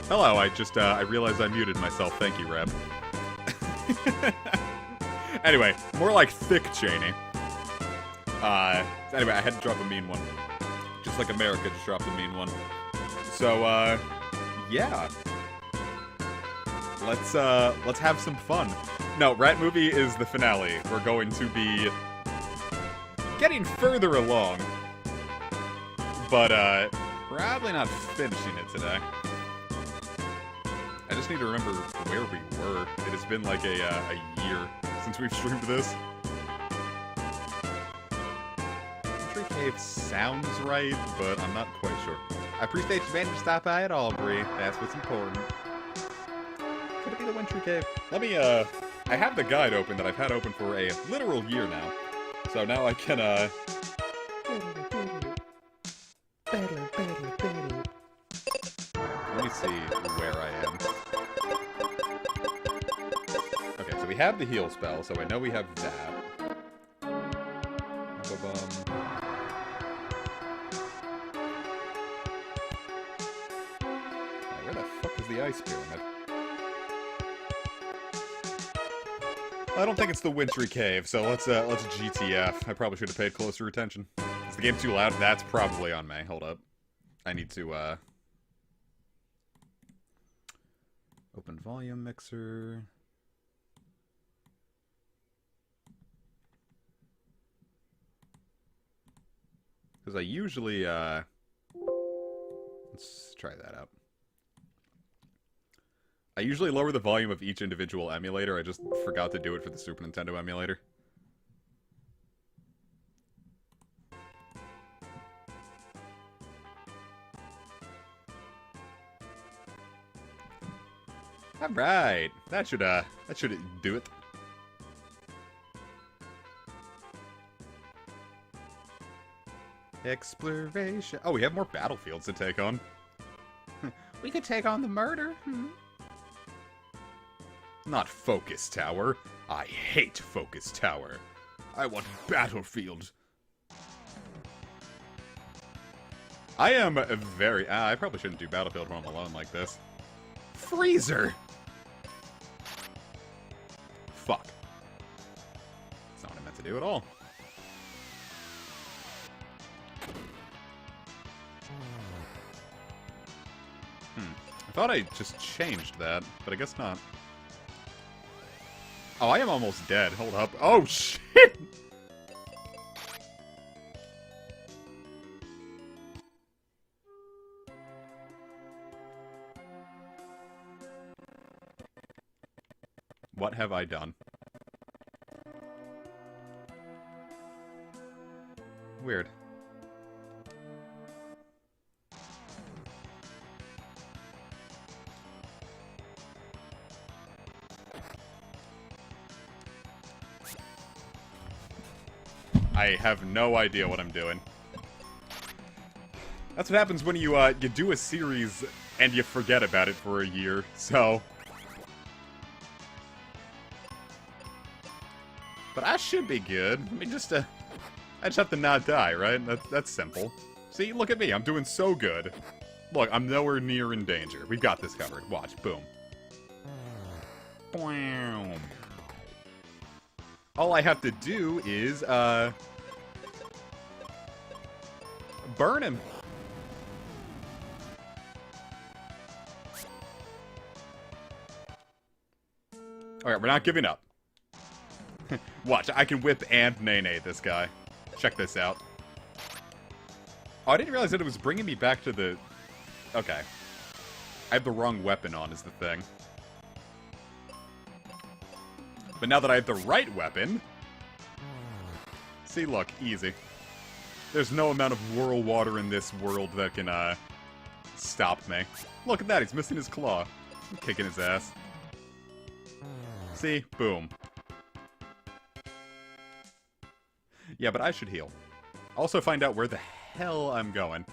Hello, I realized I muted myself. Thank you, Reb. Anyway, more like thick Cheney. Anyway, I had to drop a mean one. Just like America just dropped a mean one. So, yeah. Let's have some fun. No, Rat Movie is the finale. We're going to be getting further along. But, probably not finishing it today. I just need to remember where we were. It has been like a year since we've streamed this. Country Cave sounds right, but I'm not quite sure. I appreciate you managed to stop by at Aubrey. That's what's important. Could it be the Wintry Cave? Let me, I have the guide open that I've had open for a literal year now. So now I can, let me see where I am. Okay, so we have the heal spell, so I know we have that. Where the fuck is the ice pyramid? I don't think it's the Wintry Cave, so let's GTF. I probably should have paid closer attention. Is the game too loud? That's probably on me. Hold up. I need to, open volume mixer. Because I usually, let's try that out. I usually lower the volume of each individual emulator. I just forgot to do it for the Super Nintendo emulator. Alright. That should do it. Exploration. Oh, we have more battlefields to take on. We could take on the murder. Not Focus Tower. I hate Focus Tower. I want Battlefield. I am very... I probably shouldn't do Battlefield when I'm alone like this. Freezer! Fuck. That's not what I meant to do at all. I thought I just changed that, but I guess not. Oh, I am almost dead. Hold up. Oh, shit! What have I done? Weird. I have no idea what I'm doing. That's what happens when you do a series and you forget about it for a year, so... But I should be good. I mean, I just have to not die, right? That's simple. See, look at me. I'm doing so good. Look, I'm nowhere near in danger. We've got this covered. Watch. Boom. Boom. All I have to do is, burn him. Alright, we're not giving up. Watch, I can whip and nay-nay this guy. Check this out. Oh, I didn't realize that it was bringing me back to the... Okay. I have the wrong weapon on, is the thing. But now that I have the right weapon... See, look, easy. There's no amount of whirl water in this world that can, stop me. Look at that, he's missing his claw. I'm kicking his ass. See? Boom. Yeah, but I should heal. Also find out where the hell I'm going.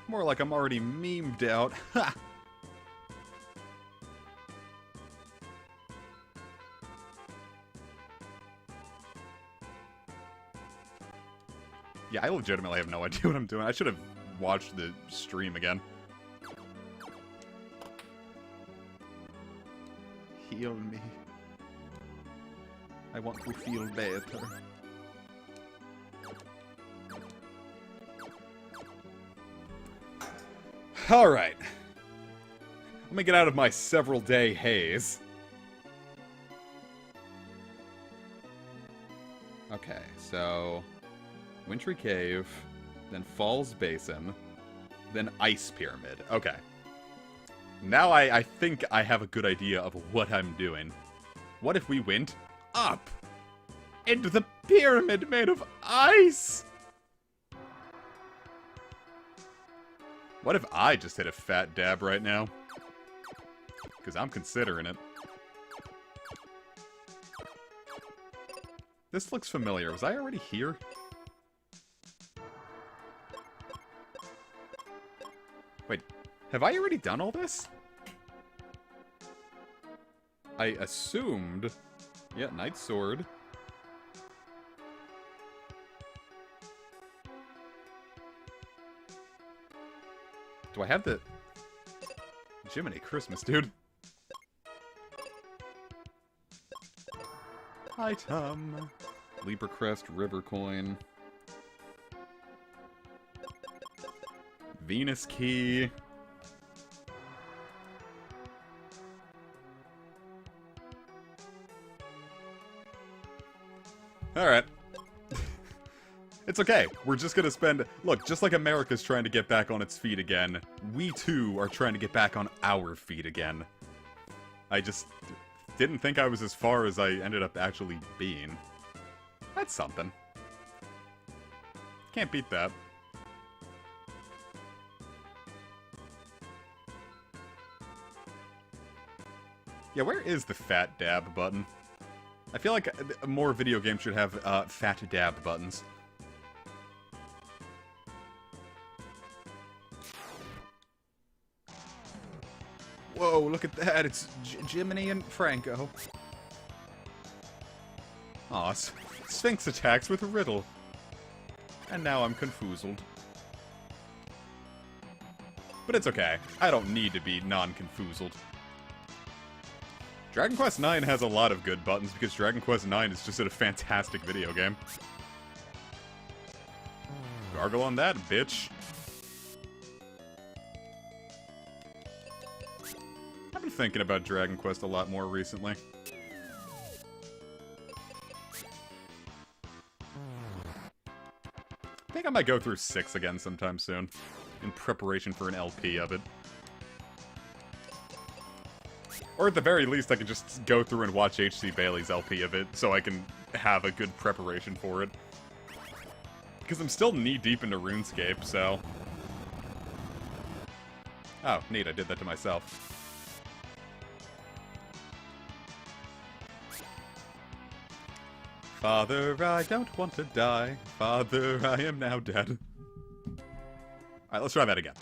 More like I'm already memed out. Ha! Yeah, I legitimately have no idea what I'm doing. I should have watch the stream again. Heal me. I want to feel better. Alright. Let me get out of my several-day haze. Okay, so... Wintry Cave, then Falls Basin, then Ice Pyramid. Okay. Now I think I have a good idea of what I'm doing. What if we went up into the pyramid made of ice? What if I just hit a fat dab right now? Because I'm considering it. This looks familiar. Was I already here? Wait, have I already done all this? I assumed... Yeah, Knight's Sword. Do I have the... Jiminy Christmas, dude. Item. Libra Crest, River Coin. Venus Key. Alright. It's okay. We're just gonna spend... Look, just like America's trying to get back on its feet again, we too are trying to get back on our feet again. I just didn't think I was as far as I ended up actually being. That's something. Can't beat that. Yeah, where is the fat dab button? I feel like more video games should have fat dab buttons. Whoa, look at that. It's Jiminy and Franco. Aw, Sphinx attacks with a riddle. And now I'm confoozled. But it's okay. I don't need to be non-confoozled. Dragon Quest IX has a lot of good buttons because Dragon Quest IX is just a fantastic video game. Gargle on that, bitch. I've been thinking about Dragon Quest a lot more recently. I think I might go through 6 again sometime soon, in preparation for an LP of it. Or at the very least, I can just go through and watch H.C. Bailey's LP of it, so I can have a good preparation for it. Because I'm still knee-deep into RuneScape, so... Oh, neat, I did that to myself. Father, I don't want to die. Father, I am now dead. Alright, let's try that again.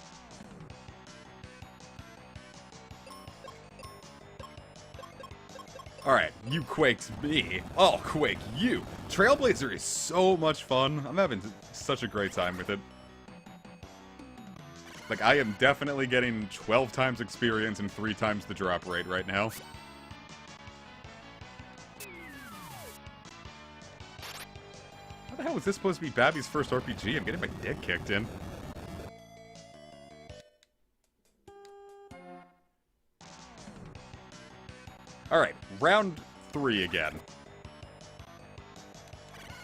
Alright, you quaked me. I'll quake you. Trailblazer is so much fun. I'm having such a great time with it. Like, I am definitely getting 12 times experience and 3 times the drop rate right now. How the hell was this supposed to be Babby's first RPG? I'm getting my dick kicked in. Alright, round 3 again.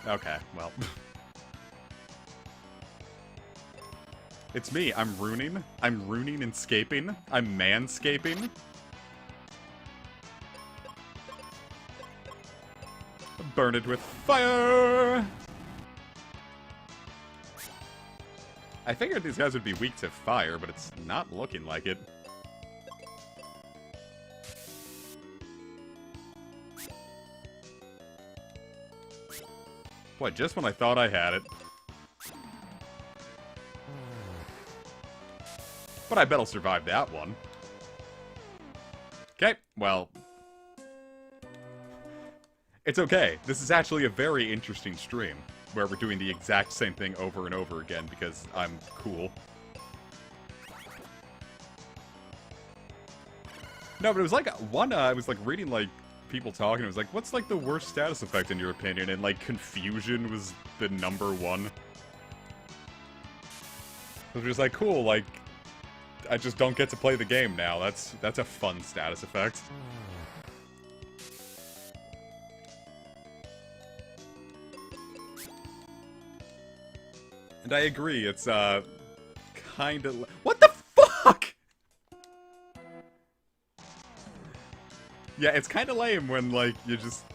Okay, well. It's me, I'm runing and scaping. I'm manscaping. Burn it with fire! I figured these guys would be weak to fire, but it's not looking like it. Boy, just when I thought I had it. But I bet I'll survive that one. Okay, well... It's okay. This is actually a very interesting stream, where we're doing the exact same thing over and over again because I'm cool. No, but it was like one. I was like reading like people talking. It was like, what's like the worst status effect in your opinion? And like confusion was the #1. It was just like, cool. Like, I just don't get to play the game now. That's a fun status effect. And I agree. It's kind of. What the fuck? Yeah, it's kind of lame when, like, you just...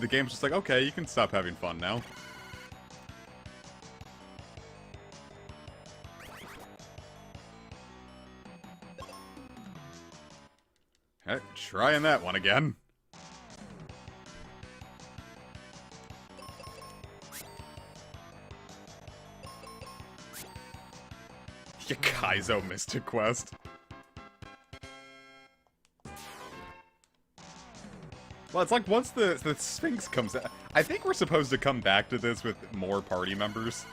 The game's just like, okay, you can stop having fun now. Alright, trying that one again. Kaizo Mystic Quest. Well, it's like once the Sphinx comes out... I think we're supposed to come back to this with more party members.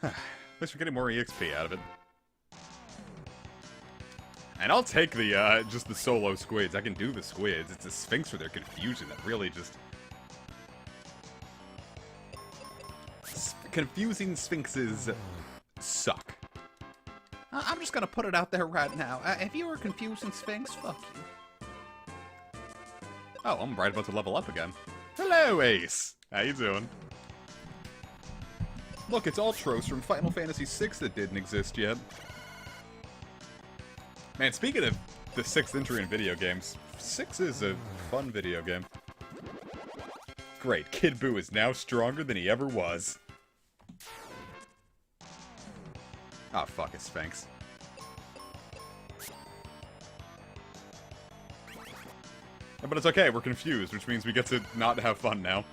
At least we're getting more EXP out of it. And I'll take the, just the solo squids. I can do the squids. It's the Sphinx for their confusion that really just... Confusing Sphinxes suck. I'm just gonna put it out there right now. If you were a confusing Sphinx, fuck you. Oh, I'm right about to level up again. Hello, Ace! How you doing? Look, it's Ultros from Final Fantasy VI that didn't exist yet. Man, speaking of the 6th entry in video games, 6 is a fun video game. Great, Kid Buu is now stronger than he ever was. Oh, fuck, it's Sphinx. But it's okay, we're confused, which means we get to not have fun now.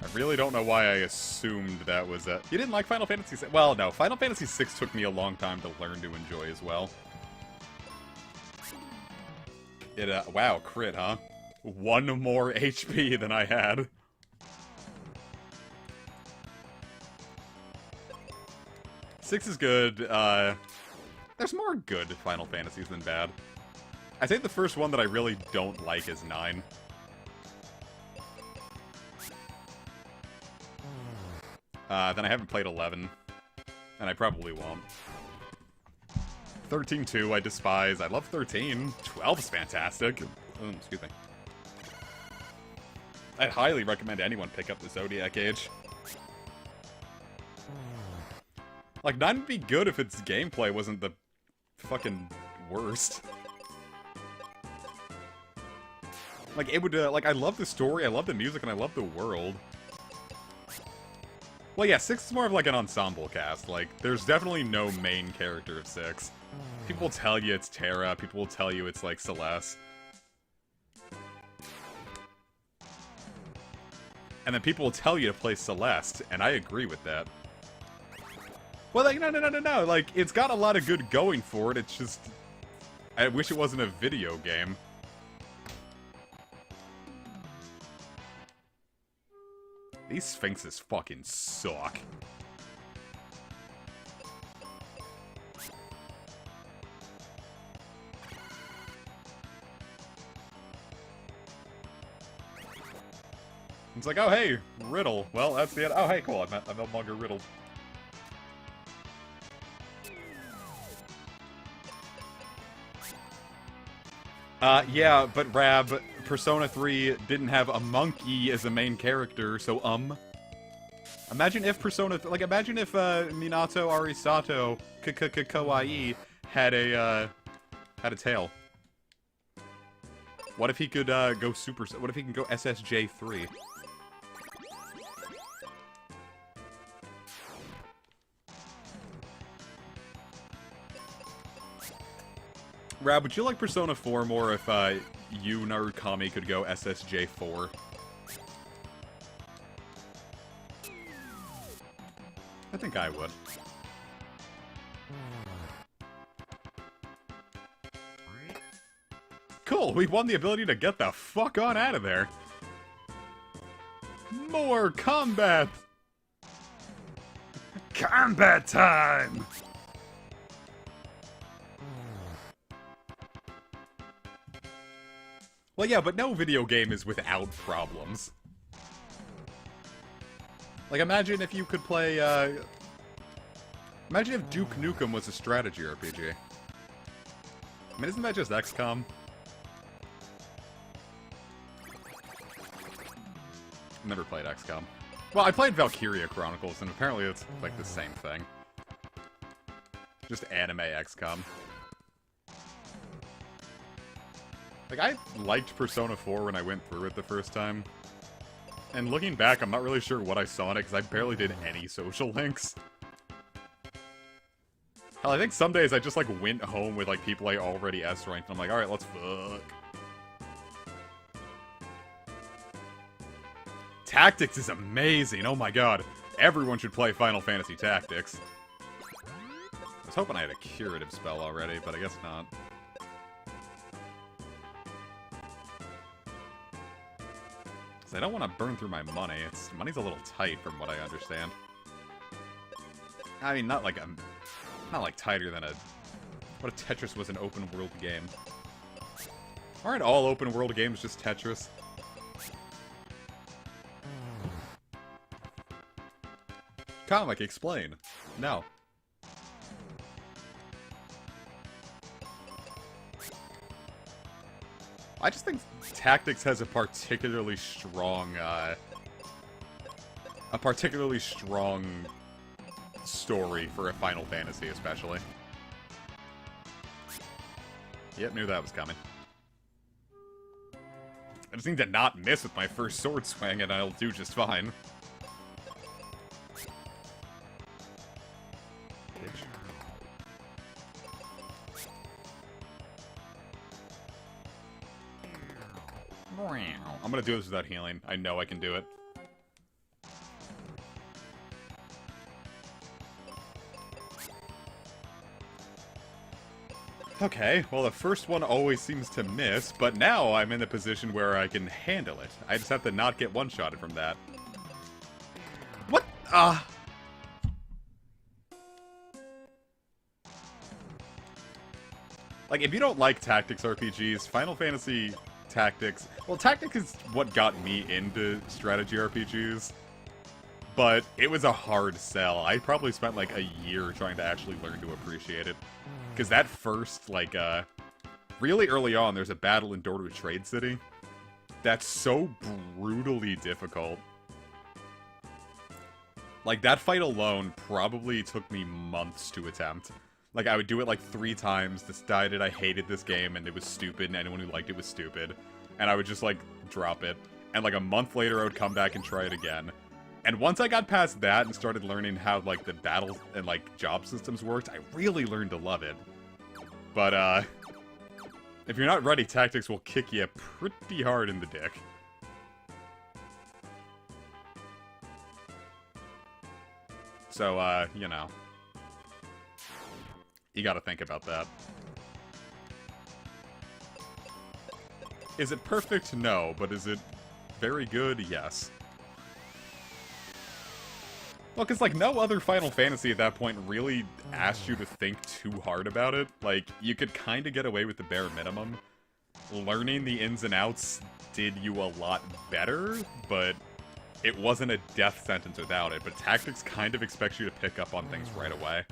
I really don't know why I assumed that was it. You didn't like Final Fantasy VI? Well, no. Final Fantasy VI took me a long time to learn to enjoy as well. It, wow, crit, huh? 1 more HP than I had. Six is good. There's more good Final Fantasies than bad. I think the first one that I really don't like is 9. Then I haven't played 11. And I probably won't. 13 too, I despise. I love 13. 12 is fantastic. Excuse me. I'd highly recommend anyone pick up the Zodiac Age. Like, 9 would be good if its gameplay wasn't the fucking worst. Like, it would, like, I love the story, I love the music, and I love the world. Well, yeah, 6 is more of like an ensemble cast. Like, there's definitely no main character of 6. People will tell you it's Terra, people will tell you it's, like, Celeste. And then people will tell you to play Celeste, and I agree with that. Well, like, no. Like, it's got a lot of good going for it, it's just... I wish it wasn't a video game. These Sphinxes fucking suck. It's like, oh hey, riddle. Well, that's the end. Oh hey, cool, I'm no longer riddled. Yeah, but Rab, Persona 3 didn't have a monkey as a main character, so Imagine if Persona... Like, imagine if, Minato Arisato Kawaii had a tail. What if he could, go Super... What if he can go SSJ3? Rab, would you like Persona 4 more if, you, Narukami, could go SSJ4? I think I would. Cool, we won the ability to get the fuck on out of there. More combat! Combat time! Well, yeah, but no video game is without problems. Like, imagine if you could play, imagine if Duke Nukem was a strategy RPG. I mean, isn't that just XCOM? Never played XCOM. Well, I played Valkyria Chronicles, and apparently it's, like, the same thing. Just anime XCOM. Like, I liked Persona 4 when I went through it the first time. And looking back, I'm not really sure what I saw in it, because I barely did any social links. Hell, I think some days I just, like, went home with, like, people I already S-ranked, and I'm like, alright, let's fuck. Tactics is amazing, oh my god. Everyone should play Final Fantasy Tactics. I was hoping I had a curative spell already, but I guess not. Because I don't want to burn through my money. Money's a little tight from what I understand. I mean, not like tighter than what if Tetris was an open world game? Aren't all open world games just Tetris? Comic, explain. No. I just think Tactics has a particularly strong story for a Final Fantasy, especially. Yep, knew that was coming. I just need to not miss with my first sword swing, and I'll do just fine. I'm gonna do this without healing. I know I can do it. Okay, well the first one always seems to miss, but now I'm in the position where I can handle it. I just have to not get one-shotted from that. What? Like, if you don't like tactics RPGs, Final Fantasy Tactics... Well, Tactics is what got me into strategy RPGs, but it was a hard sell. I probably spent, like, a year trying to actually learn to appreciate it. Because that first, like, really early on, there's a battle in Dordu Trade City that's so brutally difficult. Like, that fight alone probably took me months to attempt. Like, I would do it, like, 3 times, decided I hated this game, and it was stupid, and anyone who liked it was stupid. And I would just, like, drop it. And, like, a month later, I would come back and try it again. And once I got past that and started learning how, like, the battles and, like, job systems worked, I really learned to love it. But, if you're not ready, Tactics will kick you pretty hard in the dick. So, you know. You gotta think about that. Is it perfect? No. But is it very good? Yes. Well, because, like, no other Final Fantasy at that point really asked you to think too hard about it. Like, you could kind of get away with the bare minimum. Learning the ins and outs did you a lot better, but it wasn't a death sentence without it. But Tactics kind of expects you to pick up on things right away.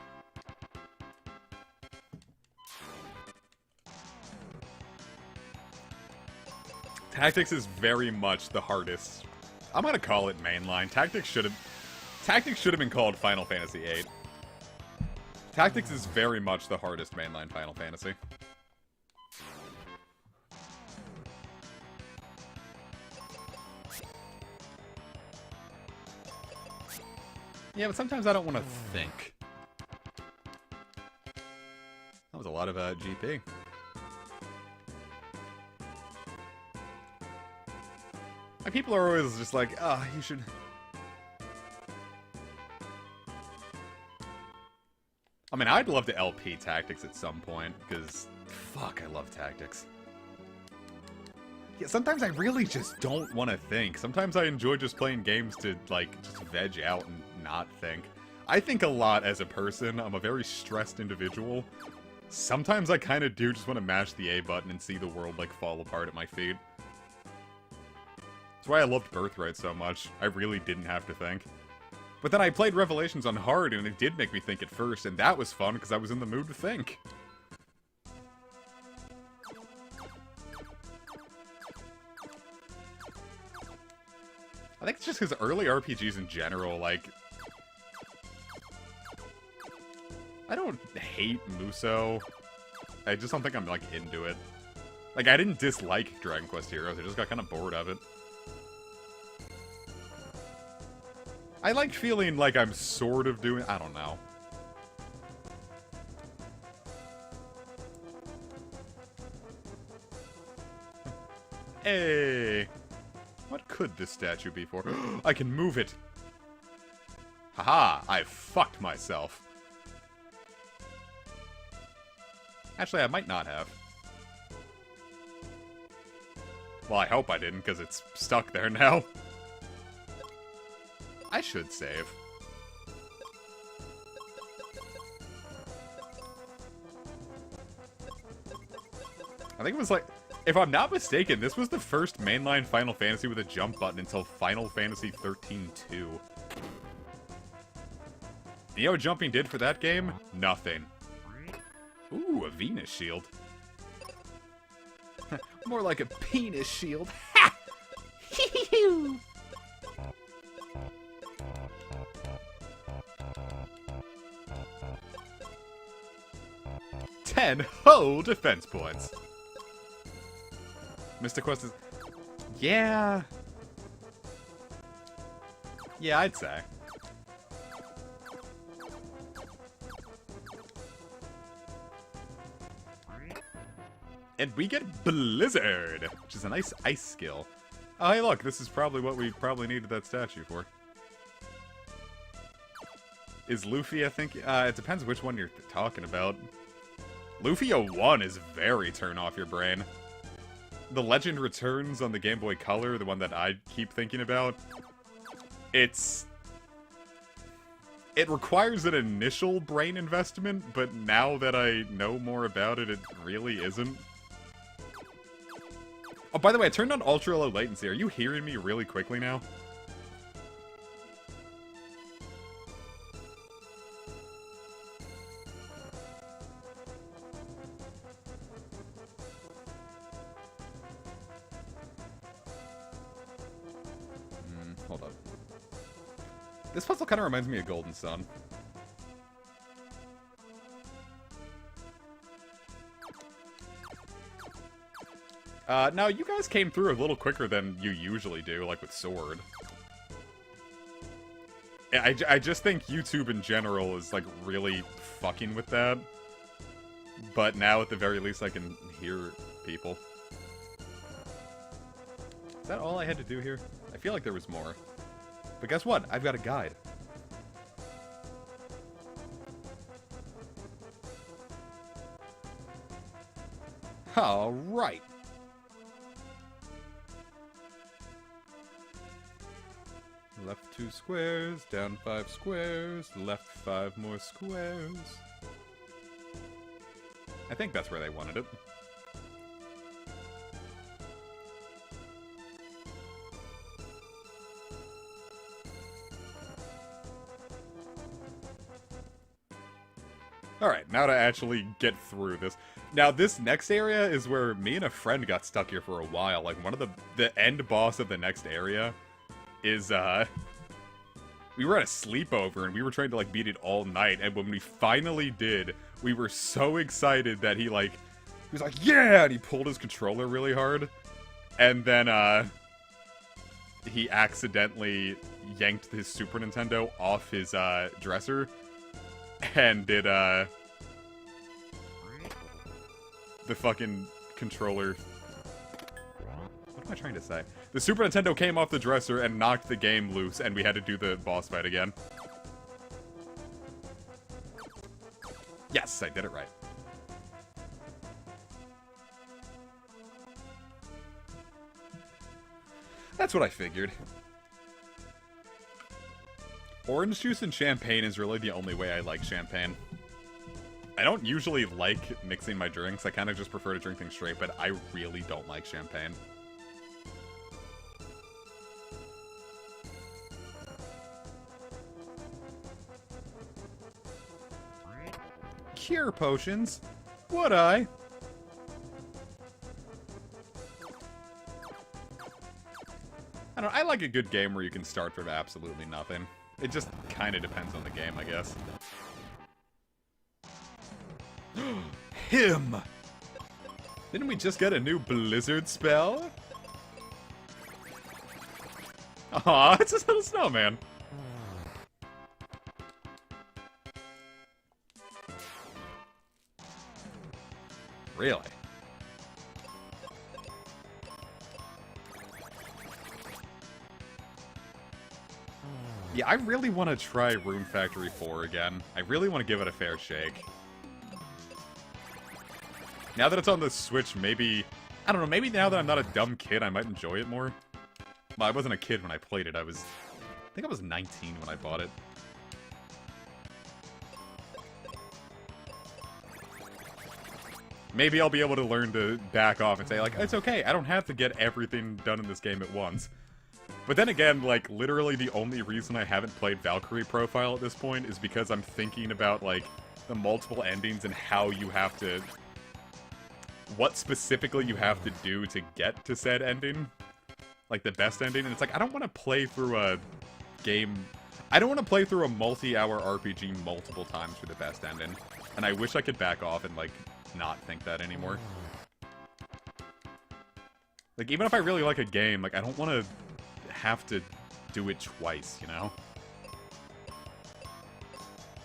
Tactics is very much the hardest. I'm gonna call it mainline. Tactics should have been called Final Fantasy VIII. Tactics is very much the hardest mainline Final Fantasy. Yeah, but sometimes I don't want to think. That was a lot of GP. Like, people are always just like, you should... I mean, I'd love to LP Tactics at some point, because, fuck, I love Tactics. Yeah, sometimes I really just don't want to think. Sometimes I enjoy just playing games to, like, just veg out and not think. I think a lot as a person. I'm a very stressed individual. Sometimes I kind of do just want to mash the A button and see the world, like, fall apart at my feet. That's why I loved Birthright so much. I really didn't have to think. But then I played Revelations on hard, and it did make me think at first, and that was fun, because I was in the mood to think. I think it's just because early RPGs in general, like... I don't hate Musou. I just don't think I'm, like, into it. Like, I didn't dislike Dragon Quest Heroes, I just got kind of bored of it. I like feeling like I'm sort of doing... I don't know. Hey! What could this statue be for? I can move it! Haha! I fucked myself. Actually, I might not have. Well, I hope I didn't, because it's stuck there now. I should save. I think it was like... If I'm not mistaken, this was the first mainline Final Fantasy with a jump button until Final Fantasy 13-2. You know what jumping did for that game? Nothing. Ooh, a Venus shield. More like a penis shield. Ha! 10 whole defense points. Mr. Quest is... Yeah. Yeah, I'd say. And we get Blizzard, which is a nice ice skill. Oh, hey, look, this is probably what we probably needed that statue for. Is Luffy, I think... it depends which one you're talking about. Luffy 01 is very turn off your brain. The Legend Returns on the Game Boy Color, the one that I keep thinking about, it requires an initial brain investment, but now that I know more about it, it really isn't. Oh, by the way, I turned on ultra low latency. Are you hearing me really quickly now? Hold up. This puzzle kind of reminds me of Golden Sun. Now, you guys came through a little quicker than you usually do, like with Sword. I just think YouTube in general is, like, really fucking with that. But now, at the very least, I can hear people. Is that all I had to do here? I feel like there was more. But guess what? I've got a guide. Alright. Left 2 squares, down 5 squares, left 5 more squares. I think that's where they wanted it. Alright, now to actually get through this. Now, this next area is where me and a friend got stuck here for a while. Like, one of the end boss of the next area is, we were at a sleepover, and we were trying to, like, beat it all night, and when we finally did, we were so excited that he was like, yeah! And he pulled his controller really hard, and then, he accidentally yanked his Super Nintendo off his, dresser, and did, the fucking controller... What am I trying to say? The Super Nintendo came off the dresser and knocked the game loose, and we had to do the boss fight again. Yes, I did it right. That's what I figured. Orange juice and champagne is really the only way I like champagne. I don't usually like mixing my drinks. I kind of just prefer to drink things straight, but I really don't like champagne. Cure potions? Would I? I don't know, I like a good game where you can start from absolutely nothing. It just kind of depends on the game, I guess. Him! Didn't we just get a new blizzard spell? Aw, it's just a little snowman. Really? Yeah, I really want to try Rune Factory 4 again. I really want to give it a fair shake. Now that it's on the Switch, maybe... I don't know, maybe now that I'm not a dumb kid, I might enjoy it more. Well, I wasn't a kid when I played it. I think I was 19 when I bought it. Maybe I'll be able to learn to back off and say, like, it's okay, I don't have to get everything done in this game at once. But then again, like, literally the only reason I haven't played Valkyrie Profile at this point is because I'm thinking about, like, the multiple endings and how you have to... what specifically you have to do to get to said ending. Like, the best ending. And it's like, I don't want to play through a game... I don't want to play through a multi-hour RPG multiple times for the best ending. And I wish I could back off and, like, not think that anymore. Like, even if I really like a game, like, I don't want to have to do it twice, you know?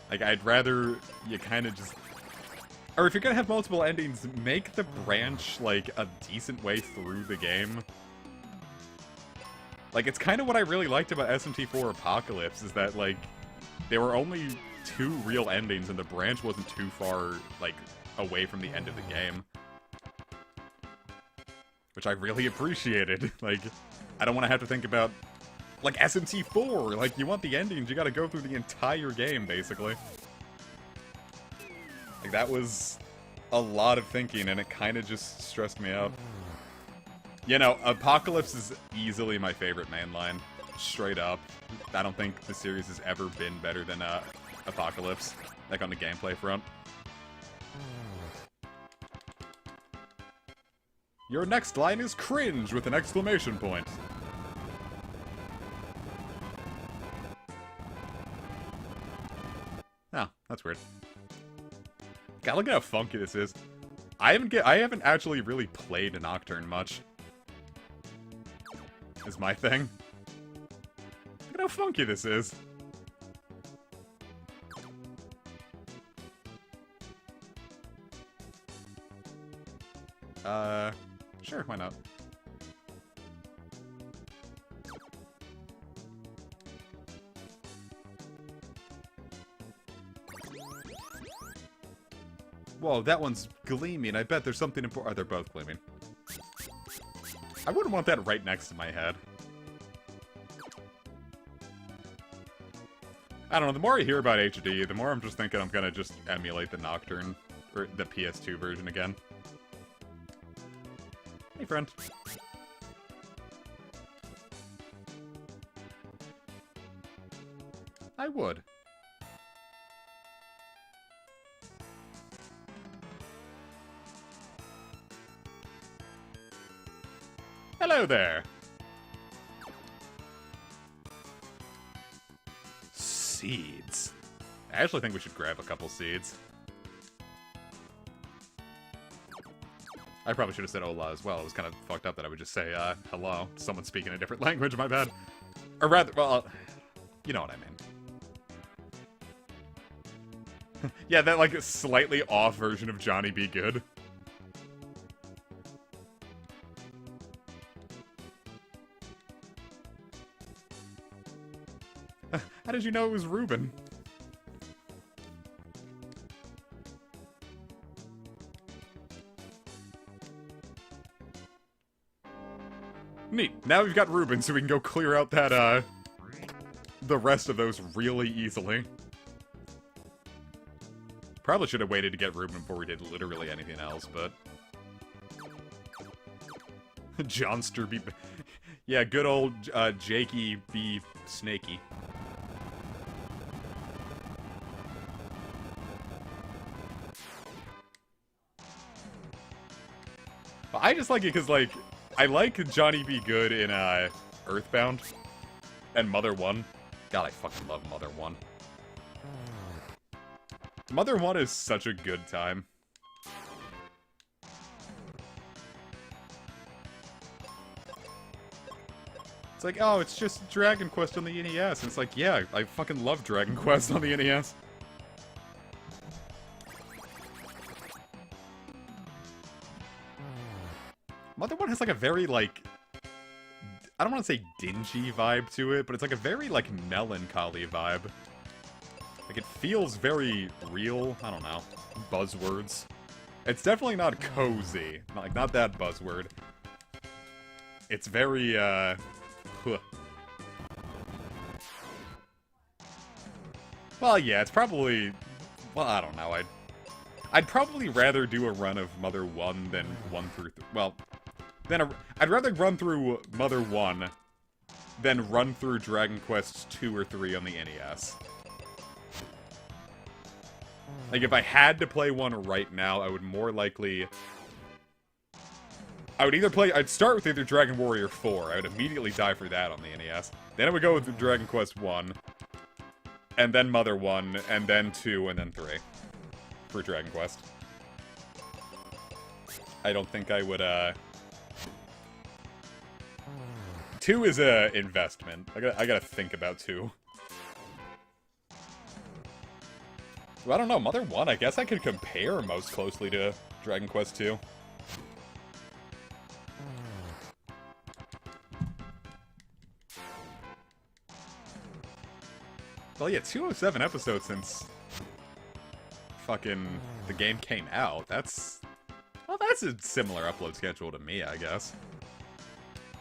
Like, I'd rather you kind of just... Or if you're gonna have multiple endings, make the branch, like, a decent way through the game. Like, it's kind of what I really liked about SMT4 Apocalypse, is that, like, there were only 2 real endings, and the branch wasn't too far, like, away from the end of the game. Which I really appreciated. Like, I don't want to have to think about, like, SMT4! Like, you want the endings, you gotta go through the entire game, basically. Like, that was a lot of thinking, and it kind of just stressed me out. You know, Apocalypse is easily my favorite mainline. Straight up. I don't think the series has ever been better than Apocalypse. Like, on the gameplay front. Your next line is cringe with an exclamation point. Oh, that's weird. God, look at how funky this is. I haven't actually really played Nocturne much. Is my thing. Look at how funky this is. Sure, why not? Whoa, that one's gleaming. I bet there's something important. Oh, they're both gleaming. I wouldn't want that right next to my head. I don't know, the more I hear about HD, the more I'm just thinking I'm gonna just emulate the Nocturne, or the PS2 version again. Hey, friend. I would. Hello there! Seeds. I actually think we should grab a couple seeds. I probably should have said hola as well. It was kind of fucked up that I would just say, hello. Someone speaking a different language, my bad. Or rather, well, you know what I mean. Yeah, that, like, slightly off version of Johnny Be Good. How did you know it was Ruben? Neat. Now we've got Ruben, so we can go clear out that, the rest of those really easily. Probably should have waited to get Ruben before we did literally anything else, but... Johnster be... Yeah, good old, Jakey be Snakey. I just like it because, like, I like Johnny Be Good in, Earthbound and Mother 1. God, I fucking love Mother 1. Mother 1 is such a good time. It's like, oh, it's just Dragon Quest on the NES. And it's like, yeah, I fucking love Dragon Quest on the NES. Mother 1 has, like, a very, like... I don't want to say dingy vibe to it, but it's, like, a very, like, melancholy vibe. Like, it feels very real. I don't know. Buzzwords. It's definitely not cozy. Like, not that buzzword. It's very, Well, yeah, it's probably... Well, I don't know. I'd probably rather do a run of Mother 1 than 1 through... Well... I'd rather run through Mother 1 than run through Dragon Quest 2 or 3 on the NES. Like, if I had to play one right now, I would more likely... I would either play... I'd start with either Dragon Warrior 4. I would immediately die for that on the NES. Then I would go with Dragon Quest 1. And then Mother 1, and then 2, and then 3. For Dragon Quest. I don't think I would, 2 is a investment. I gotta think about 2. Well, I don't know, Mother 1, I guess I could compare most closely to Dragon Quest 2. Well, yeah, 207 episodes since fucking the game came out. That's... Well, that's a similar upload schedule to me, I guess.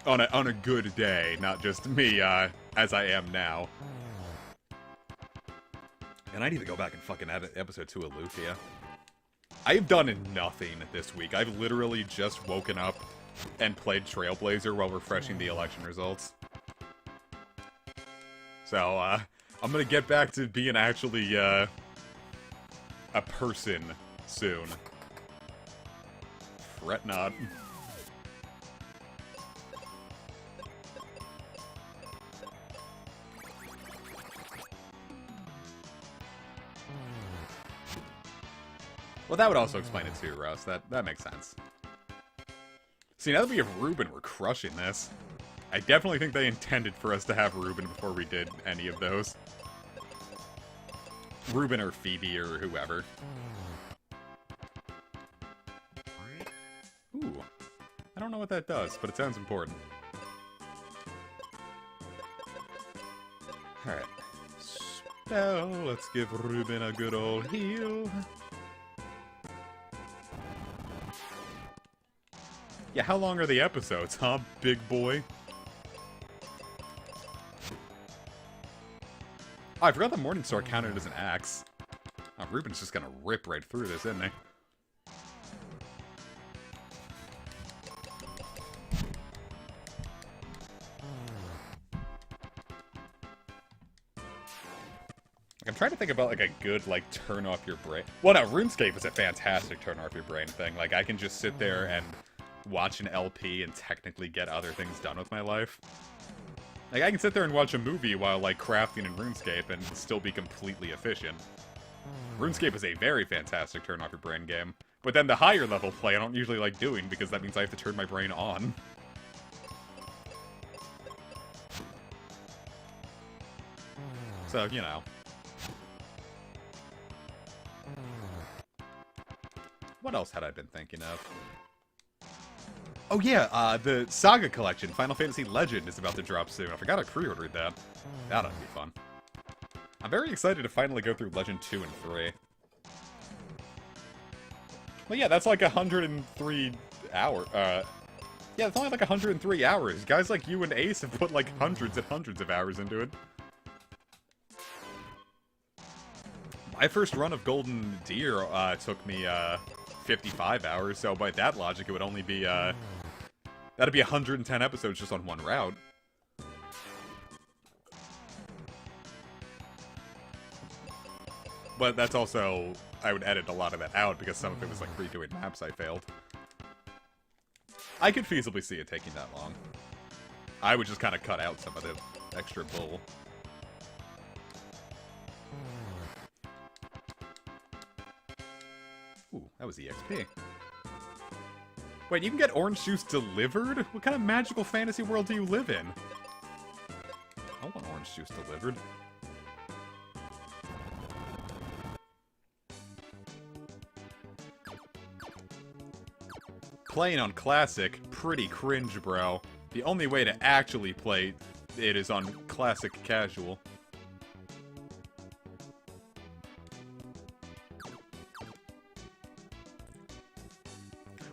On a good day, not just me, as I am now. And I need to go back and fucking edit episode 2 of Lufia. I've done nothing this week. I've literally just woken up and played Trailblazer while refreshing the election results. So, I'm gonna get back to being actually, a person soon. Fret not. Well, that would also explain it too, Russ. That makes sense. See, now that we have Ruben, we're crushing this. I definitely think they intended for us to have Ruben before we did any of those. Ruben or Phoebe or whoever. Ooh. I don't know what that does, but it sounds important. Alright. Spell. Let's give Ruben a good old heal. Yeah, how long are the episodes, huh, big boy? Oh, I forgot the Morningstar counted as an axe. Oh, Ruben's just gonna rip right through this, isn't he? I'm trying to think about, like, a good, like, turn off your brain. Well, no, RuneScape is a fantastic turn off your brain thing. Like, I can just sit there and watch an LP and technically get other things done with my life. Like, I can sit there and watch a movie while, like, crafting in RuneScape and still be completely efficient. RuneScape is a very fantastic turn off your brain game. But then the higher level play I don't usually like doing because that means I have to turn my brain on. So, you know. What else had I been thinking of? Oh yeah, the Saga Collection, Final Fantasy Legend, is about to drop soon. I forgot I pre-ordered that. That ought to be fun. I'm very excited to finally go through Legend 2 and 3. Well, yeah, that's like 103 hour, Yeah, it's only like 103 hours. Guys like you and Ace have put like hundreds and hundreds of hours into it. My first run of Golden Deer took me 55 hours, so by that logic it would only be, that'd be 110 episodes just on one route. But that's also, I would edit a lot of that out because some of it was like redoing maps I failed. I could feasibly see it taking that long. I would just kind of cut out some of the extra bull. Ooh, that was EXP. Wait, you can get orange juice delivered? What kind of magical fantasy world do you live in? I want orange juice delivered. Playing on Classic, pretty cringe, bro. The only way to actually play it is on Classic Casual.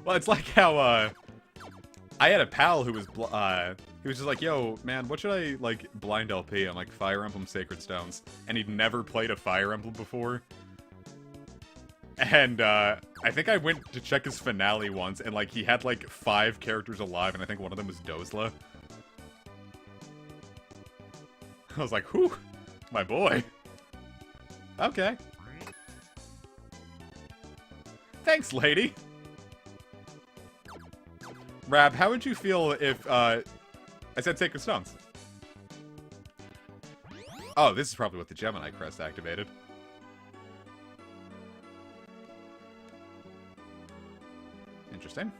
Well, it's like how, I had a pal who was, he was just like, yo, man, what should I, like, blind LP? I'm like, Fire Emblem Sacred Stones. And he'd never played a Fire Emblem before. And, I think I went to check his finale once, and, like, he had, like, 5 characters alive, and I think one of them was Dozla. I was like, whew, my boy. Okay. Thanks, lady. Rab, how would you feel if, I said Sacred Stones? Oh, this is probably what the Gemini Crest activated. Interesting.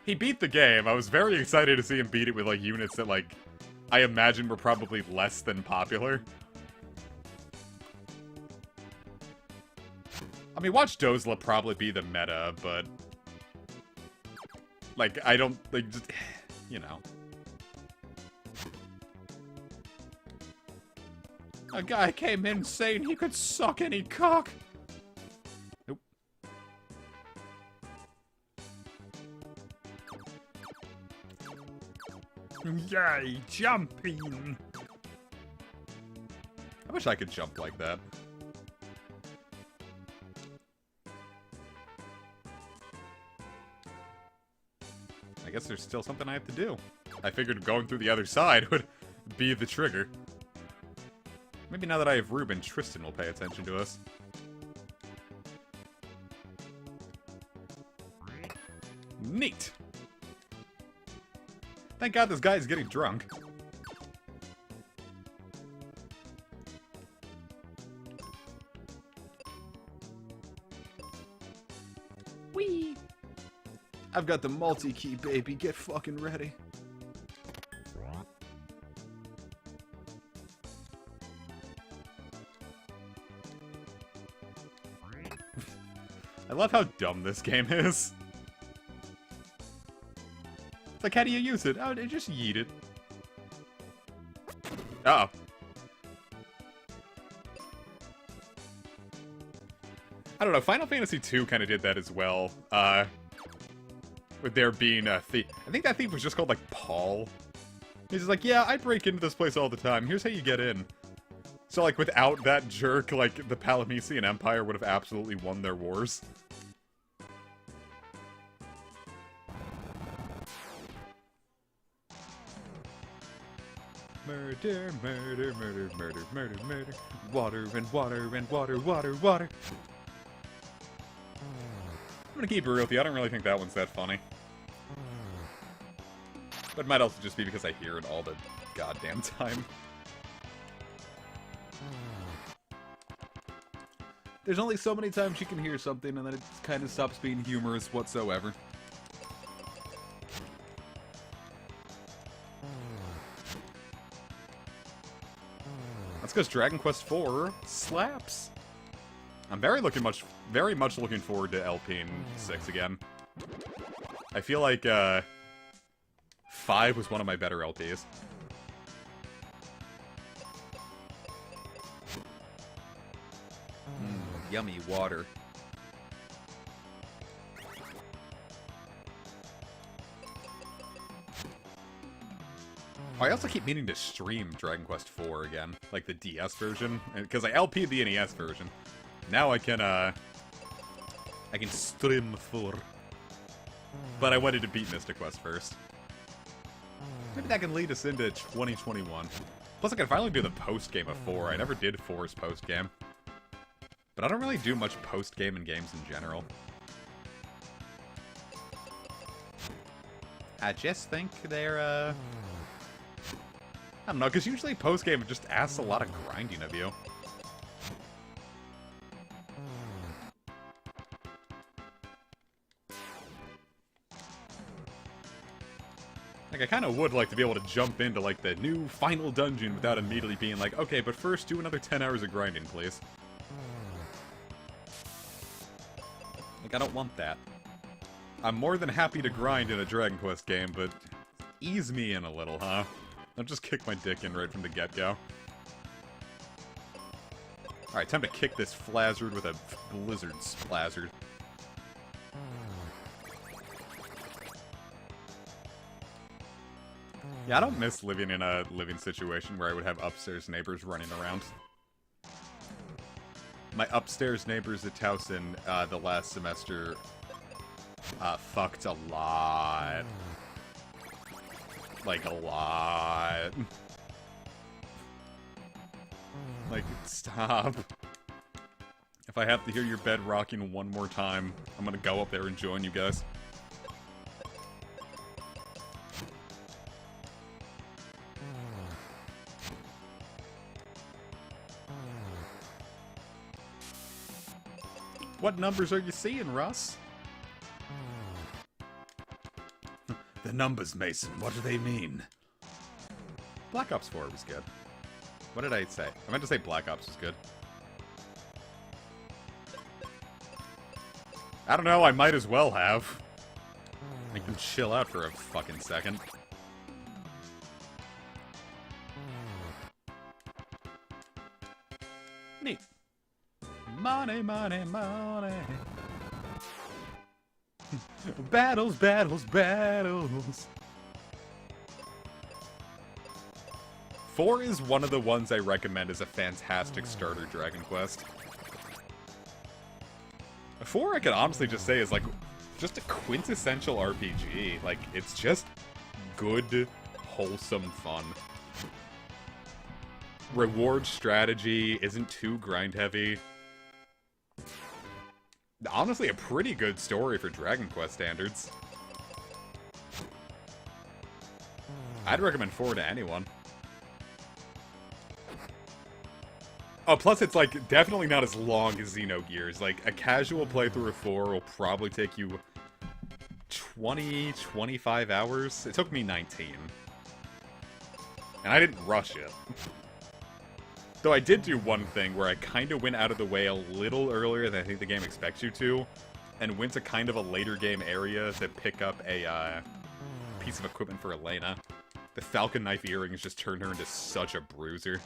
He beat the game. I was very excited to see him beat it with, like, units that, like, I imagine were probably less than popular. I mean, watch Dozla probably be the meta, but... like, I don't, like, just, you know. A guy came in saying he could suck any cock! Nope. Yay, jumping! I wish I could jump like that. I guess there's still something I have to do. I figured going through the other side would be the trigger. Maybe now that I have Ruben, Tristan will pay attention to us. Neat! Thank God this guy is getting drunk. Whee! I've got the multi-key, baby. Get fucking ready. I love how dumb this game is. It's like, how do you use it? Oh, just yeet it. Uh-oh. I don't know, Final Fantasy II kind of did that as well. With there being a thief. I think that thief was just called, like, Paul. He's just like, yeah, I break into this place all the time. Here's how you get in. So, like, without that jerk, like, the Palamecian Empire would have absolutely won their wars. Murder, murder, murder, murder, murder, murder. Water and water and water, water, water. I'm gonna keep it real with you. I don't really think that one's that funny. But it might also just be because I hear it all the goddamn time. There's only so many times you can hear something and then it kind of stops being humorous whatsoever. That's because Dragon Quest IV slaps. I'm very much looking forward to LPing 6 again. I feel like 5 was one of my better LPs. Yummy water. I also keep meaning to stream Dragon Quest IV again, like the DS version, because I LP'd the NES version. Now I can stream 4. But I wanted to beat Mystic Quest first. Maybe that can lead us into 2021. Plus I can finally do the post-game of 4. I never did 4's post-game. But I don't really do much post-game in games in general. I just think they're, I don't know, because usually post-game just asks a lot of grinding of you. Like, I kind of would like to be able to jump into, like, the new final dungeon without immediately being like, okay, but first do another 10 hours of grinding, please. Like, I don't want that. I'm more than happy to grind in a Dragon Quest game, but ease me in a little, huh? Don't just kick my dick in right from the get-go. Alright, time to kick this Flazzard with a Blizzard Splazzard. Yeah, I don't miss living in a living situation where I would have upstairs neighbors running around. My upstairs neighbors at Towson, the last semester, fucked a lot. Like, a lot. Like, stop. If I have to hear your bed rocking one more time, I'm gonna go up there and join you guys. What numbers are you seeing, Russ? The numbers, Mason. What do they mean? Black Ops 4 was good. What did I say? I meant to say Black Ops was good. I don't know, I might as well have. I can chill out for a fucking second. Neat. Money, money, money. Battles, battles, battles. 4 is one of the ones I recommend as a fantastic starter Dragon Quest. 4, I can honestly just say, is like just a quintessential RPG. Like, it's just good, wholesome fun. Reward strategy isn't too grind heavy. Honestly, a pretty good story for Dragon Quest standards. I'd recommend 4 to anyone. Oh, plus it's, like, definitely not as long as Xenogears. Like, a casual playthrough of 4 will probably take you 20, 25 hours. It took me 19. And I didn't rush it. Though I did do one thing where I kind of went out of the way a little earlier than I think the game expects you to, and went to kind of a later game area to pick up a piece of equipment for Elena. The Falcon Knife earrings just turned her into such a bruiser.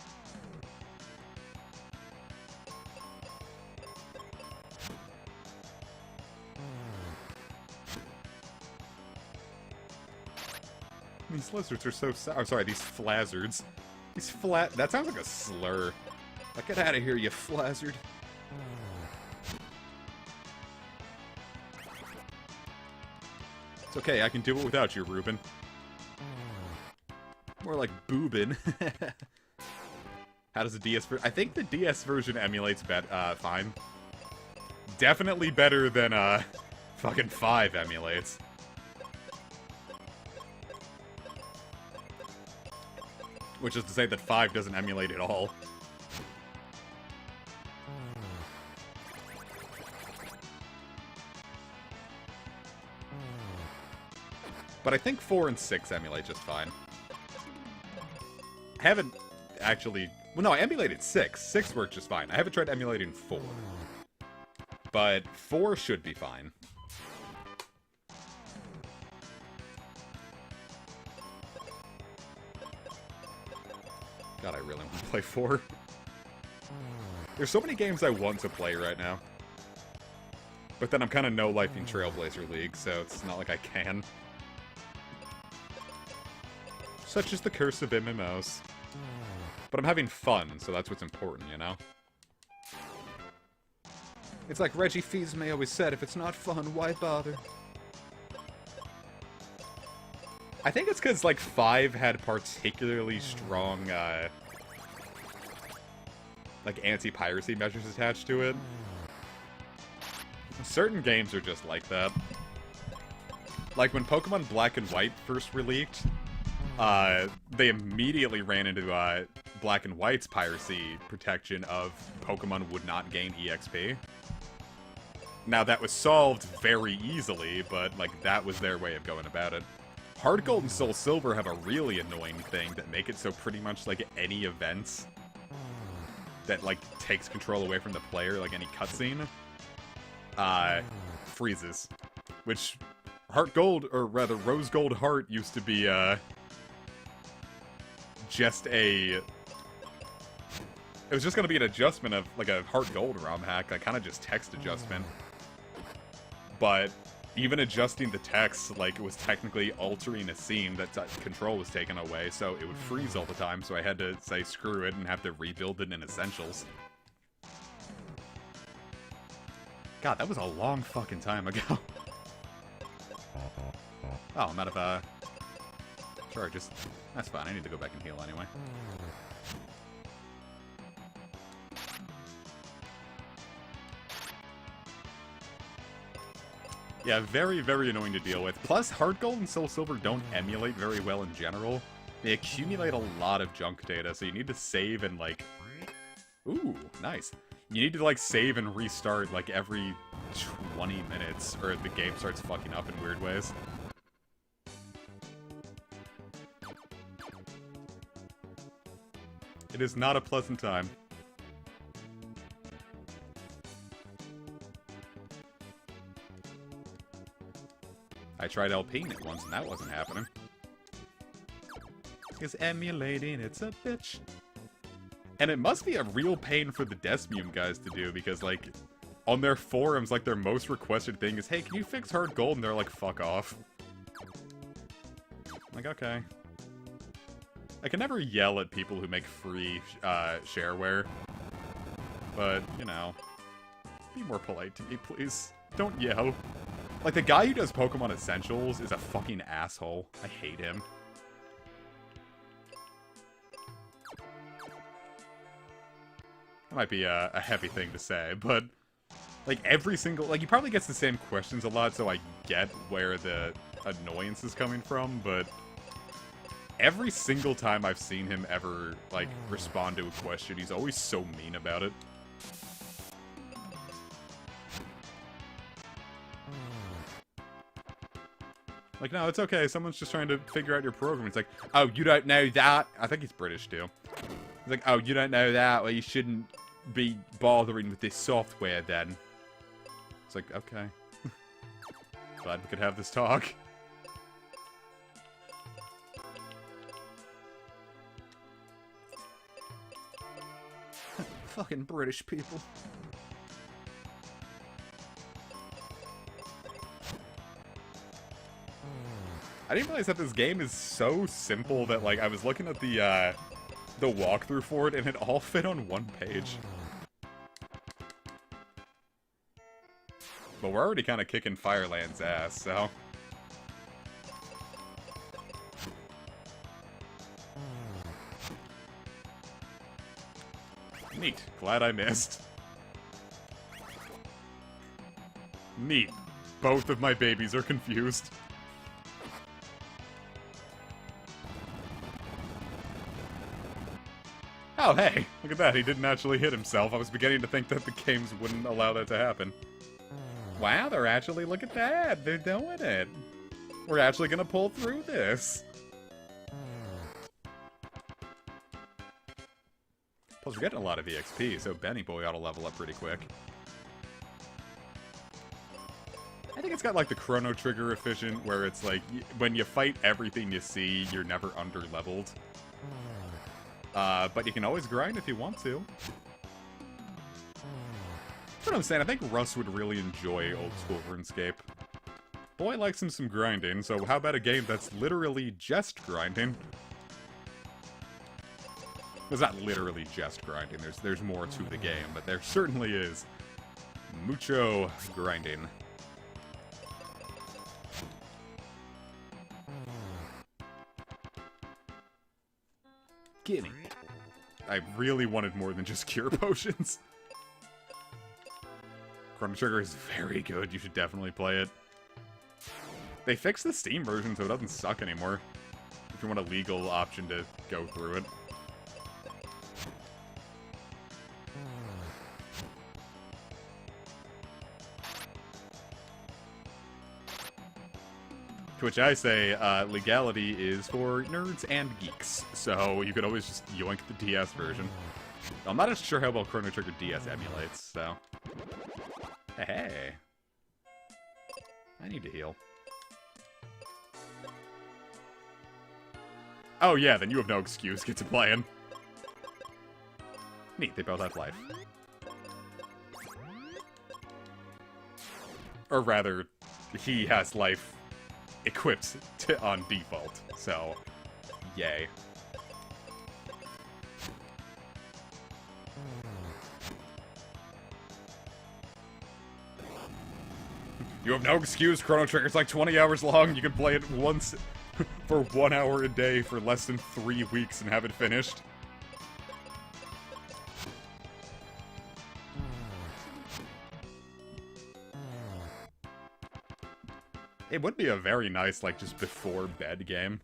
These lizards are so sour. I'm sorry, these flazzards. These flat... That sounds like a slur. Like, get out of here, you flazzard. It's okay, I can do it without you, Ruben. More like boobin. How does the DS version... I think the DS version emulates fine. Definitely better than, fucking 5 emulates. Which is to say that 5 doesn't emulate at all. But I think 4 and 6 emulate just fine. I haven't actually... Well, no, I emulated 6. 6 worked just fine. I haven't tried emulating 4. But 4 should be fine. God, I really want to play 4. There's so many games I want to play right now. But then I'm kind of no-lifing Trailblazer League, so it's not like I can. Such is the curse of MMOs. But I'm having fun, so that's what's important, you know? It's like Reggie Fils-Aimé always said, if it's not fun, why bother? I think it's because, like, 5 had particularly strong, like, anti-piracy measures attached to it. Certain games are just like that. Like, when Pokemon Black and White first released, they immediately ran into, Black and White's piracy protection of Pokemon would not gain EXP. Now, that was solved very easily, but, like, that was their way of going about it. Heart Gold and Soul Silver have a really annoying thing that make it so pretty much, like, any events that, like, takes control away from the player, like any cutscene, freezes. Which, Heart Gold, or rather, Rose Gold Heart used to be, just a... It was just gonna be an adjustment of, like, a Heart Gold ROM hack, like, kinda just text adjustment. But even adjusting the text, like, it was technically altering a scene that control was taken away, so it would freeze all the time, so I had to say screw it and have to rebuild it in Essentials. God, that was a long fucking time ago. Oh, I'm out of, charges. That's fine, I need to go back and heal anyway. Yeah, very, very annoying to deal with. Plus, Heart Gold and Soul Silver don't emulate very well in general. They accumulate a lot of junk data, so you need to save and, like... Ooh, nice. You need to, like, save and restart, like, every 20 minutes, or the game starts fucking up in weird ways. It is not a pleasant time. I tried LPing it once and that wasn't happening. It's emulating, it's a bitch. And it must be a real pain for the Desmium guys to do because, like, on their forums, like, their most requested thing is, hey, can you fix Heart Gold? And they're like, fuck off. I'm like, okay. I can never yell at people who make free shareware. But, you know, be more polite to me, please. Don't yell. Like, the guy who does Pokemon Essentials is a fucking asshole. I hate him. That might be a heavy thing to say, but... Like, every single... Like, he probably gets the same questions a lot, so I get where the annoyance is coming from, but... Every single time I've seen him ever, like, respond to a question, he's always so mean about it. Like, no, it's okay. Someone's just trying to figure out your program. It's like, oh, you don't know that? I think he's British, too. It's like, oh, you don't know that? Well, you shouldn't be bothering with this software, then. It's like, okay. Glad we could have this talk. Fucking British people. I didn't realize that this game is so simple that, like, I was looking at the walkthrough for it, and it all fit on one page. But we're already kind of kicking Fireland's ass, so... Neat. Glad I missed. Neat. Both of my babies are confused. Oh, hey! Look at that, he didn't actually hit himself. I was beginning to think that the games wouldn't allow that to happen. Wow, they're actually, look at that! They're doing it! We're actually gonna pull through this! Plus, we're getting a lot of EXP, so Benny Boy ought to level up pretty quick. I think it's got, like, the Chrono Trigger efficient, where it's like, when you fight everything you see, you're never under-leveled. But you can always grind if you want to. That's what I'm saying, I think Russ would really enjoy old-school RuneScape. Boy likes him some grinding, so how about a game that's literally just grinding? It's not literally just grinding. There's more to the game, but there certainly is mucho grinding. Gimme. I really wanted more than just cure potions. Chrono Trigger is very good. You should definitely play it. They fixed the Steam version so it doesn't suck anymore. If you want a legal option to go through it. To which I say, legality is for nerds and geeks, so you could always just yoink the DS version. I'm not sure how well Chrono Trigger DS emulates, so... Hey. I need to heal. Oh yeah, then you have no excuse. Get to playing. Neat, they both have life. Or rather, he has life equipped on default, so yay. You have no excuse. Chrono Trigger's like 20 hours long. You can play it once for 1 hour a day for less than 3 weeks and have it finished. It would be a very nice, like, just before bed game.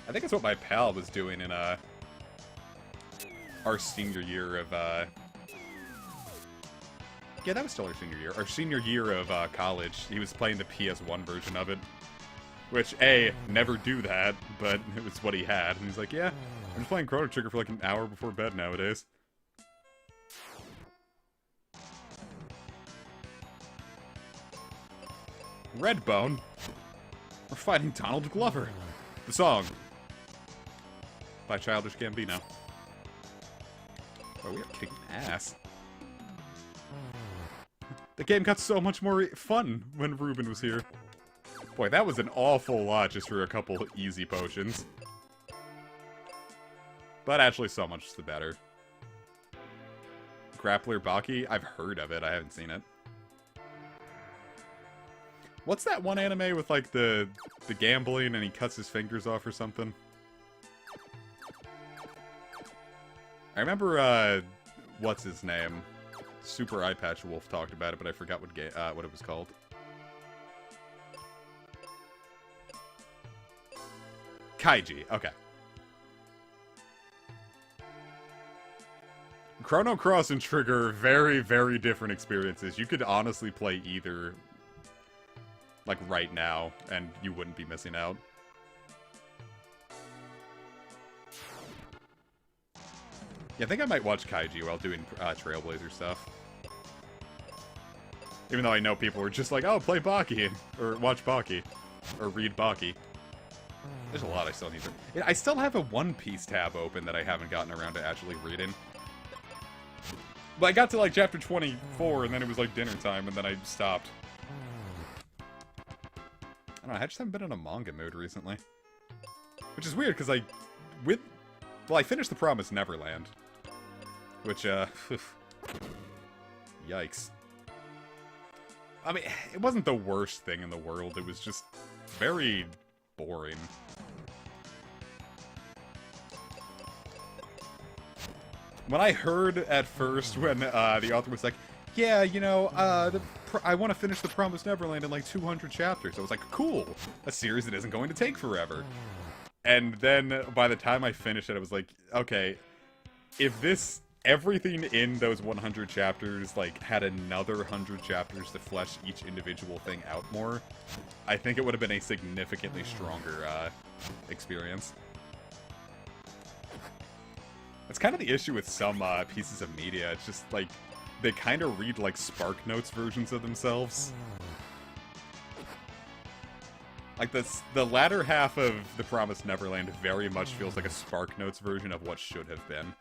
I think it's what my pal was doing in, our senior year of, yeah, that was still our senior year. Our senior year of, college. He was playing the PS1 version of it. Which, A, never do that, but it was what he had. And he's like, yeah, I'm just playing Chrono Trigger for like an hour before bed nowadays. Redbone? We're fighting Donald Glover. The song. By Childish Gambino. Oh, we are kicking ass. The game got so much more fun when Ruben was here. Boy, that was an awful lot just for a couple easy potions. But actually, so much the better. Grappler Baki? I've heard of it, I haven't seen it. What's that one anime with, like, the gambling and he cuts his fingers off or something? I remember, what's his name? Super Eye Patch Wolf talked about it, but I forgot what it was called. Kaiji, okay. Chrono Cross and Trigger, very, very different experiences. You could honestly play either, like, right now, and you wouldn't be missing out. Yeah, I think I might watch Kaiji while doing Trailblazer stuff. Even though I know people are just like, oh, play Baki, or watch Baki, or read Baki. There's a lot I still need to... I still have a One Piece tab open that I haven't gotten around to actually reading. But I got to, like, chapter 24, and then it was, like, dinner time, and then I stopped. I don't know, I just haven't been in a manga mood recently. Which is weird, because I... Well, I finished The Promised Neverland. Which, yikes. I mean, it wasn't the worst thing in the world, it was just very boring. When I heard at first when the author was like, yeah, you know, I want to finish The Promised Neverland in like 200 chapters. I was like, cool, a series that isn't going to take forever. And then by the time I finished it, I was like, okay, if everything in those 100 chapters, like, had another 100 chapters to flesh each individual thing out more, I think it would have been a significantly stronger experience. That's kind of the issue with some pieces of media. It's just, like, they kind of read, like, Spark Notes versions of themselves. Like, the latter half of The Promised Neverland very much feels like a Spark Notes version of what should have been.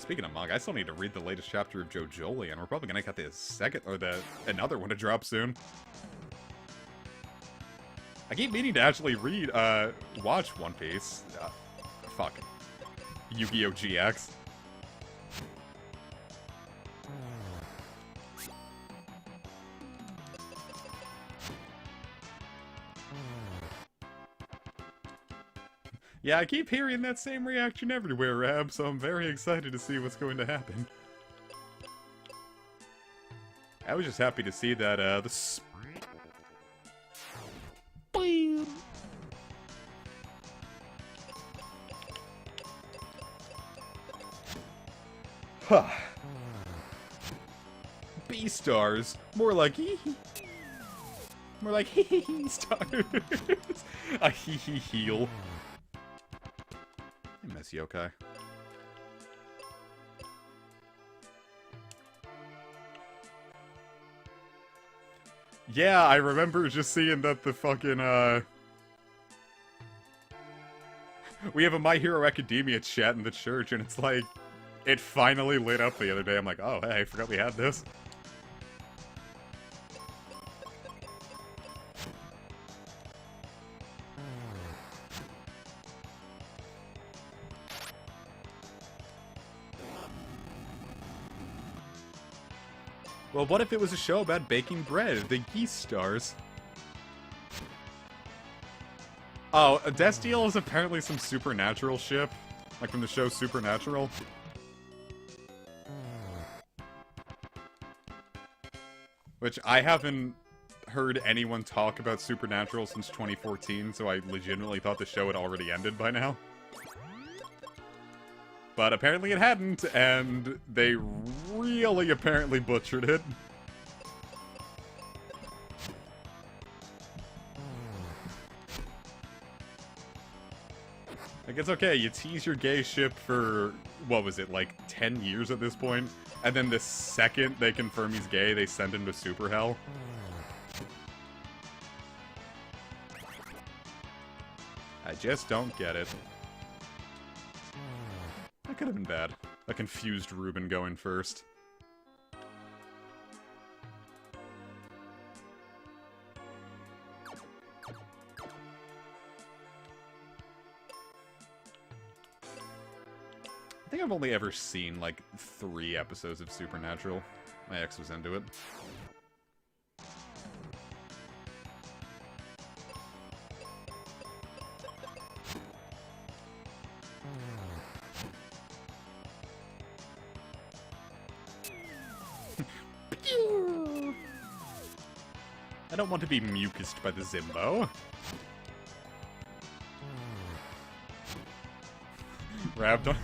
Speaking of manga, I still need to read the latest chapter of JoJoly, and we're probably gonna get the second, or another one to drop soon. I keep meaning to actually watch One Piece. Fuck. Yu-Gi-Oh! GX. Yeah, I keep hearing that same reaction everywhere, Rab, so I'm very excited to see what's going to happen. I was just happy to see that, Huh. B-stars. More like hee-hee. More like hee-hee stars. A hee-hee heel. I miss yokai. Yeah, I remember just seeing that the fucking, we have a My Hero Academia chat in the church, and it's like, it finally lit up the other day. I'm like, oh, hey, I forgot we had this. Well, what if it was a show about baking bread? The Geese Stars. Oh, Destiel is apparently some supernatural ship. Like from the show Supernatural. Which I haven't heard anyone talk about Supernatural since 2014, so I legitimately thought the show had already ended by now. But apparently it hadn't, and they really apparently butchered it. Like, it's okay, you tease your gay ship for, what was it, like 10 years at this point? And then the second they confirm he's gay, they send him to super hell. I just don't get it. That could have been bad. A confused Ruben going first. I think I've only ever seen, like, 3 episodes of Supernatural. My ex was into it. I don't want to be mucused by the Zimbo. Rab,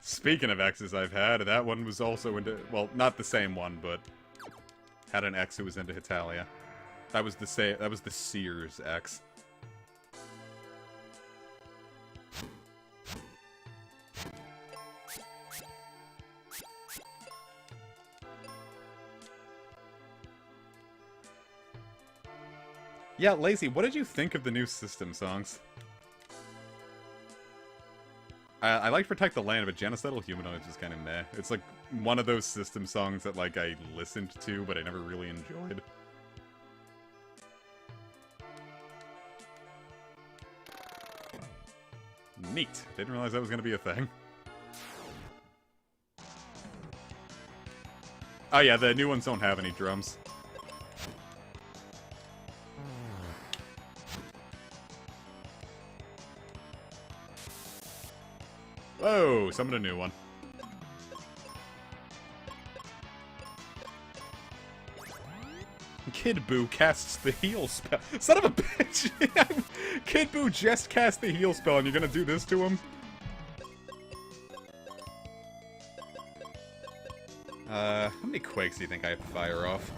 speaking of exes I've had, that one was also into... Well, not the same one, but... Had an ex who was into Hitalia. That was the Sears ex. Yeah, Lazy, what did you think of the new System songs? I like Protect the Land, but Genocidal Humanoids is kind of meh. It's like one of those System songs that like I listened to, but I never really enjoyed. Neat. Didn't realize that was going to be a thing. Oh yeah, the new ones don't have any drums. Whoa, summon a new one. Kid Buu casts the heal spell. Son of a bitch! Kid Buu just cast the heal spell and you're gonna do this to him? How many quakes do you think I have to fire off?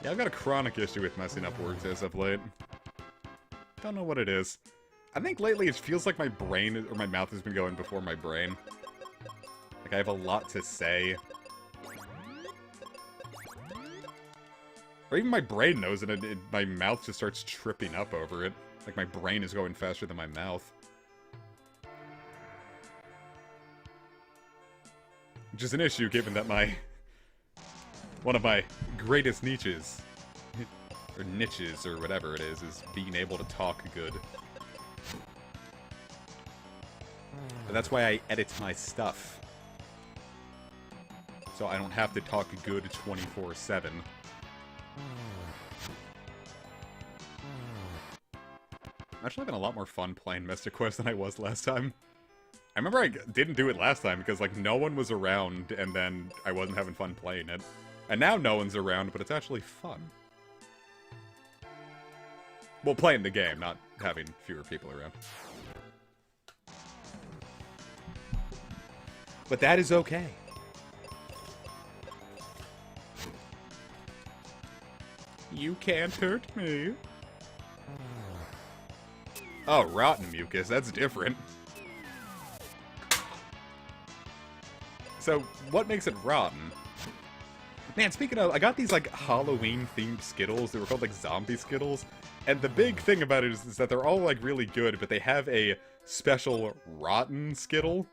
Yeah, I've got a chronic issue with messing up words as of late. Don't know what it is. I think lately it feels like my brain, or my mouth has been going before my brain. Like, I have a lot to say. Or even my brain knows it, and my mouth just starts tripping up over it. Like, my brain is going faster than my mouth. Which is an issue, given that one of my greatest niches, or niches, or whatever it is being able to talk good. But that's why I edit my stuff. So I don't have to talk good 24/7. I'm actually having a lot more fun playing Mystic Quest than I was last time. I remember I didn't do it last time because, like, no one was around, and then I wasn't having fun playing it. And now no one's around, but it's actually fun. Well, playing the game, not having fewer people around. But that is okay. You can't hurt me. Oh, rotten mucus, that's different. So, what makes it rotten? Man, speaking of, I got these, like, Halloween-themed Skittles. They were called, like, zombie Skittles. And the big thing about it is that they're all, like, really good, but they have a special rotten Skittle.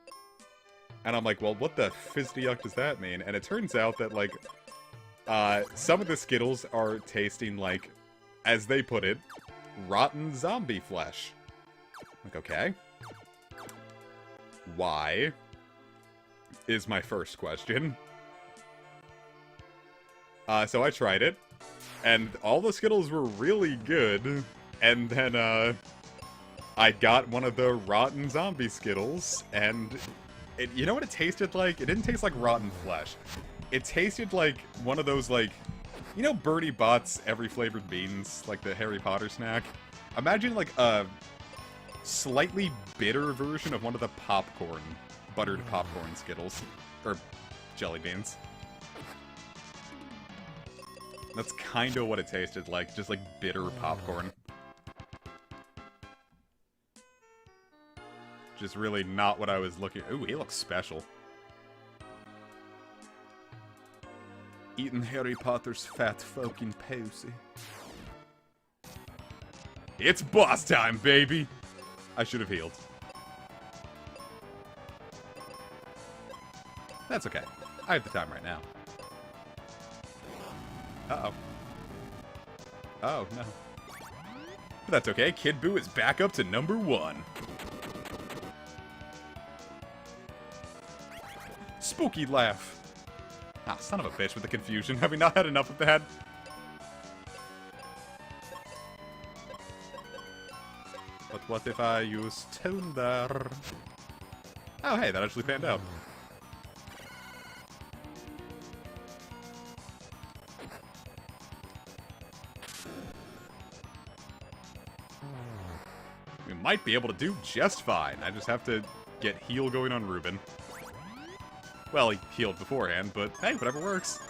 And I'm like, well, what the fizzy-yuck does that mean? And it turns out that, like, some of the Skittles are tasting like, as they put it, rotten zombie flesh. Like, okay. Why? Is my first question. So I tried it, and all the Skittles were really good, and then, I got one of the rotten zombie Skittles, and you know what it tasted like? It didn't taste like rotten flesh. It tasted like one of those, like, you know Bertie Bott's every flavored beans, like the Harry Potter snack? Imagine, like, a slightly bitter version of one of the popcorn, buttered popcorn Skittles. Or jelly beans. That's kind of what it tasted like, just like bitter popcorn. Just really not what I was looking... Ooh, he looks special. Eating Harry Potter's fat fucking pussy. It's boss time, baby! I should have healed. That's okay. I have the time right now. Uh-oh. Oh, no. But that's okay. Kid Buu is back up to #1. Spooky laugh. Ah, son of a bitch with the confusion. Have we not had enough of that? But what if I use Thunder? Oh, hey, that actually panned out. We might be able to do just fine. I just have to get heal going on Ruben. Well, he healed beforehand, but hey, whatever works.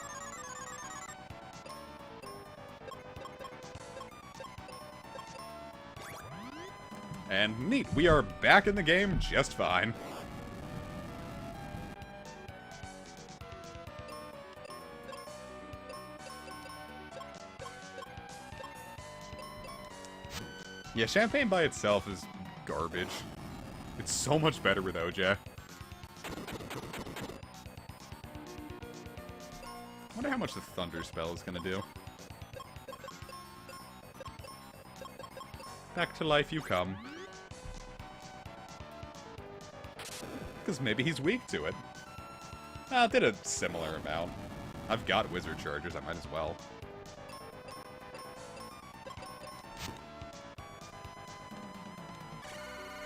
And neat, we are back in the game just fine. Yeah, champagne by itself is garbage. It's so much better with OJ. I wonder how much the Thunder spell is gonna do. Back to life you come. Because maybe he's weak to it. I did a similar amount. I've got Wizard Chargers, I might as well.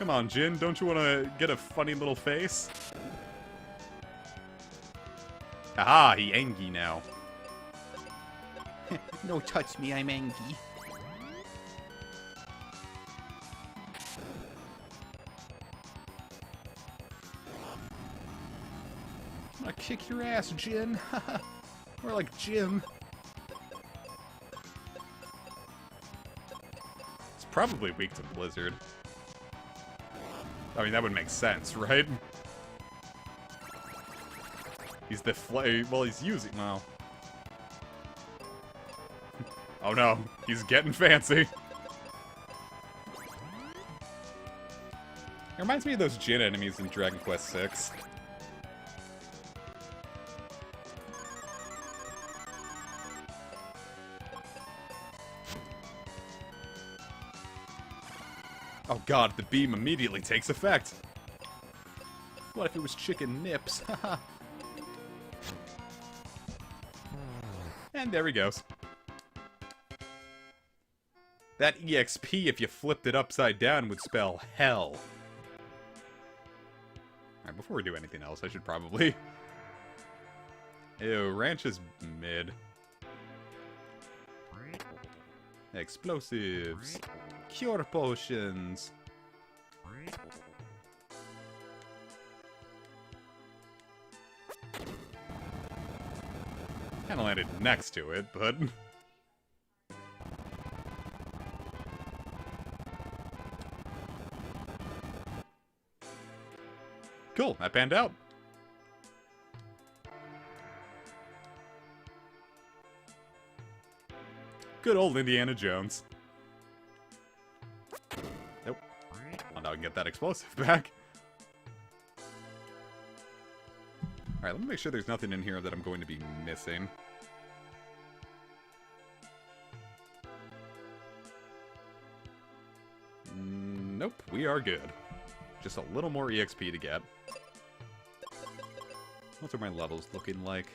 Come on, Jin, don't you want to get a funny little face? Haha, he Angie now. No touch me, I'm Angie. I'm gonna kick your ass, Jin. More like Jim. It's probably weak to Blizzard. I mean, that would make sense, right? He's the well, he's using now. Oh no, he's getting fancy. It reminds me of those Jin enemies in Dragon Quest VI. Oh god, the beam immediately takes effect. What if it was chicken nips? And there he goes. That EXP, if you flipped it upside down, would spell hell. Alright, before we do anything else, I should probably... Ew, ranch is mid. Explosives. Cure potions. Kinda landed next to it, but... Cool, that panned out. Good old Indiana Jones. Nope. Oh, now I can get that explosive back. Alright, let me make sure there's nothing in here that I'm going to be missing. Nope, we are good. Just a little more EXP to get. What are my levels looking like?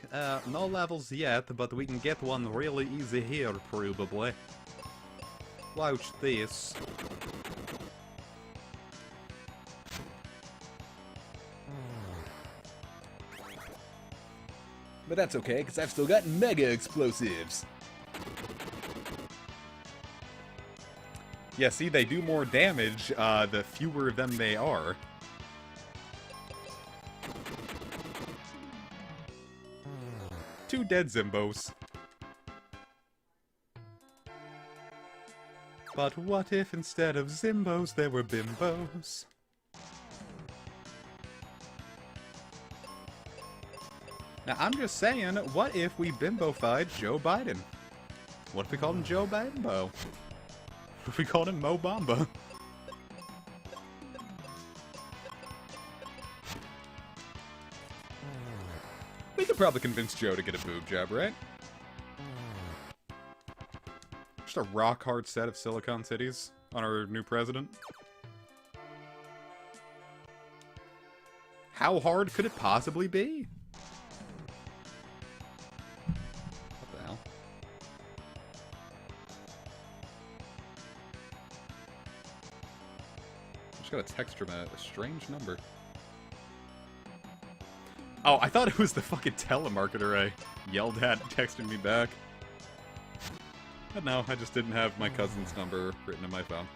No levels yet, but we can get one really easy here, probably. Watch this. But that's okay, because I've still got mega explosives. Yeah, see, they do more damage, the fewer of them they are. Two dead Zimbos. But what if instead of Zimbos there were Bimbos? Now, I'm just saying, what if we bimbofied Joe Biden? What if we called him Joe Bimbo? What if we called him Mo Bamba? We could probably convince Joe to get a boob job, right? Just a rock-hard set of Silicon Cities on our new president. How hard could it possibly be? What the hell? I just got a text from a strange number. Oh, I thought it was the fucking telemarketer I yelled at texting me back. But no, I just didn't have my cousin's number written in my phone.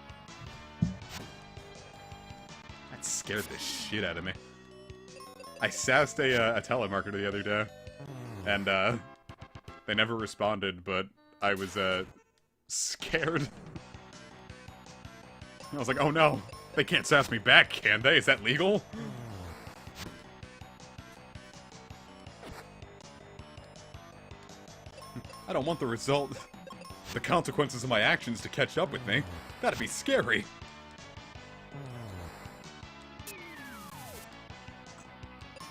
That scared the shit out of me. I sassed a telemarketer the other day, and they never responded, but I was scared. I was like, oh no, they can't sass me back, can they? Is that legal? I don't want the consequences of my actions to catch up with me. That'd be scary.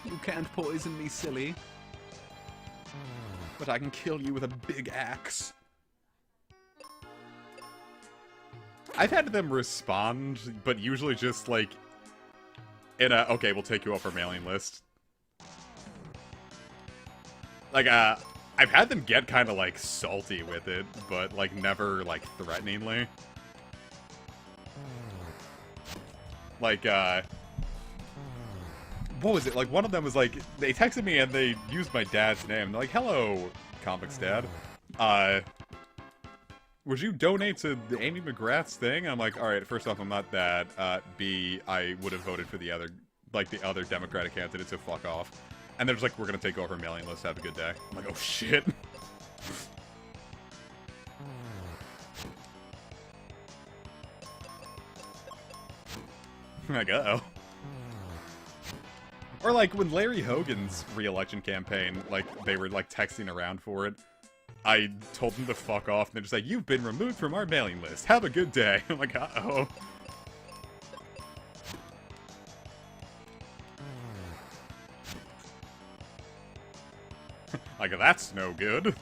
You can't poison me, silly. But I can kill you with a big axe. I've had them respond, but usually just like in a, okay, we'll take you off our mailing list. Like, I've had them get kind of, like, salty with it, but, like, never, like, threateningly. Like, what was it? Like, one of them was, like, they texted me and they used my dad's name. They're like, hello, Comics Dad. Would you donate to the Amy McGrath's thing? I'm like, alright, first off, I'm not that. B, I would have voted for the other, like, the other Democratic candidate, so fuck off. And they're just like, we're gonna take over a mailing list, have a good day. I'm like, oh shit. I'm like, uh-oh. Or like when Larry Hogan's re-election campaign, like they were like texting around for it, I told them to fuck off, and they're just like, "You've been removed from our mailing list. Have a good day." I'm like, uh-oh. Like, that's no good.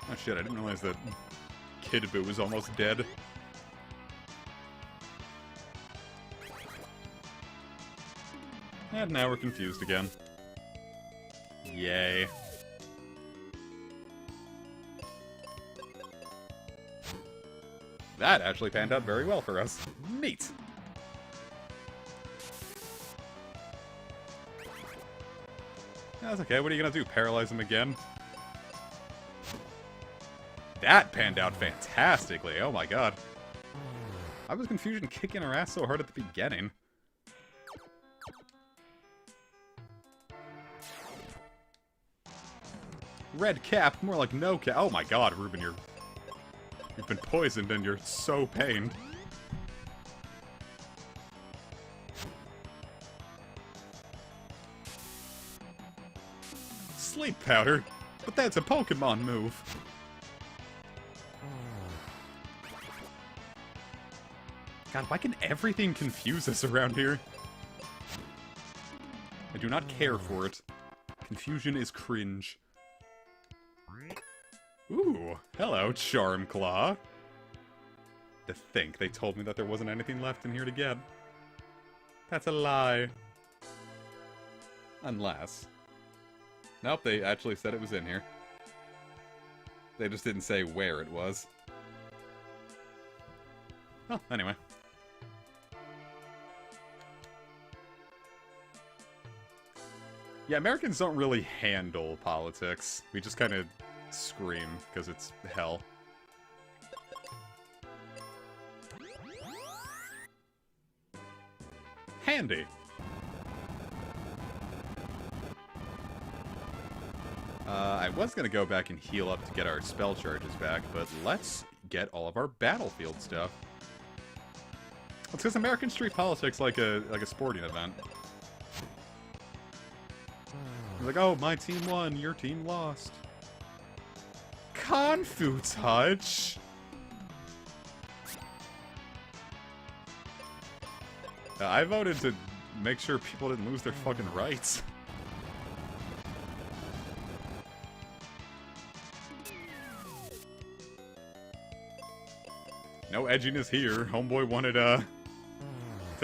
Oh shit, I didn't realize that Kid Boo was almost dead. And now we're confused again. Yay. That actually panned out very well for us. Neat! That's okay, what are you gonna do, paralyze him again? That panned out fantastically, oh my god. Why was Confusion kicking her ass so hard at the beginning? Red cap, more like no cap. Oh my god, Ruben, you've been poisoned and you're so pained. Sleep powder? But that's a Pokemon move. God, why can everything confuse us around here? I do not care for it. Confusion is cringe. Ooh, hello, Charm Claw. To think they told me that there wasn't anything left in here to get. That's a lie. Unless... Nope, they actually said it was in here. They just didn't say where it was. Well, anyway. Yeah, Americans don't really handle politics. We just kind of scream, because it's hell. Handy! I was gonna go back and heal up to get our spell charges back, but let's get all of our battlefield stuff. It's because American street politics like a sporting event. It's like, oh, my team won, your team lost. Confu touch? I voted to make sure people didn't lose their fucking rights. No edginess here. Homeboy wanted, to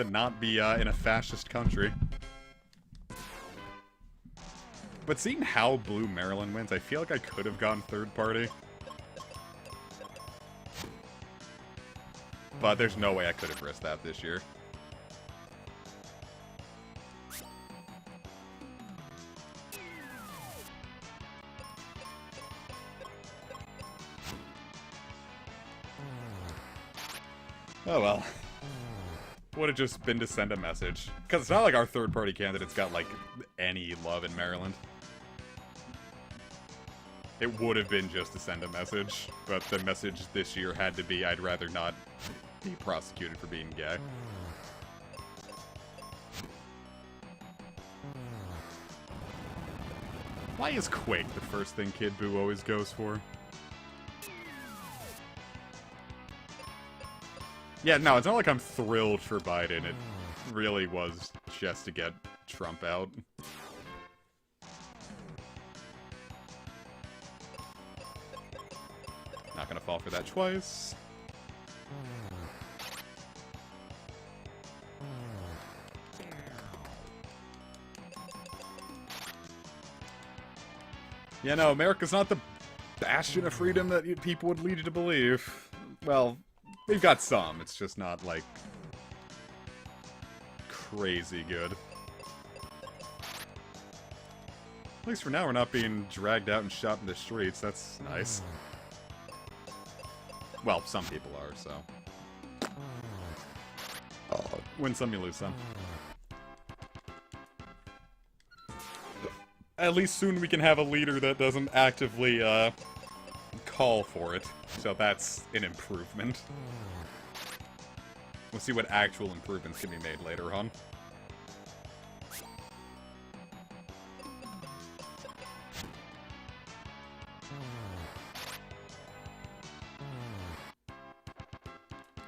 not be, in a fascist country. But seeing how blue Maryland wins, I feel like I could have gone third party. But there's no way I could have risked that this year. Oh well. Would have just been to send a message. Because it's not like our third-party candidate's got, like, any love in Maryland. It would have been just to send a message, but the message this year had to be, I'd rather not be prosecuted for being gay. Why is Quake the first thing Kid Boo always goes for? Yeah, no, it's not like I'm thrilled for Biden. It really was just to get Trump out. Not gonna fall for that twice. Yeah, no, America's not the bastion of freedom that people would lead you to believe. Well, we've got some, it's just not, like, crazy good. At least for now we're not being dragged out and shot in the streets, that's nice. Well, some people are, so. Win some, you lose some. At least soon we can have a leader that doesn't actively, call for it. So that's an improvement. We'll see what actual improvements can be made later on.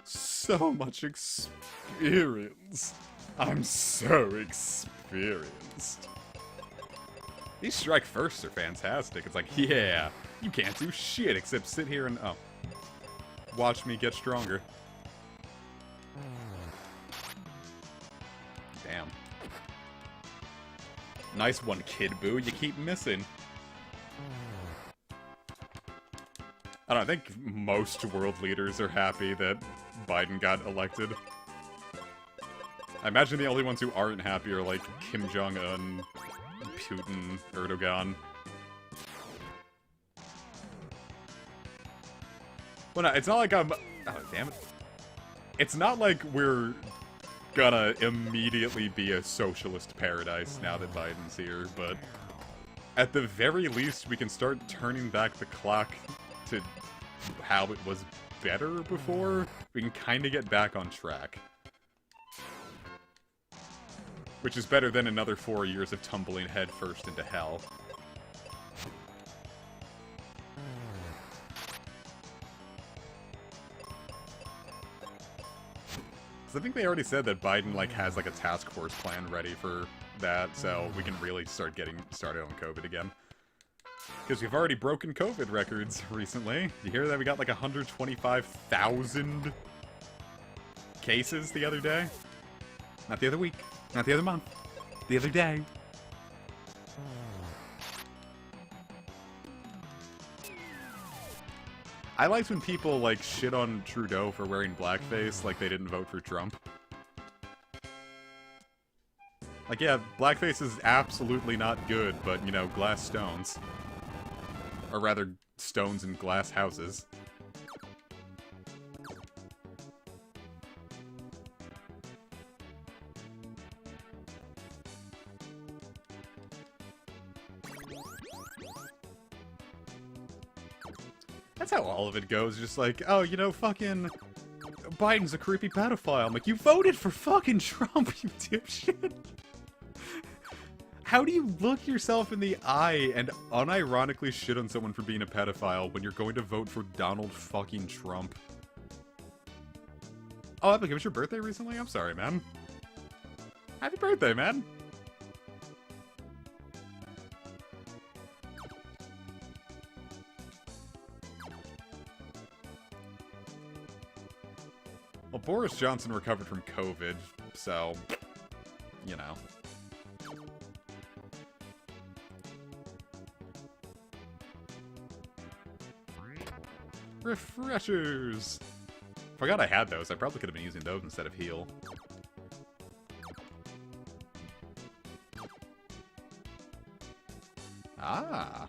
So much experience. I'm so experienced. These strike firsts are fantastic. It's like, yeah, you can't do shit except sit here and, oh, watch me get stronger. Damn. Nice one, Kid Boo. You keep missing. I don't know, I think most world leaders are happy that Biden got elected. I imagine the only ones who aren't happy are, like, Kim Jong-un, Putin, Erdogan. Well, no, it's not like I'm... Oh, damn it. It's not like we're gonna immediately be a socialist paradise now that Biden's here, but at the very least, we can start turning back the clock to how it was better before. We can kind of get back on track. Which is better than another 4 years of tumbling headfirst into hell. So I think they already said that Biden, like, has, like, a task force plan ready for that, so we can really start getting started on COVID again. Because we've already broken COVID records recently. You hear that we got like 125,000 cases the other day? Not the other week. Not the other month. The other day. I liked when people, like, shit on Trudeau for wearing blackface like they didn't vote for Trump. Like, yeah, blackface is absolutely not good, but, you know, glass stones. Or rather, stones in glass houses. That's how all of it goes, just like, oh, you know, fucking Biden's a creepy pedophile. I'm like, you voted for fucking Trump, you dipshit! How do you look yourself in the eye and unironically shit on someone for being a pedophile when you're going to vote for Donald fucking Trump? Oh, Epic, it was your birthday recently? I'm sorry, man. Happy birthday, man! Well, Boris Johnson recovered from COVID, so, you know. Refreshers! Forgot I had those. I probably could have been using those instead of heal. Ah!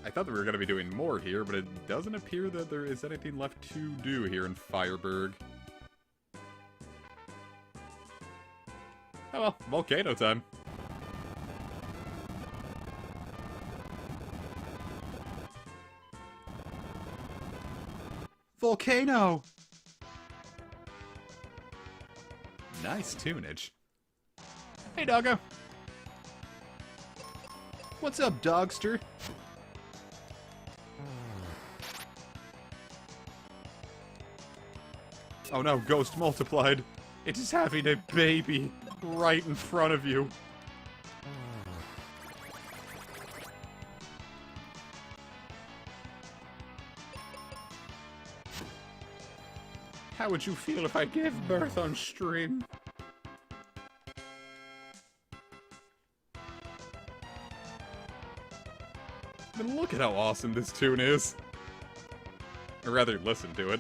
I thought that we were going to be doing more here, but it doesn't appear that there is anything left to do here in Fireburg. Oh well, volcano time. Volcano! Nice tunage. Hey, doggo. What's up, dogster? Oh no, Ghost multiplied. It is having a baby right in front of you. How would you feel if I gave birth on stream? But look at how awesome this tune is. Or rather, listen to it.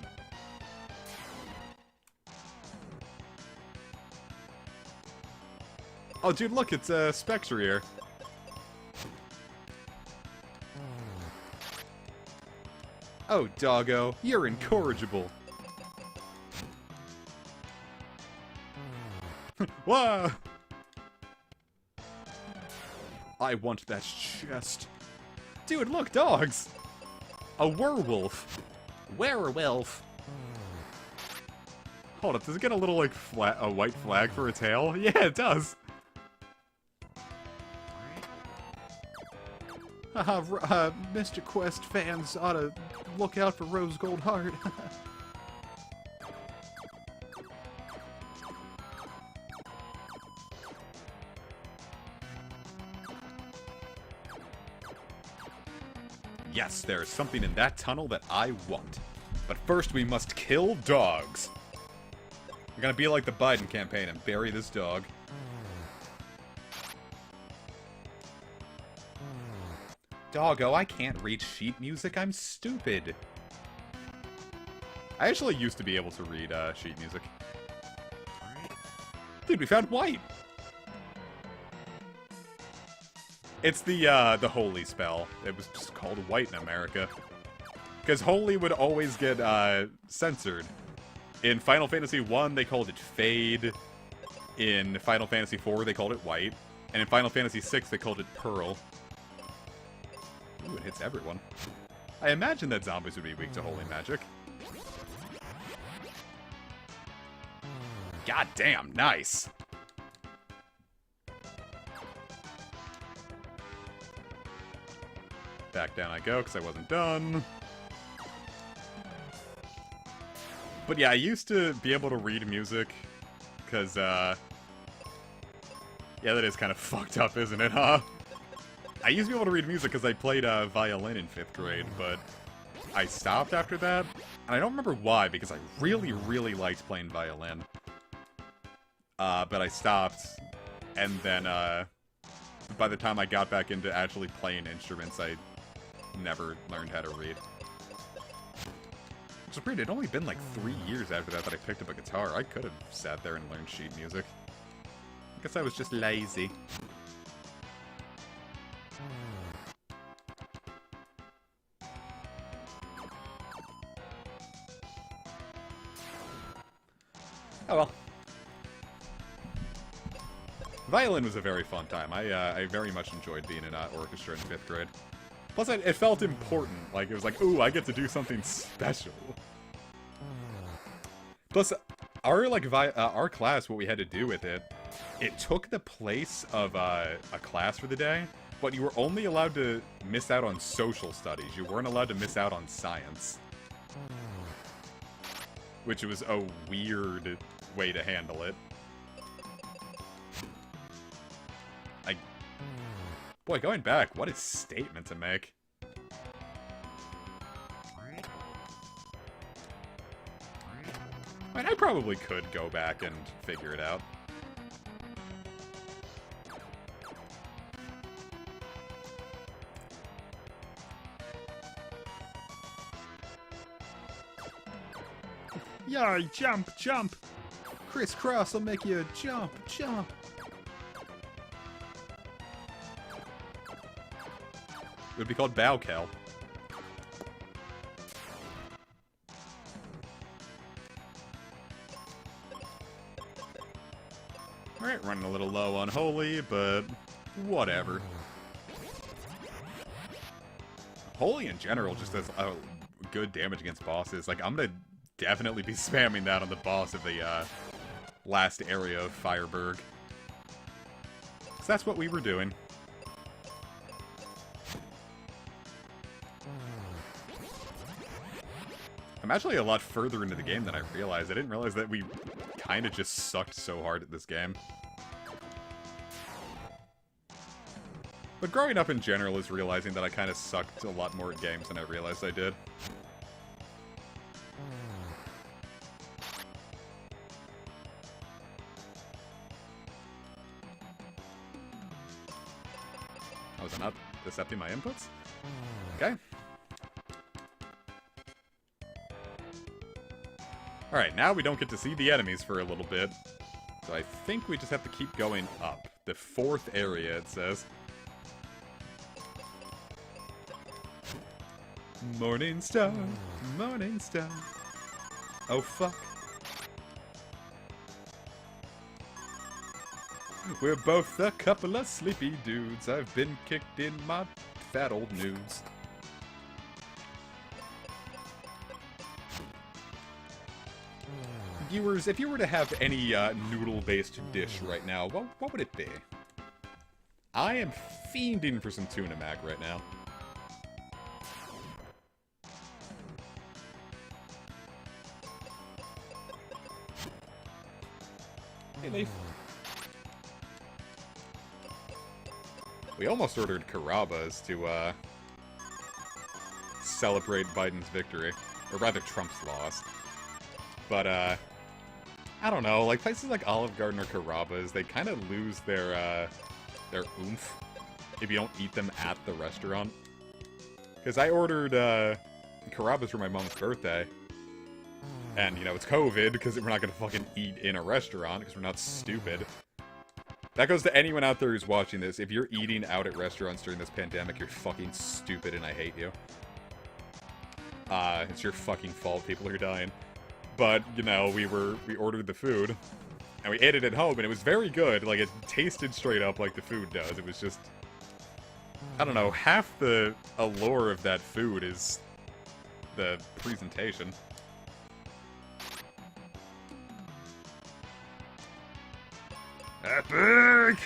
Oh, dude, look, it's Spectre here. Oh, doggo, you're incorrigible. Whoa! I want that chest. Dude, look, dogs! A werewolf. Werewolf. Hold up, does it get a little, like, a white flag for a tail? Yeah, it does. Haha, Mr. Quest fans ought to look out for Rose Gold Heart. Yes, there is something in that tunnel that I want. But first we must kill dogs. We're gonna be like the Biden campaign and bury this dog. Doggo, I can't read sheet music, I'm stupid. I actually used to be able to read sheet music. Dude, we found white! It's the holy spell. It was just called white in America. Because holy would always get censored. In Final Fantasy 1, they called it fade. In Final Fantasy 4, they called it white. And in Final Fantasy 6, they called it pearl. Ooh, it hits everyone. I imagine that zombies would be weak to holy magic. God damn, nice! Back down I go, because I wasn't done. But yeah, I used to be able to read music, because, yeah, that is kind of fucked up, isn't it, huh? I used to be able to read music because I played violin in 5th grade, but I stopped after that. And I don't remember why, because I really, really liked playing violin. But I stopped, and then, by the time I got back into actually playing instruments, I never learned how to read. Which is weird, it'd only been like 3 years after that I picked up a guitar. I could have sat there and learned sheet music. I guess I was just lazy. Oh well. Violin was a very fun time. I very much enjoyed being in orchestra in 5th grade. Plus, it felt important. Like, it was like, ooh, I get to do something special. Plus, our, like, our class, what we had to do with it, it took the place of a class for the day, but you were only allowed to miss out on social studies. You weren't allowed to miss out on science. Which was a weird way to handle it. Boy, going back, what a statement to make. I mean, I probably could go back and figure it out. Yay, jump, jump! Crisscross will make you jump, jump! It would be called Bow Cal. Alright, running a little low on Holy, but whatever. Holy in general just does good damage against bosses. Like, I'm gonna definitely be spamming that on the boss of the last area of Fireburg. So that's what we were doing. I'm actually a lot further into the game than I realized. I didn't realize that we kind of just sucked so hard at this game. But growing up in general is realizing that I kind of sucked a lot more at games than I realized I did. Oh, is it not accepting my inputs? Okay. Alright, now we don't get to see the enemies for a little bit. So I think we just have to keep going up. The 4th area, it says. Morning star, morning star. Oh fuck. We're both a couple of sleepy dudes. I've been kicked in my fat old nudes. Viewers, if you were to have any noodle-based dish right now, what would it be? I am fiending for some tuna mac right now. Hey, Leaf. We almost ordered Carrabba's to celebrate Biden's victory. Or rather, Trump's loss. But, I don't know, like, places like Olive Garden or Carrabba's, they kind of lose their oomph if you don't eat them at the restaurant. Because I ordered, Carrabba's for my mom's birthday. And, you know, it's COVID, because we're not gonna fucking eat in a restaurant, because we're not stupid. That goes to anyone out there who's watching this. If you're eating out at restaurants during this pandemic, you're fucking stupid and I hate you. It's your fucking fault people are dying. But, you know, we ordered the food, and we ate it at home, and it was very good. Like, it tasted straight up like the food does. It was just, I don't know, half the allure of that food is the presentation. Epic!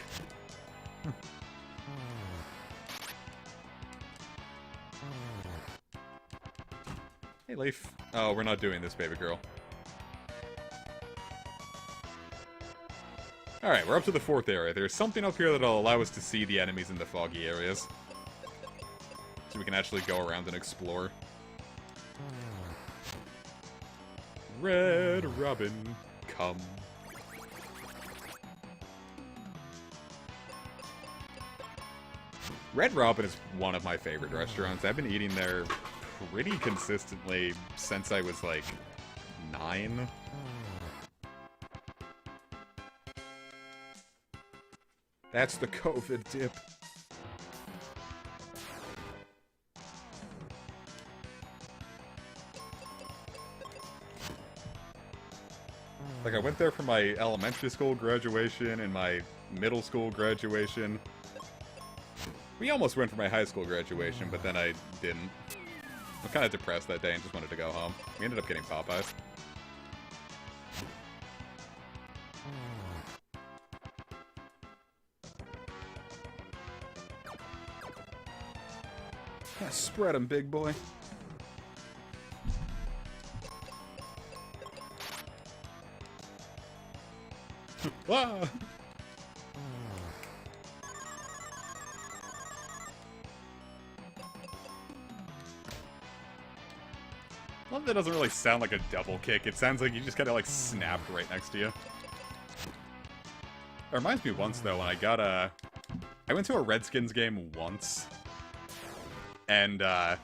Hey, Leaf. Oh, we're not doing this, baby girl. Alright, we're up to the 4th area. There's something up here that'll allow us to see the enemies in the foggy areas. So we can actually go around and explore. Red Robin, come. Red Robin is one of my favorite restaurants. I've been eating there pretty consistently since I was, like, 9. That's the COVID dip. Like, I went there for my elementary school graduation and my middle school graduation. We almost went for my high school graduation, but then I didn't. I was kind of depressed that day and just wanted to go home. We ended up getting Popeyes. Yeah, spread 'em, big boy. Ah! Well, that doesn't really sound like a double kick. It sounds like you just kind of, like, snapped right next to you. It reminds me once, though, when I got a... I went to a Redskins game once. And, I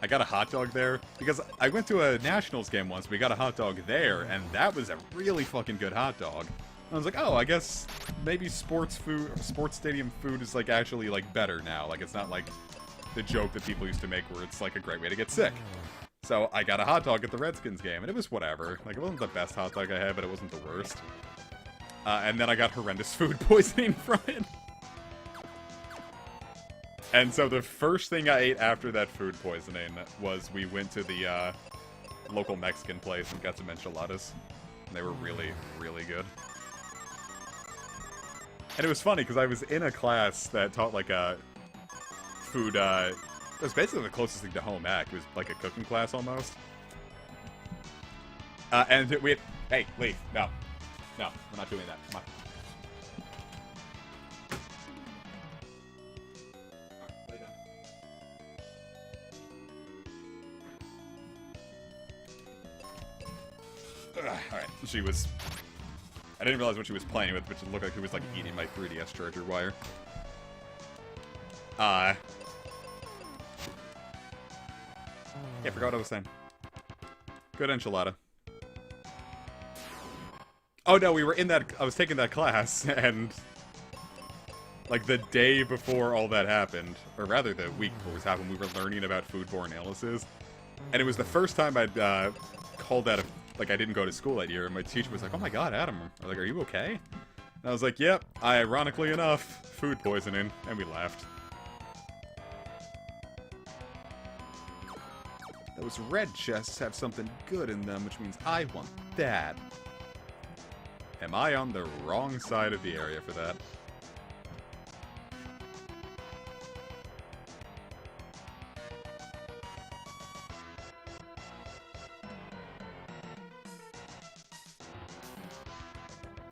got a hot dog there. Because I went to a Nationals game once, we got a hot dog there, and that was a really fucking good hot dog. I was like, oh, I guess maybe sports stadium food is, like, actually, like, better now. Like, it's not, like... the joke that people used to make where it's like a great way to get sick. So I got a hot dog at the Redskins game, and it was whatever. Like, it wasn't the best hot dog I had, but it wasn't the worst. And then I got horrendous food poisoning from it. And so the first thing I ate after that food poisoning was we went to the local Mexican place and got some enchiladas. And they were really, really good. And it was funny, because I was in a class that taught, like, a... food, it was basically the closest thing to home ec. It was like a cooking class almost. And we had, hey, leave. No. No, we're not doing that. Come on. Alright, lay down. Alright, she was... I didn't realize what she was playing with, but it looked like she was, like, eating my 3DS charger wire. Yeah, I forgot what I was saying. Good enchilada. Oh no, we were in that, I was taking that class, and... like, the day before all that happened, or rather the week before this happened, we were learning about foodborne illnesses. And it was the first time I'd, called that, like, I didn't go to school that year, and my teacher was like, oh my god, Adam, like, are you okay? I was like, yep, ironically enough, food poisoning, and we laughed. Those red chests have something good in them, which means I want that. Am I on the wrong side of the area for that?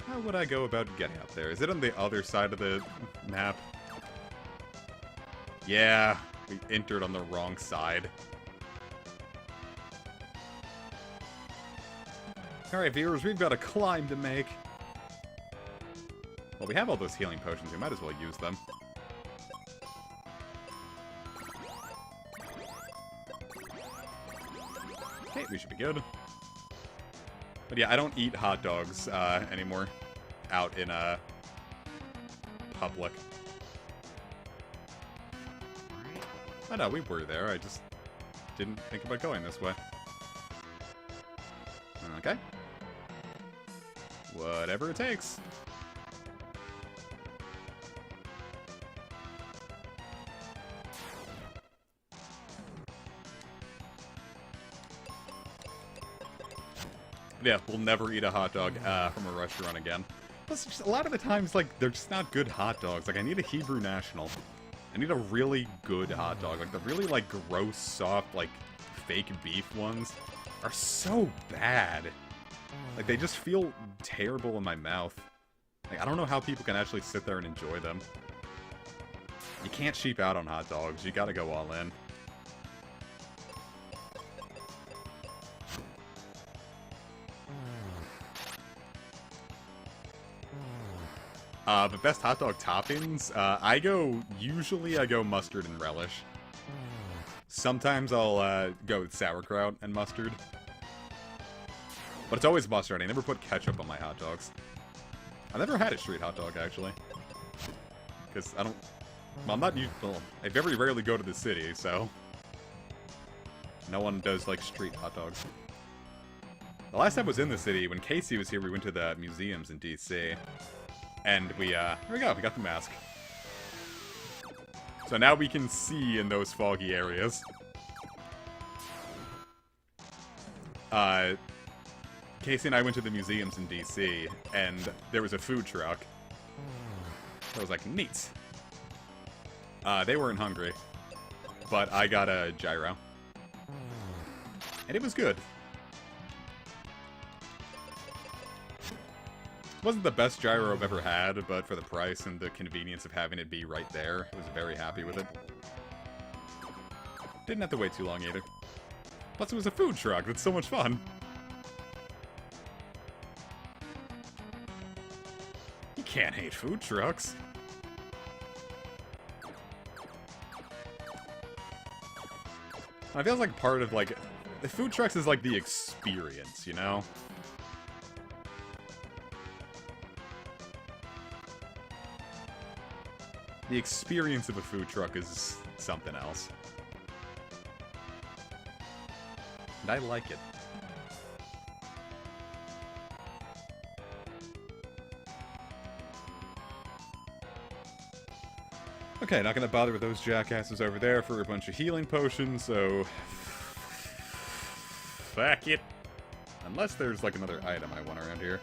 How would I go about getting up there? Is it on the other side of the map? Yeah, we entered on the wrong side. Alright, viewers, we've got a climb to make. Well, we have all those healing potions, we might as well use them. Okay, we should be good. But yeah, I don't eat hot dogs anymore out in public. I know, we were there, I just didn't think about going this way. Okay. Whatever it takes. Yeah, we'll never eat a hot dog from a restaurant again. Plus, just a lot of the times, like, they're just not good hot dogs. Like, I need a Hebrew National. I need a really good hot dog. Like, the really, like, gross, soft, like, fake beef ones are so bad. Like, they just feel terrible in my mouth. Like, I don't know how people can actually sit there and enjoy them. You can't cheap out on hot dogs. You gotta go all in. But best hot dog toppings, usually I go mustard and relish. Sometimes I'll go with sauerkraut and mustard. But it's always mustard. I never put ketchup on my hot dogs. I've never had a street hot dog, actually. Because I don't... Well, I'm not used... Well, I very rarely go to the city, so... No one does, like, street hot dogs. The last time I was in the city, when Casey was here, we went to the museums in DC. And we, here we go, we got the mask. So now we can see in those foggy areas. Casey and I went to the museums in DC, and there was a food truck. I was like, neat. They weren't hungry, but I got a gyro. And it was good. Wasn't the best gyro I've ever had, but for the price and the convenience of having it be right there, I was very happy with it. Didn't have to wait too long either. Plus it was a food truck, that's so much fun. You can't hate food trucks. I feel like part of, like, the food trucks is like the experience, you know? The experience of a food truck is something else. And I like it. Okay, not gonna bother with those jackasses over there for a bunch of healing potions, so... Fuck it. Unless there's, like, another item I want around here.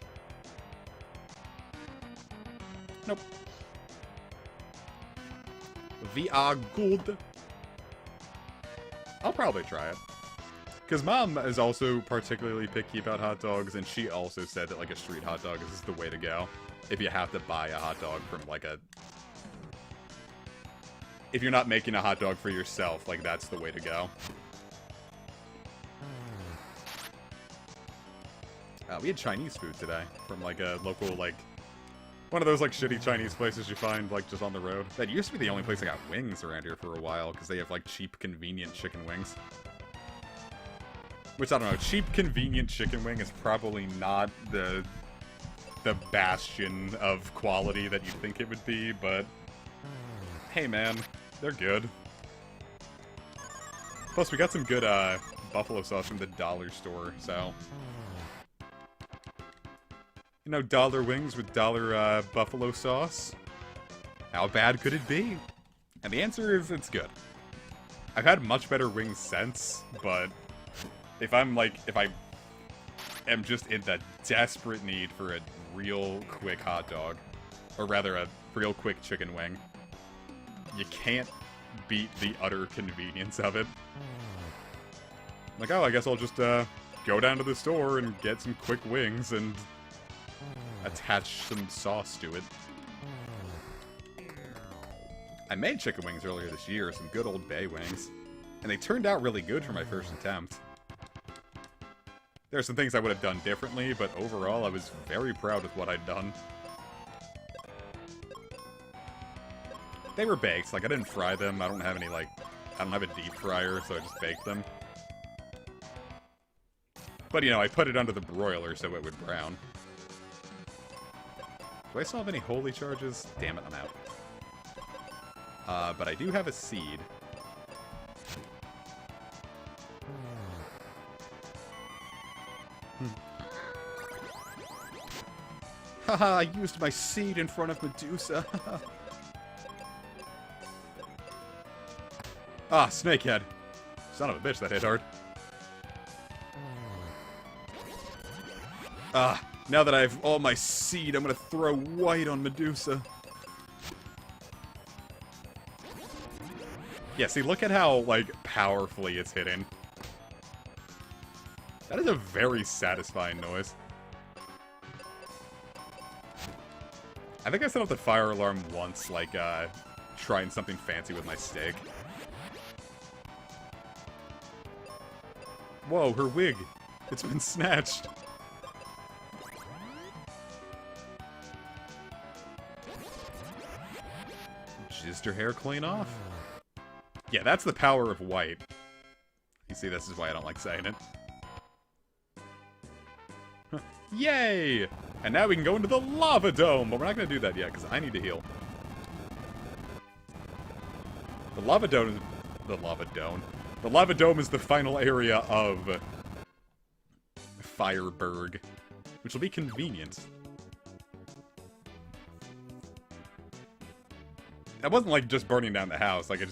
Nope. We are good. I'll probably try it. Because Mom is also particularly picky about hot dogs, and she also said that, like, a street hot dog is the way to go. If you have to buy a hot dog from, like, a... If you're not making a hot dog for yourself, like, that's the way to go. We had Chinese food today from, like, a local, like... One of those, like, shitty Chinese places you find, like, just on the road. That used to be the only place I got wings around here for a while, because they have, like, cheap, convenient chicken wings. Which, I don't know, cheap, convenient chicken wing is probably not the bastion of quality that you'd think it would be, but... Hey, man, they're good. Plus, we got some good, buffalo sauce from the dollar store, so... You know, dollar wings with dollar buffalo sauce. How bad could it be? And the answer is it's good. I've had much better wings since, but if I am just in the desperate need for a real quick hot dog, or rather a real quick chicken wing, you can't beat the utter convenience of it. Like, oh, I guess I'll just go down to the store and get some quick wings and attach some sauce to it. I made chicken wings earlier this year, some good old bay wings, and they turned out really good for my first attempt. There are some things I would have done differently, but overall I was very proud with what I'd done. They were baked, like I didn't fry them, I don't have a deep fryer, so I just baked them. But you know, I put it under the broiler so it would brown. Do I still have any holy charges? Damn it, I'm out. But I do have a seed. Haha, I used my seed in front of Medusa. Ah, snakehead. Son of a bitch, that hit hard. Ah, now that I have all my seed, I'm gonna throw white on Medusa. Yeah, see, look at how, like, powerfully it's hitting. That is a very satisfying noise. I think I set off the fire alarm once, like, trying something fancy with my steak. Whoa, her wig! It's been snatched! Jizzed her hair clean off. Yeah, that's the power of white. You see, this is why I don't like saying it. Yay! And now we can go into the lava dome, but we're not going to do that yet, because I need to heal. The lava dome is the final area of Fireberg, which will be convenient. That wasn't like just burning down the house, like I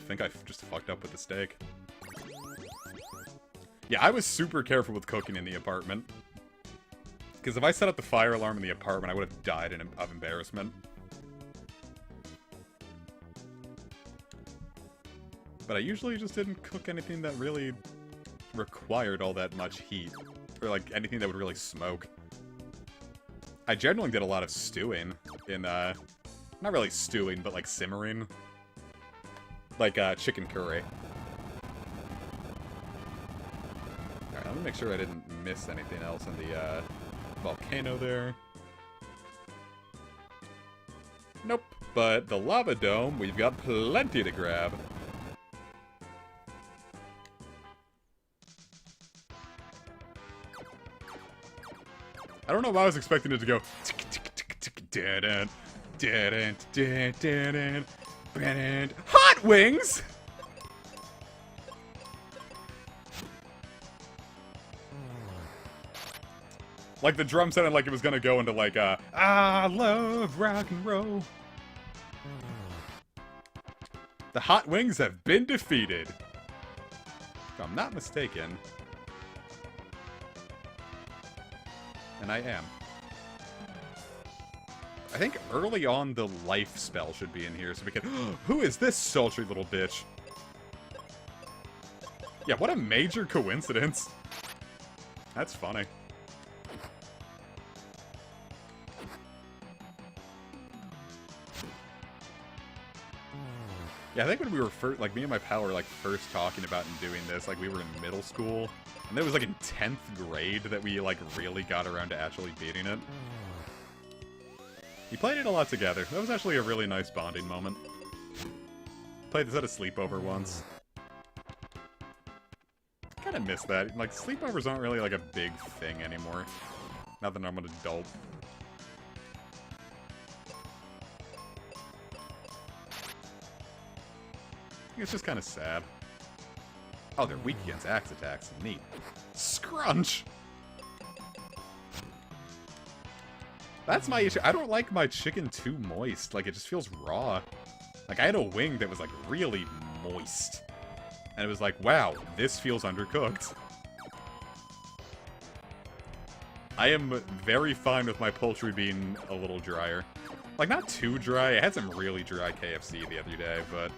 think I just fucked up with the steak. Yeah, I was super careful with cooking in the apartment. Because if I set up the fire alarm in the apartment, I would have died of embarrassment. But I usually just didn't cook anything that really required all that much heat. Or like anything that would really smoke. I generally did a lot of stewing in, not really stewing, but like simmering. Like, chicken curry. Alright, let me make sure I didn't miss anything else in the, volcano there. Nope. But the lava dome, we've got plenty to grab. I don't know why I was expecting it to go Hot Wings! Like, the drum sounded like it was gonna go into, like, I love rock and roll. The Hot Wings have been defeated. If I'm not mistaken. And I am. I think early on the life spell should be in here, so we can... Who is this sultry little bitch? Yeah, what a major coincidence. That's funny. Yeah, I think when we were first, like, me and my pal were, like, first talking about and doing this, like, we were in middle school, and it was, like, in 10th grade that we, like, really got around to actually beating it. We played it a lot together. That was actually a really nice bonding moment. Played this at a sleepover once. Kinda miss that. Like, sleepovers aren't really, like, a big thing anymore. Now that I'm an adult. It's just kind of sad. Oh, they're weak against axe attacks. Neat. Scrunch! That's my issue. I don't like my chicken too moist. Like, it just feels raw. Like, I had a wing that was, like, really moist. And it was like, wow, this feels undercooked. I am very fine with my poultry being a little drier. Like, not too dry. I had some really dry KFC the other day, but...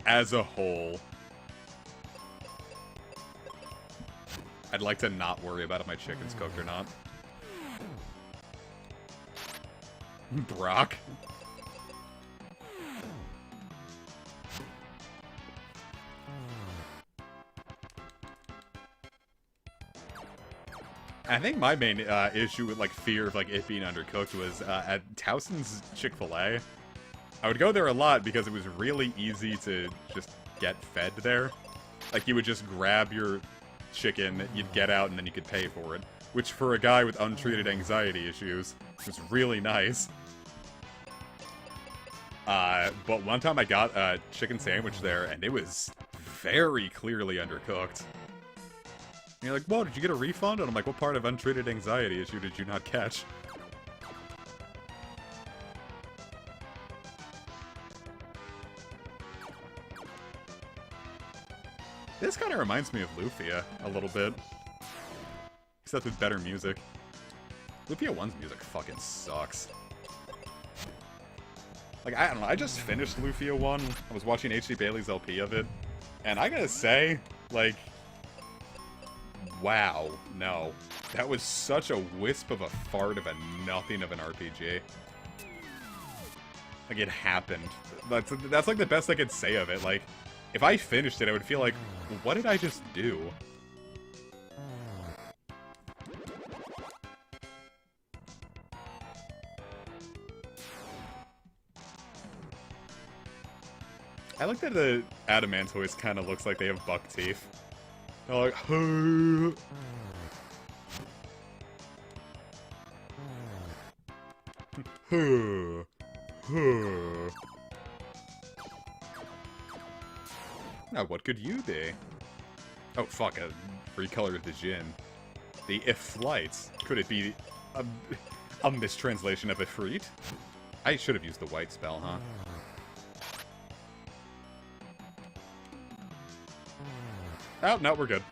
as a whole... I'd like to not worry about if my chicken's cooked or not. Brock? I think my main issue with, like, fear of, like, it being undercooked was at Towson's Chick-fil-A. I would go there a lot because it was really easy to just get fed there. Like, you would just grab your chicken, you'd get out, and then you could pay for it. Which, for a guy with untreated anxiety issues, was really nice. But one time I got a chicken sandwich there, and it was very clearly undercooked. And you're like, whoa, did you get a refund? And I'm like, what part of untreated anxiety issue did you not catch? This kind of reminds me of Lufia a little bit. Except with better music. Lufia 1's music fucking sucks. Like, I don't know, I just finished Lufia 1. I was watching H.D. Bailey's LP of it. And I gotta say, like... wow, no. That was such a wisp of a fart of a nothing of an RPG. Like, it happened. That's like the best I could say of it. Like, if I finished it, I would feel like, what did I just do? I like that the Adamantoise kind of looks like they have buck teeth. They're like, huh. Huh. Huh. Now, what could you be? Oh, fuck, a recolor of the Jin. The Ifrit. Could it be a mistranslation of Ifrit? I should have used the white spell, huh? Oh, no, we're good.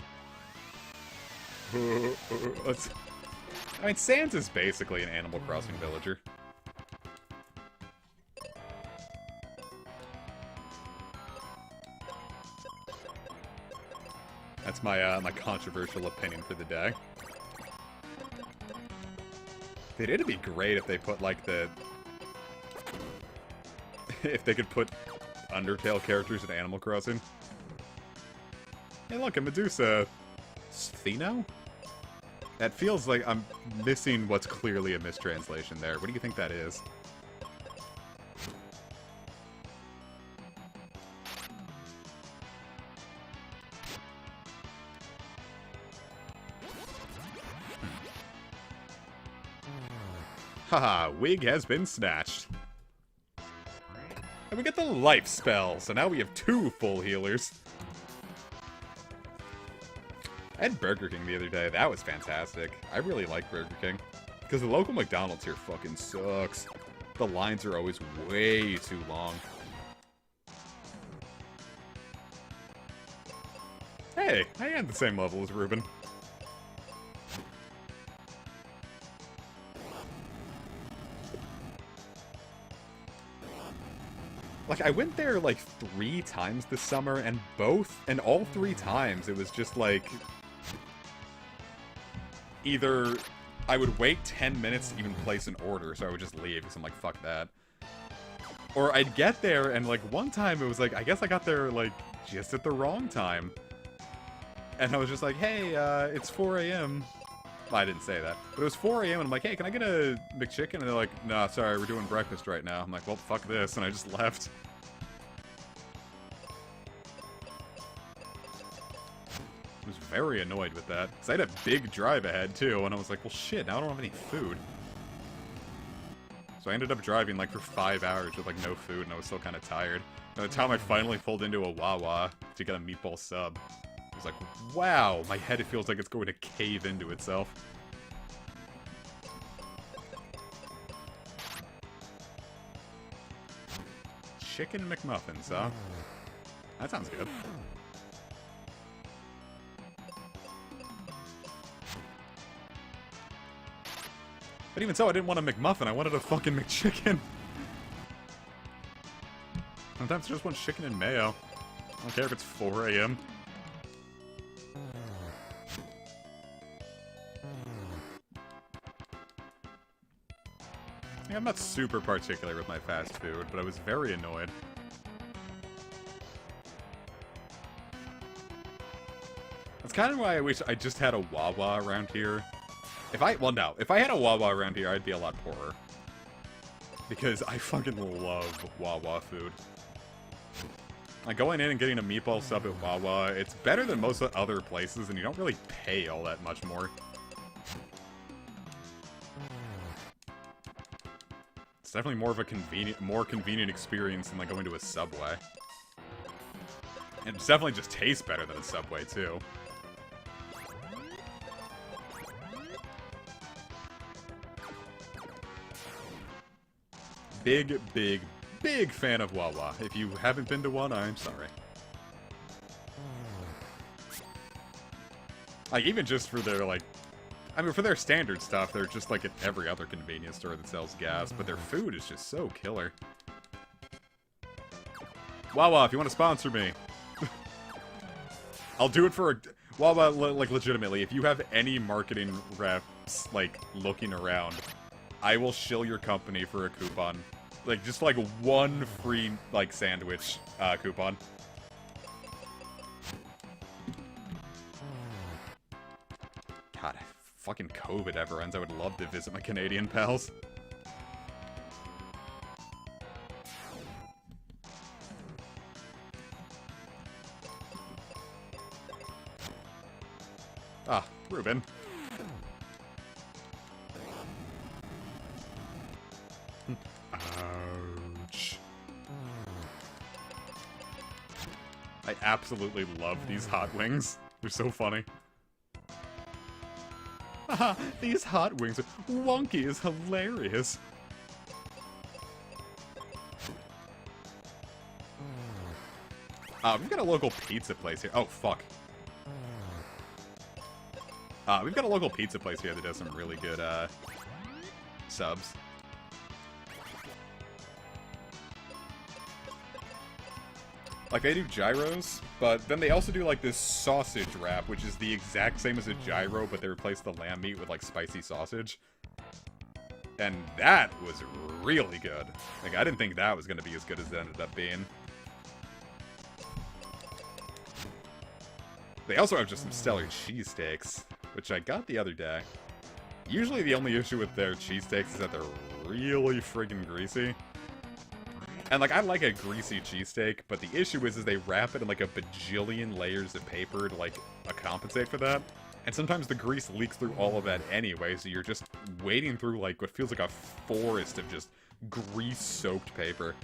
I mean, Sans is basically an Animal Crossing villager. That's my my controversial opinion for the day. It'd be great if they put, like, the... if they could put Undertale characters in Animal Crossing. Hey, look, a Medusa. Stheno? That feels like I'm missing what's clearly a mistranslation there. What do you think that is? Haha, wig has been snatched. And we get the life spell, so now we have 2 full healers. I had Burger King the other day. That was fantastic. I really like Burger King. Because the local McDonald's here fucking sucks. The lines are always way too long. Hey, I am the same level as Ruben. Like, I went there, like, 3 times this summer, and all 3 times, it was just, like... either I would wait 10 minutes to even place an order, so I would just leave, because I'm like, fuck that. Or I'd get there, and, like, one time it was like, I guess I got there, like, just at the wrong time. And I was just like, hey, it's 4 a.m. Well, I didn't say that. But it was 4 a.m. and I'm like, hey, can I get a McChicken? And they're like, nah, sorry, we're doing breakfast right now. I'm like, well, fuck this. And I just left. I was very annoyed with that. Because I had a big drive ahead, too. And I was like, well, shit, now I don't have any food. So I ended up driving, like, for 5 hours with, like, no food. And I was still kind of tired. By the time I finally pulled into a Wawa to get a meatball sub, I was like, wow, my head, it feels like it's going to cave into itself. chicken McMuffins, huh? That sounds good. But even so, I didn't want a McMuffin. I wanted a fucking McChicken. Sometimes I just want chicken and mayo. I don't care if it's 4 a.m. Yeah, I'm not super particular with my fast food, but I was very annoyed. That's kind of why I wish I just had a Wawa around here. If I had a Wawa around here, I'd be a lot poorer. Because I fucking love Wawa food. Like, going in and getting a meatball sub at Wawa, it's better than most other places, and you don't really pay all that much more. It's definitely more of a more convenient experience than, like, going to a Subway. And it definitely just tastes better than a Subway, too. Big, big, big fan of Wawa. If you haven't been to one, I'm sorry. Like, even just for their, like... I mean, for their standard stuff, they're just like at every other convenience store that sells gas, but their food is just so killer. Wawa, if you want to sponsor me. I'll do it for a... Wawa, like, legitimately, if you have any marketing reps, like, looking around... I will shill your company for a coupon. Like, just like one free, like, sandwich coupon. God, if fucking COVID ever ends, I would love to visit my Canadian pals. Ah, Ruben. Ouch. I absolutely love these hot wings. They're so funny. Haha, these hot wings are wonky is hilarious. We've got a local pizza place here. Oh, fuck. We've got a local pizza place here that does some really good, subs. Like, they do gyros, but then they also do, like, this sausage wrap, which is the exact same as a gyro, but they replace the lamb meat with, like, spicy sausage. And that was really good. Like, I didn't think that was gonna be as good as it ended up being. They also have just some stellar cheesesteaks, which I got the other day. Usually the only issue with their cheesesteaks is that they're really friggin' greasy. And, like, I like a greasy cheesesteak, but the issue is they wrap it in, like, a bajillion layers of paper to, like, compensate for that. And sometimes the grease leaks through all of that anyway, so you're just wading through, like, what feels like a forest of just grease-soaked paper.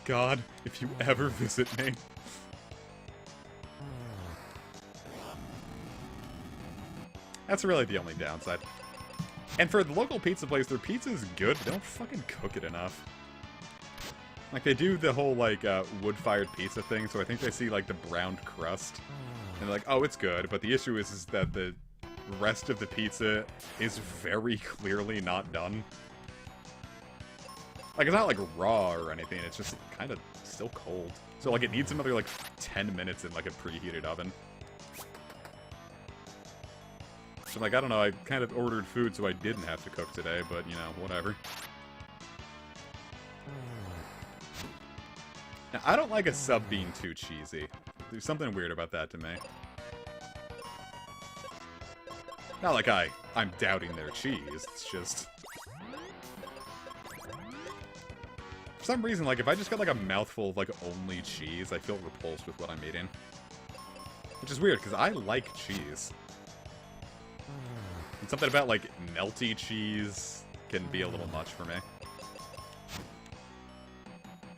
God, if you ever visit me. That's really the only downside. And for the local pizza place, their pizza is good, but they don't fucking cook it enough. Like, they do the whole, like, wood-fired pizza thing, so I think they see, like, the browned crust. And they're like, oh, it's good, but the issue is that the rest of the pizza is very clearly not done. Like, it's not, like, raw or anything, it's just kind of still cold. So, like, it needs another, like, 10 minutes in, like, a preheated oven. So, like, I don't know, I kind of ordered food so I didn't have to cook today, but, you know, whatever. Now, I don't like a sub being too cheesy. There's something weird about that to me. Not like I'm doubting their cheese, it's just... For some reason, like, if I just got, like, a mouthful of, like, only cheese, I feel repulsed with what I'm eating. Which is weird, because I like cheese. And something about, like, melty cheese can be a little much for me.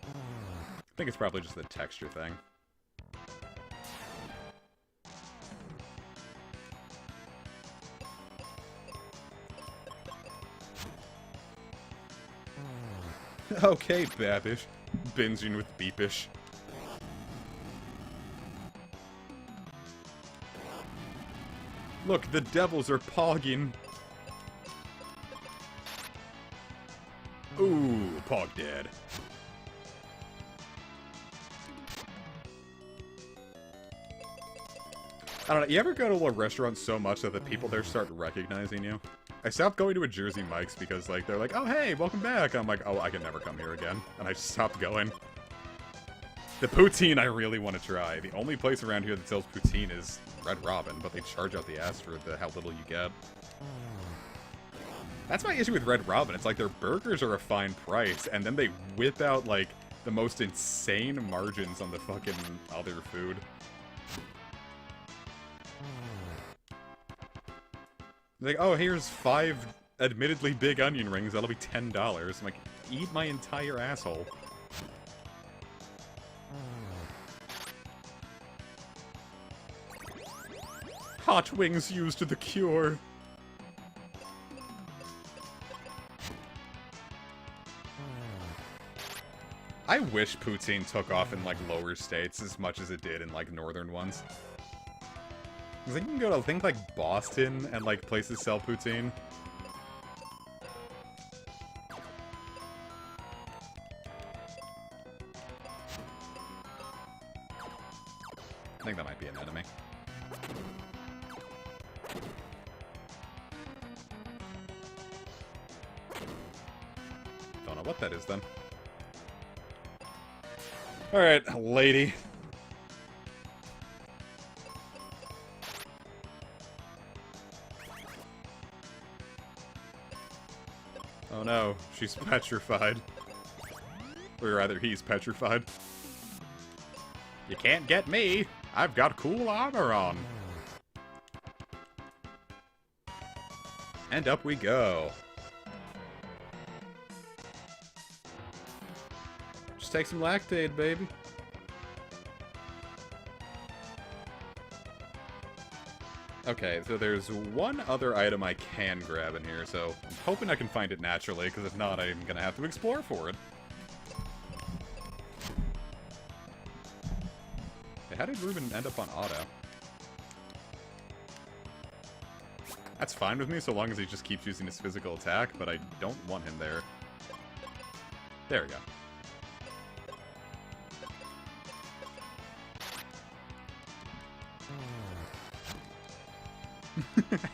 I think it's probably just the texture thing. Okay, Babish. Binging with Beepish. Look, the devils are pogging. Ooh, Pog dead. I don't know, you ever go to a restaurant so much that the people there start recognizing you? I stopped going to a Jersey Mike's because, like, they're like, oh, hey, welcome back. I'm like, oh, I can never come here again. And I stopped going. The poutine I really want to try. The only place around here that sells poutine is Red Robin, but they charge out the ass for how little you get. That's my issue with Red Robin. It's like their burgers are a fine price, and then they whip out, like, the most insane margins on the fucking other food. Like, oh, here's 5 admittedly big onion rings, that'll be $10. I'm like, eat my entire asshole. Hot wings used to the cure. I wish poutine took off in, like, lower states as much as it did in, like, northern ones. Because you can go to, I think, like, Boston and, like, places sell poutine. I think that might be an enemy. Don't know what that is, then. Alright, lady. Oh no, she's petrified. Or rather, he's petrified. You can't get me! I've got cool armor on! And up we go. Just take some Lactaid, baby. Okay, so there's one other item I can grab in here, so I'm hoping I can find it naturally, because if not, I'm gonna have to explore for it. Hey, how did Ruben end up on auto? That's fine with me, so long as he just keeps using his physical attack, but I don't want him there. There we go.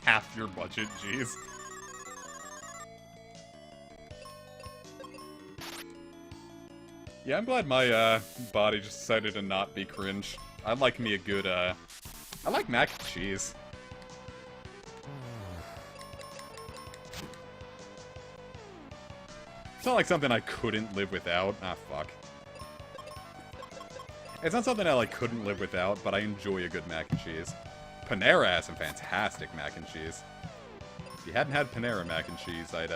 Half your budget, jeez. Yeah, I'm glad my body just decided to not be cringe. I like me a good, I like mac and cheese. It's not like something I couldn't live without. Ah, fuck. It's not something I, like, couldn't live without, but I enjoy a good mac and cheese. Panera has some fantastic mac and cheese. If you hadn't had Panera mac and cheese, I'd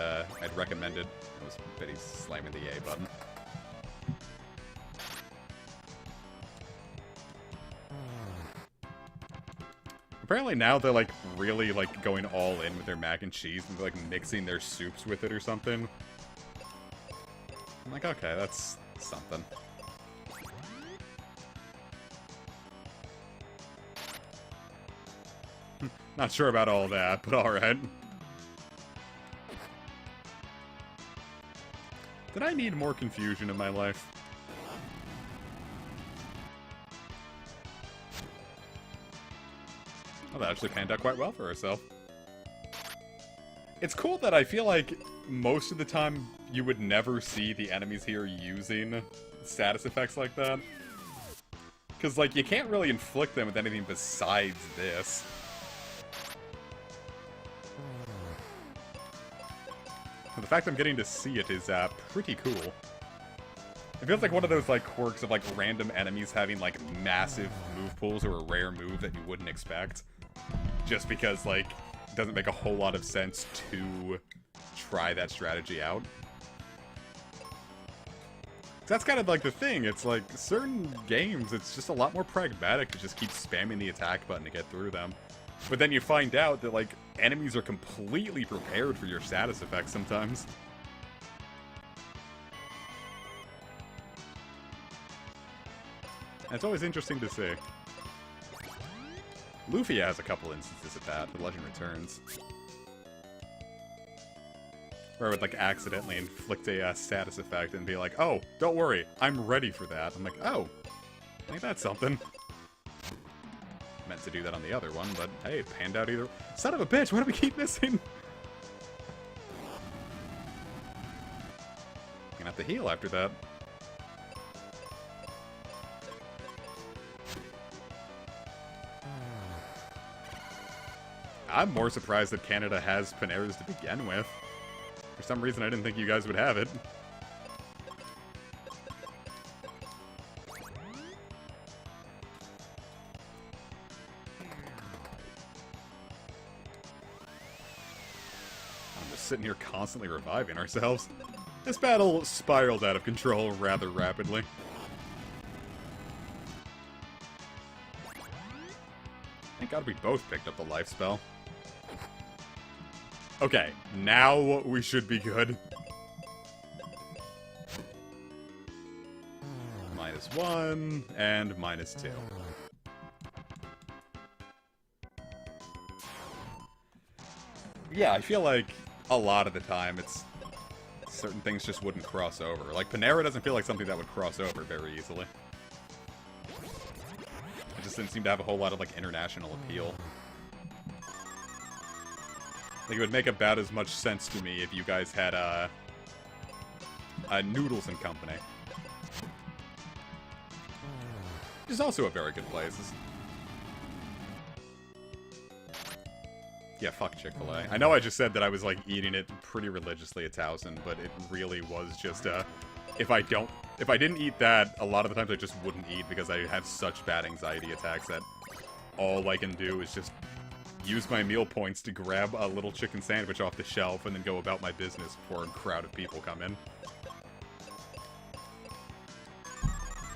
recommend it. I was Betty slamming the A button. Apparently now they're, like, really, like, going all in with their mac and cheese and, like, mixing their soups with it or something. I'm like, okay, that's something. Not sure about all that, but alright. Did I need more confusion in my life? Oh, that actually panned out quite well for herself. It's cool that I feel like most of the time you would never see the enemies here using status effects like that. Because, like, you can't really inflict them with anything besides this. The fact I'm getting to see it is, pretty cool. It feels like one of those, like, quirks of, like, random enemies having, like, massive move pools or a rare move that you wouldn't expect. Just because, like, it doesn't make a whole lot of sense to try that strategy out. That's kind of, like, the thing. It's, like, certain games, it's just a lot more pragmatic to just keep spamming the attack button to get through them. But then you find out that, like, enemies are completely prepared for your status effects sometimes. And it's always interesting to see. Luffy has a couple instances of that, The Legend Returns. Where I would, like, accidentally inflict a status effect and be like, oh, don't worry, I'm ready for that. I'm like, oh, ain't that something? Meant to do that on the other one, but hey, it panned out either. Son of a bitch, why do we keep missing? Gonna have to heal after that. I'm more surprised that Canada has Paneras to begin with. For some reason, I didn't think you guys would have it. I'm just sitting here constantly reviving ourselves. This battle spiraled out of control rather rapidly. Thank God we both picked up the life spell. Okay, now we should be good. -1 and -2. Yeah, I feel like a lot of the time it's certain things just wouldn't cross over. Like Panera doesn't feel like something that would cross over very easily. It just didn't seem to have a whole lot of like international appeal. Like, it would make about as much sense to me if you guys had, Noodles and Company. Which is also a very good place. Yeah, fuck Chick-fil-A. I know I just said that I was, like, eating it pretty religiously at Towson, but it really was just, if I didn't eat that, a lot of the times I just wouldn't eat because I have such bad anxiety attacks that all I can do is just use my meal points to grab a little chicken sandwich off the shelf and then go about my business before a crowd of people come in.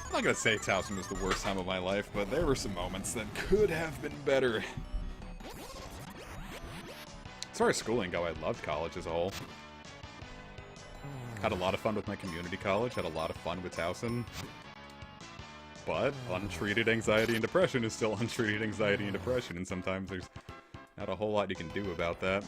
I'm not gonna say Towson was the worst time of my life, but there were some moments that could have been better. As far as schooling go, I loved college as a whole. Had a lot of fun with my community college, had a lot of fun with Towson. But untreated anxiety and depression is still untreated anxiety and depression, and sometimes there's not a whole lot you can do about that.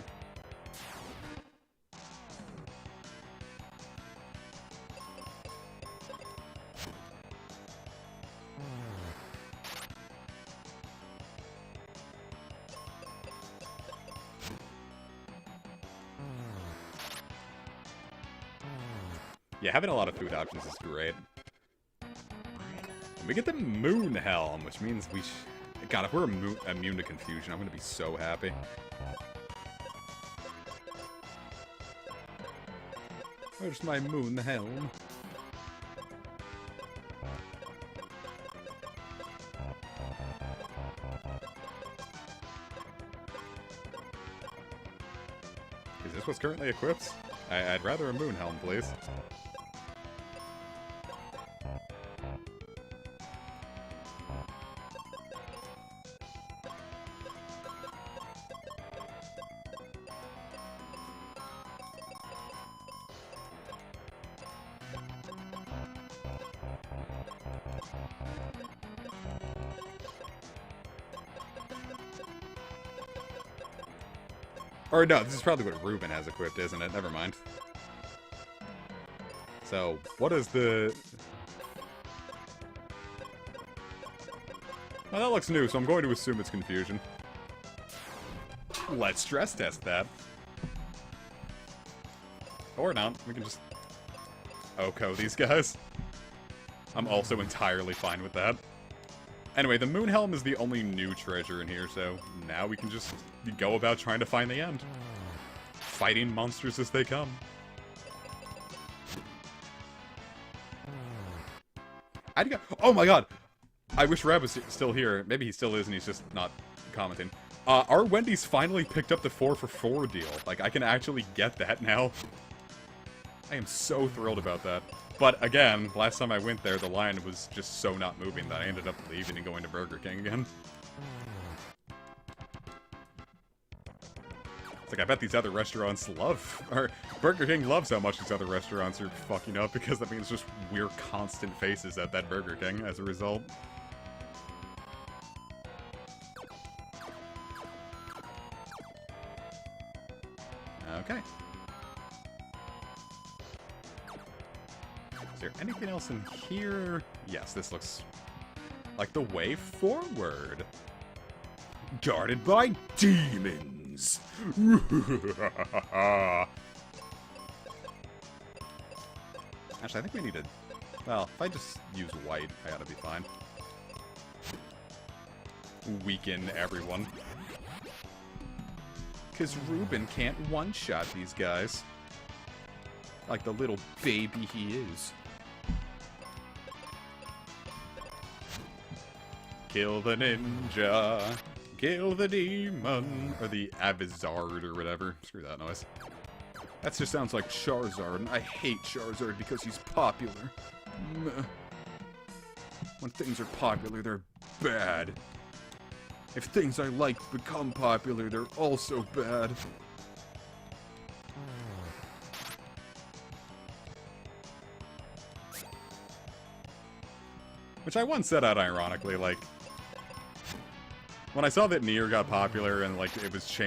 Yeah, having a lot of food options is great. We get the Moon Helm, which means we God, if we're immune to confusion, I'm gonna be so happy. Where's my Moon Helm? Is this what's currently equipped? I'd rather a Moon Helm, please. Or no, this is probably what Ruben has equipped, isn't it? Never mind. So, what is the... Well, that looks new, so I'm going to assume it's confusion. Let's stress test that. Or not. We can just OHKO these guys. I'm also entirely fine with that. Anyway, the Moon Helm is the only new treasure in here, so now we can just go about trying to find the end. Fighting monsters as they come. Oh my god! I wish Rab was still here. Maybe he still is and he's just not commenting. Our Wendy's finally picked up the 4 for 4 deal. Like, I can actually get that now. I am so thrilled about that. But again, last time I went there, the line was just so not moving that I ended up leaving and going to Burger King again. It's like, I bet these other restaurants love, or Burger King loves how much these other restaurants are fucking up, because that means just we're constant faces at that Burger King as a result. Okay. Is there anything else in here? Yes, this looks like the way forward. Guarded by demons! Actually, I think we need to... Well, if I just use white, I ought to be fine. Weaken everyone. Because Ruben can't one-shot these guys. Like the little baby he is. Kill the ninja. Kill the demon. Or the Avizard or whatever. Screw that noise. That just sounds like Charizard, and I hate Charizard because he's popular. When things are popular, they're bad. If things I like become popular, they're also bad. Which I once said out ironically, like... When I saw that Nier got popular and, like, it was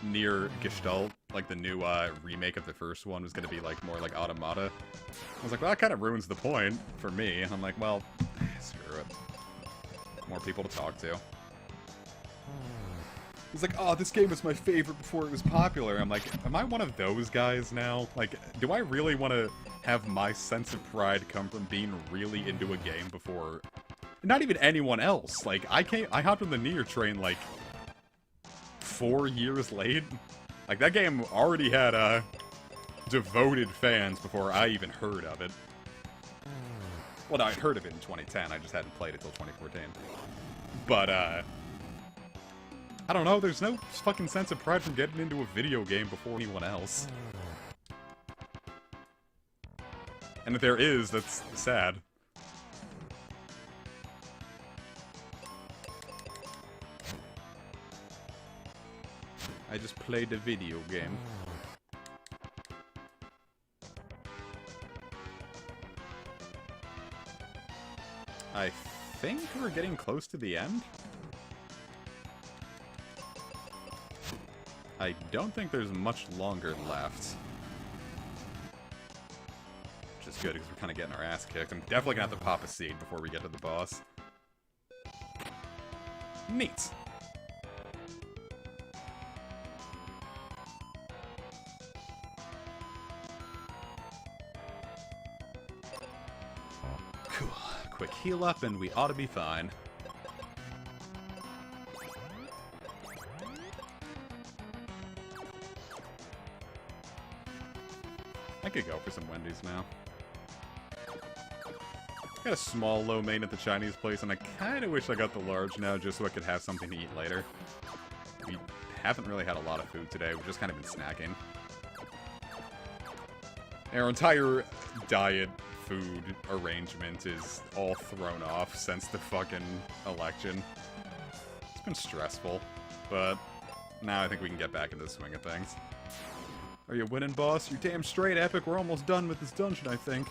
Nier Gestalt, like, the new, remake of the first one was gonna be, like, more like Automata. I was like, well, that kind of ruins the point for me. And I'm like, well, screw it. More people to talk to. He's like, oh, this game was my favorite before it was popular. I'm like, am I one of those guys now? Like, do I really want to have my sense of pride come from being really into a game before... Not even anyone else. Like, I hopped on the Nier train, like, 4 years late. Like, that game already had, devoted fans before I even heard of it. Well, no, I'd heard of it in 2010. I just hadn't played it till 2014. But, I don't know. There's no fucking sense of pride from getting into a video game before anyone else. And if there is, that's sad. I just played a video game. I think we're getting close to the end. I don't think there's much longer left. Which is good, because we're kind of getting our ass kicked. I'm definitely going to have to pop a seed before we get to the boss. Neat. Cool. Quick heal up and we ought to be fine. I could go for some Wendy's now. Got a small low main at the Chinese place, and I kind of wish I got the large now just so I could have something to eat later. We haven't really had a lot of food today, we've just kind of been snacking. Our entire diet food arrangement is all thrown off since the fucking election. It's been stressful, but now I think we can get back into the swing of things. Are you winning, boss? You're damn straight, Epic. We're almost done with this dungeon, I think.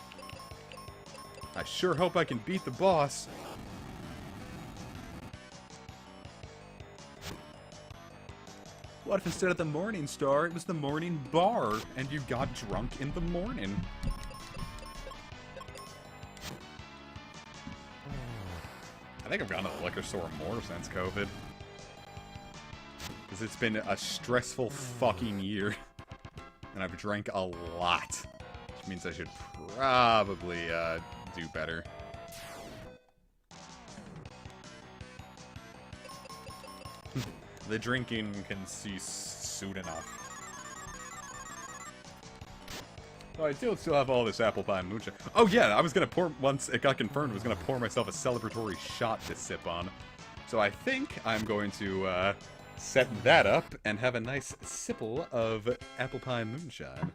I sure hope I can beat the boss. What if instead of the Morning Star, it was the Morning Bar, and you got drunk in the morning? I think I've gone to the liquor store more since COVID. Because it's been a stressful fucking year. And I've drank a lot. Which means I should probably, do better. The drinking can cease soon enough. Oh, I still have all this apple pie moonshine. Oh yeah, I was gonna pour, once it got confirmed, I was gonna pour myself a celebratory shot to sip on. So I think I'm going to, set that up and have a nice sipple of apple pie moonshine.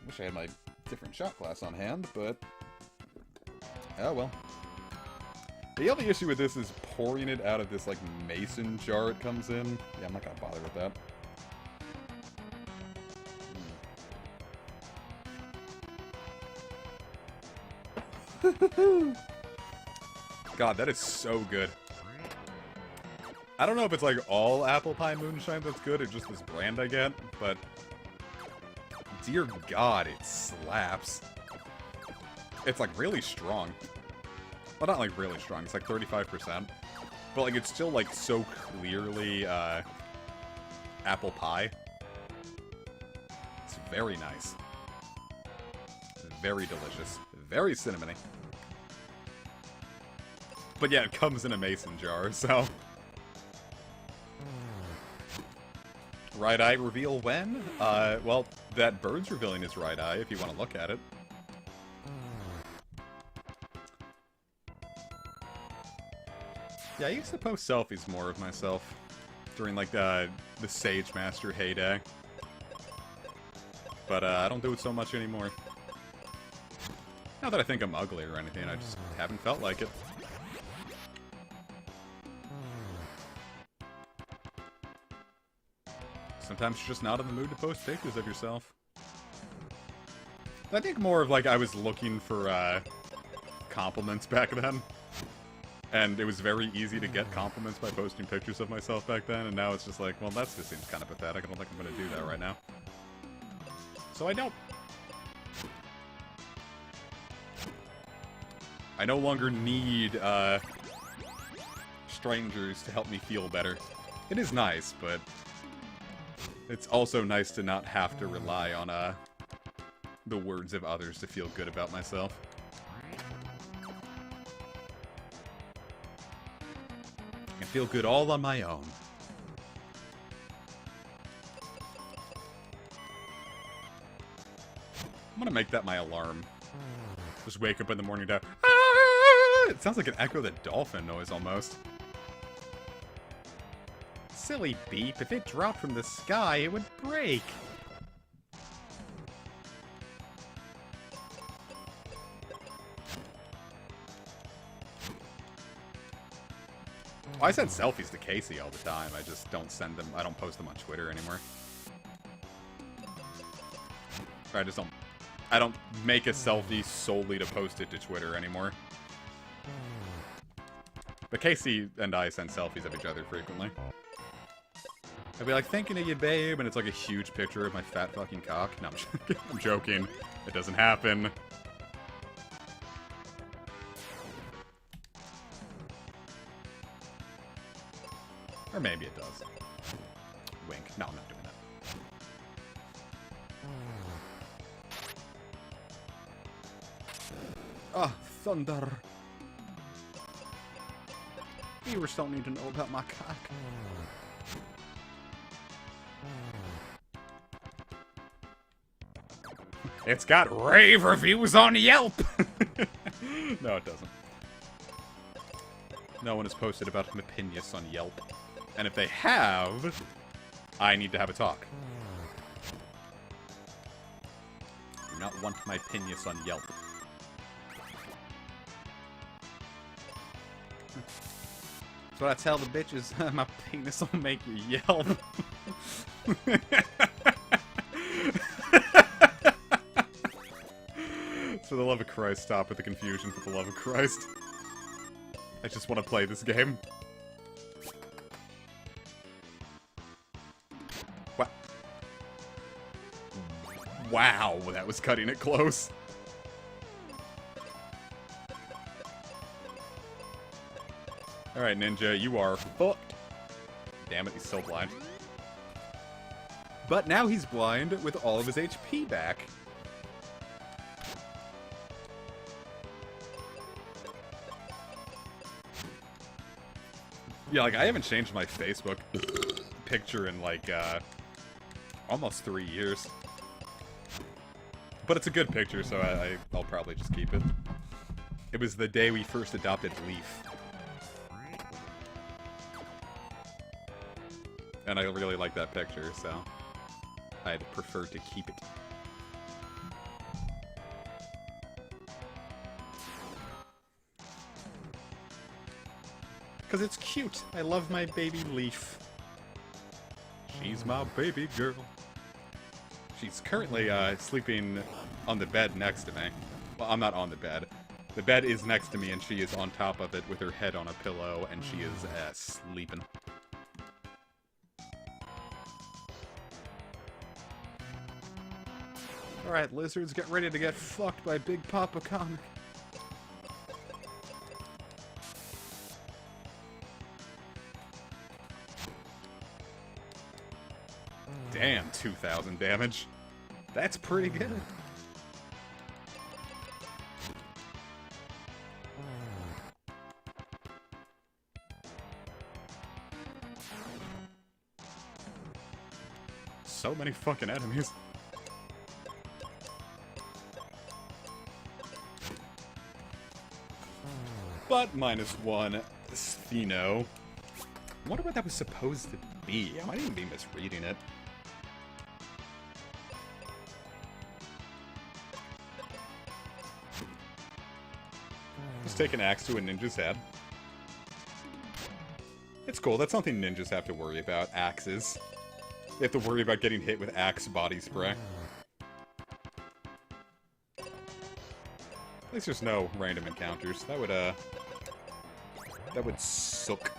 Wish I had my different shot glass on hand, but oh well. The only issue with this is pouring it out of this like mason jar it comes in. Yeah, I'm not gonna bother with that. God, that is so good. I don't know if it's like all apple pie moonshine that's good or just this brand I get, but dear God, it slaps. It's like really strong. Well, not like really strong, it's like 35%. But like it's still like so clearly apple pie. It's very nice. Very delicious. Very cinnamony. But yeah, it comes in a mason jar, so... Right eye reveal when? Well, that bird's revealing his right eye, if you want to look at it. Yeah, I used to post selfies more of myself during, like, the Sage Master heyday. But, I don't do it so much anymore. Not that I think I'm ugly or anything, I just haven't felt like it. Sometimes you're just not in the mood to post pictures of yourself. I think more of like I was looking for compliments back then. And it was very easy to get compliments by posting pictures of myself back then, and now it's just like, well, that just seems kind of pathetic. I don't think I'm going to do that right now. So I don't. I no longer need strangers to help me feel better. It is nice, but it's also nice to not have to rely on the words of others to feel good about myself. I feel good all on my own. I'm gonna make that my alarm. Just wake up in the morning to... Ah! It sounds like an Echo the Dolphin noise almost. Silly beep, if it dropped from the sky, it would break. I send selfies to Casey all the time, I just don't send them, I don't post them on Twitter anymore. Or I don't make a selfie solely to post it to Twitter anymore. But Casey and I send selfies of each other frequently. I'd be like, thinking of you, babe, and it's like a huge picture of my fat fucking cock. No, I'm joking. It doesn't happen. Or maybe it does. Wink. No, I'm not doing that. Ah, thunder. Viewers don't need to know about my cock. It's got rave reviews on Yelp! No, it doesn't. No one has posted about my penis on Yelp. And if they have, I need to have a talk. Do not want my penis on Yelp. That's what I tell the bitches, my penis will make you yelp. For the love of Christ, stop with the confusion, for the love of Christ. I just want to play this game. Wow, that was cutting it close. Alright, Ninja, you are fucked. Damn it, he's still blind. But now he's blind with all of his HP back. Yeah, like, I haven't changed my Facebook picture in, like, almost 3 years. But it's a good picture, so I'll probably just keep it. It was the day we first adopted Leaf. And I really like that picture, so I'd prefer to keep it. Because it's cute. I love my baby Leaf. She's my baby girl. She's currently sleeping on the bed next to me. Well, I'm not on the bed. The bed is next to me and she is on top of it with her head on a pillow and she is sleeping. Alright, lizards, get ready to get fucked by Big Papa Comic. Damn, 2,000 damage. That's pretty good. So many fucking enemies. But -1 Stheno. I wonder what that was supposed to be. I might even be misreading it. Just take an axe to a ninja's head. It's cool. That's something ninjas have to worry about. Axes. They have to worry about getting hit with axe body spray. At least there's no random encounters. That would suck.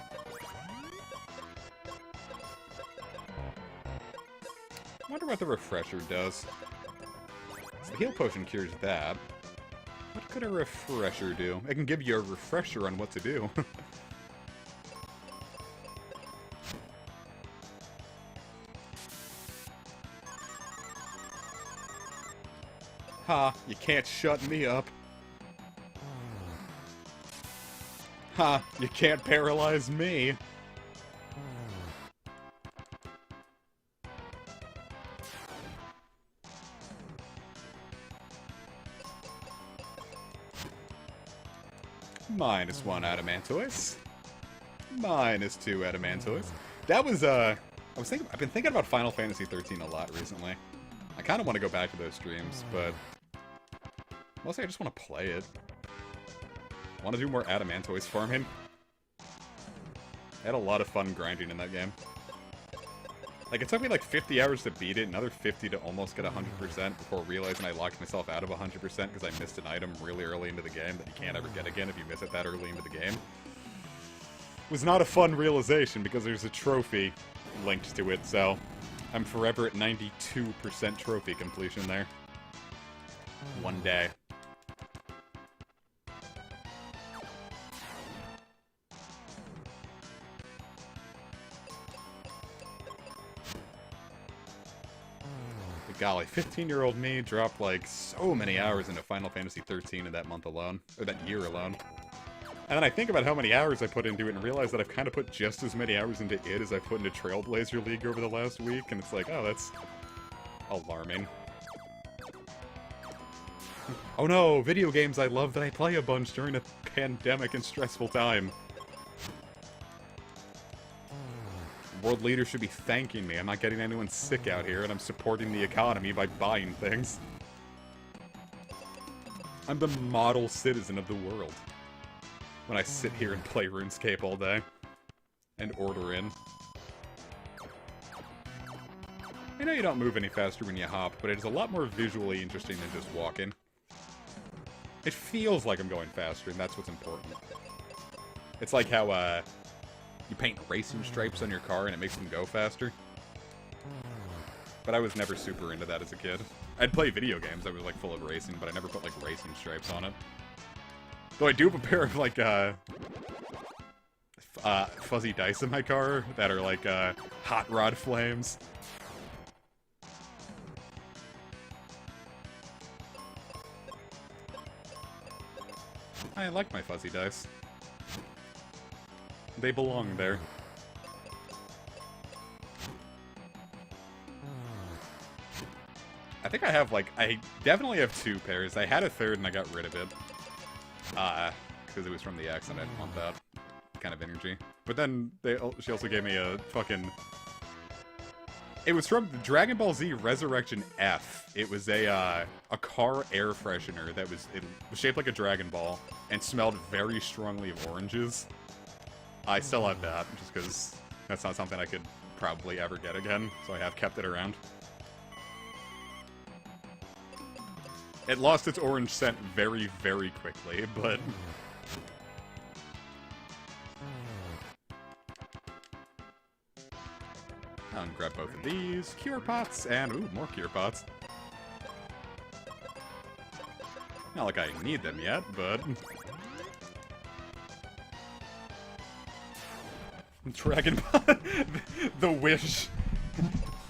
I wonder what the refresher does. So the heal potion cures that. What could a refresher do? It can give you a refresher on what to do. Ha, you can't shut me up. Ha, you can't paralyze me. -1 Adamantoise. -2 Adamantoise. That was, I've been thinking about Final Fantasy 13 a lot recently. I kind of want to go back to those streams, but mostly I just want to play it. I want to do more Adamantoise farming. I had a lot of fun grinding in that game. Like, it took me like 50 hours to beat it, another 50 to almost get 100% before realizing I locked myself out of 100% because I missed an item really early into the game that you can't ever get again if you miss it that early into the game. It was not a fun realization because there's a trophy linked to it, so I'm forever at 92% trophy completion there. One day. Golly, 15-year-old me dropped like so many hours into Final Fantasy 13 in that month alone, or that year alone. And then I think about how many hours I put into it and realize that I've kind of put just as many hours into it as I put into Trailblazer League over the last week, and it's like, oh, that's alarming. Oh no, video games I love that I play a bunch during a pandemic and stressful time. World leaders should be thanking me. I'm not getting anyone sick out here, and I'm supporting the economy by buying things. I'm the model citizen of the world. When I sit here and play RuneScape all day. And order in. I know you don't move any faster when you hop, but it is a lot more visually interesting than just walking. It feels like I'm going faster, and that's what's important. It's like how, you paint racing stripes on your car and it makes them go faster. But I was never super into that as a kid. I'd play video games that were like full of racing, but I never put like racing stripes on it. Though I do have a pair of like fuzzy dice in my car that are like hot rod flames. I like my fuzzy dice. They belong there. I think I have, like, I definitely have 2 pairs. I had a third and I got rid of it. Because it was from the X and I didn't want that kind of energy. But then she also gave me a fucking... It was from Dragon Ball Z Resurrection F. It was a car air freshener that was shaped like a Dragon Ball and smelled very strongly of oranges. I still have that, just because that's not something I could probably ever get again, so I have kept it around. It lost its orange scent very, very quickly, but... I'll grab both of these. Cure pots, and ooh, more cure pots. Not like I need them yet, but... Dragon Ball... the wish.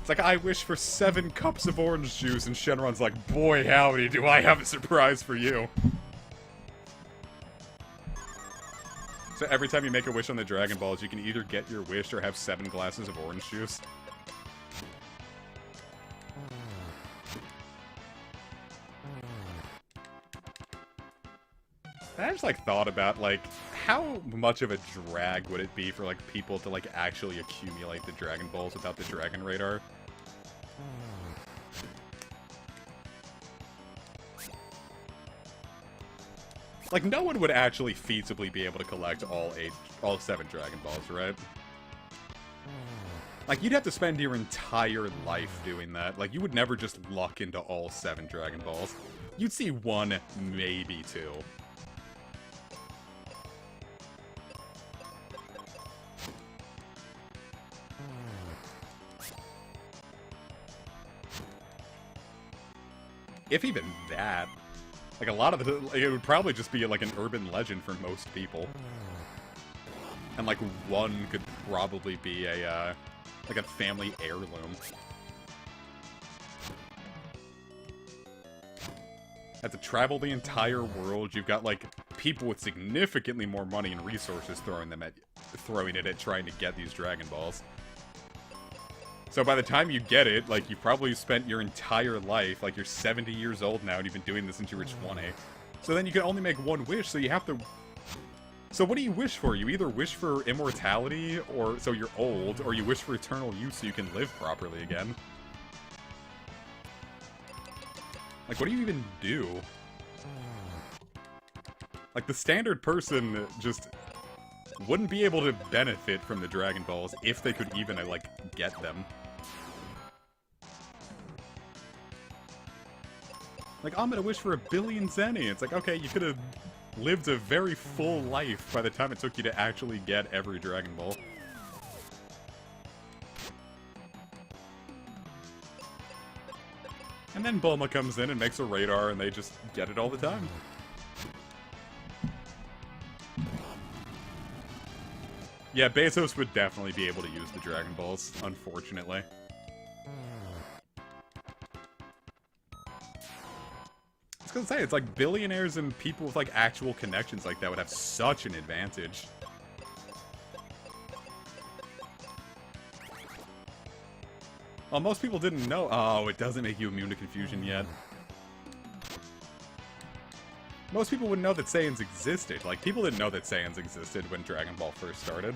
It's like, I wish for 7 cups of orange juice, and Shenron's like, boy howdy, do I have a surprise for you. So every time you make a wish on the Dragon Balls, you can either get your wish or have 7 glasses of orange juice. I just, like, thought about, like, how much of a drag would it be for, like, people to, like, actually accumulate the Dragon Balls without the Dragon Radar? Like, no one would actually feasibly be able to collect all 7 Dragon Balls, right? Like, you'd have to spend your entire life doing that. Like, you would never just luck into all 7 Dragon Balls. You'd see 1, maybe 2. If even that. Like, a lot of the... Like, it would probably just be, like, an urban legend for most people. And, like, 1 could probably be a, like, a family heirloom. Have to travel the entire world. You've got, like, people with significantly more money and resources throwing it at trying to get these Dragon Balls. So by the time you get it, like, you've probably spent your entire life, like, you're 70 years old now, and you've been doing this since you were 20. So then you can only make 1 wish, so you have to... So what do you wish for? You either wish for immortality, or so you're old, or you wish for eternal youth so you can live properly again. Like, what do you even do? Like, the standard person just wouldn't be able to benefit from the Dragon Balls if they could even, like, get them. Like, I'm gonna wish for 1 billion zenny. It's like, okay, you could have lived a very full life by the time it took you to actually get every Dragon Ball. And then Bulma comes in and makes a radar, and they just get it all the time. Yeah, Bezos would definitely be able to use the Dragon Balls, unfortunately. I was gonna say, it's like billionaires and people with, like, actual connections like that would have such an advantage. Well, most people didn't know. Oh, it doesn't make you immune to confusion yet. Most people wouldn't know that Saiyans existed. Like, people didn't know that Saiyans existed when Dragon Ball first started.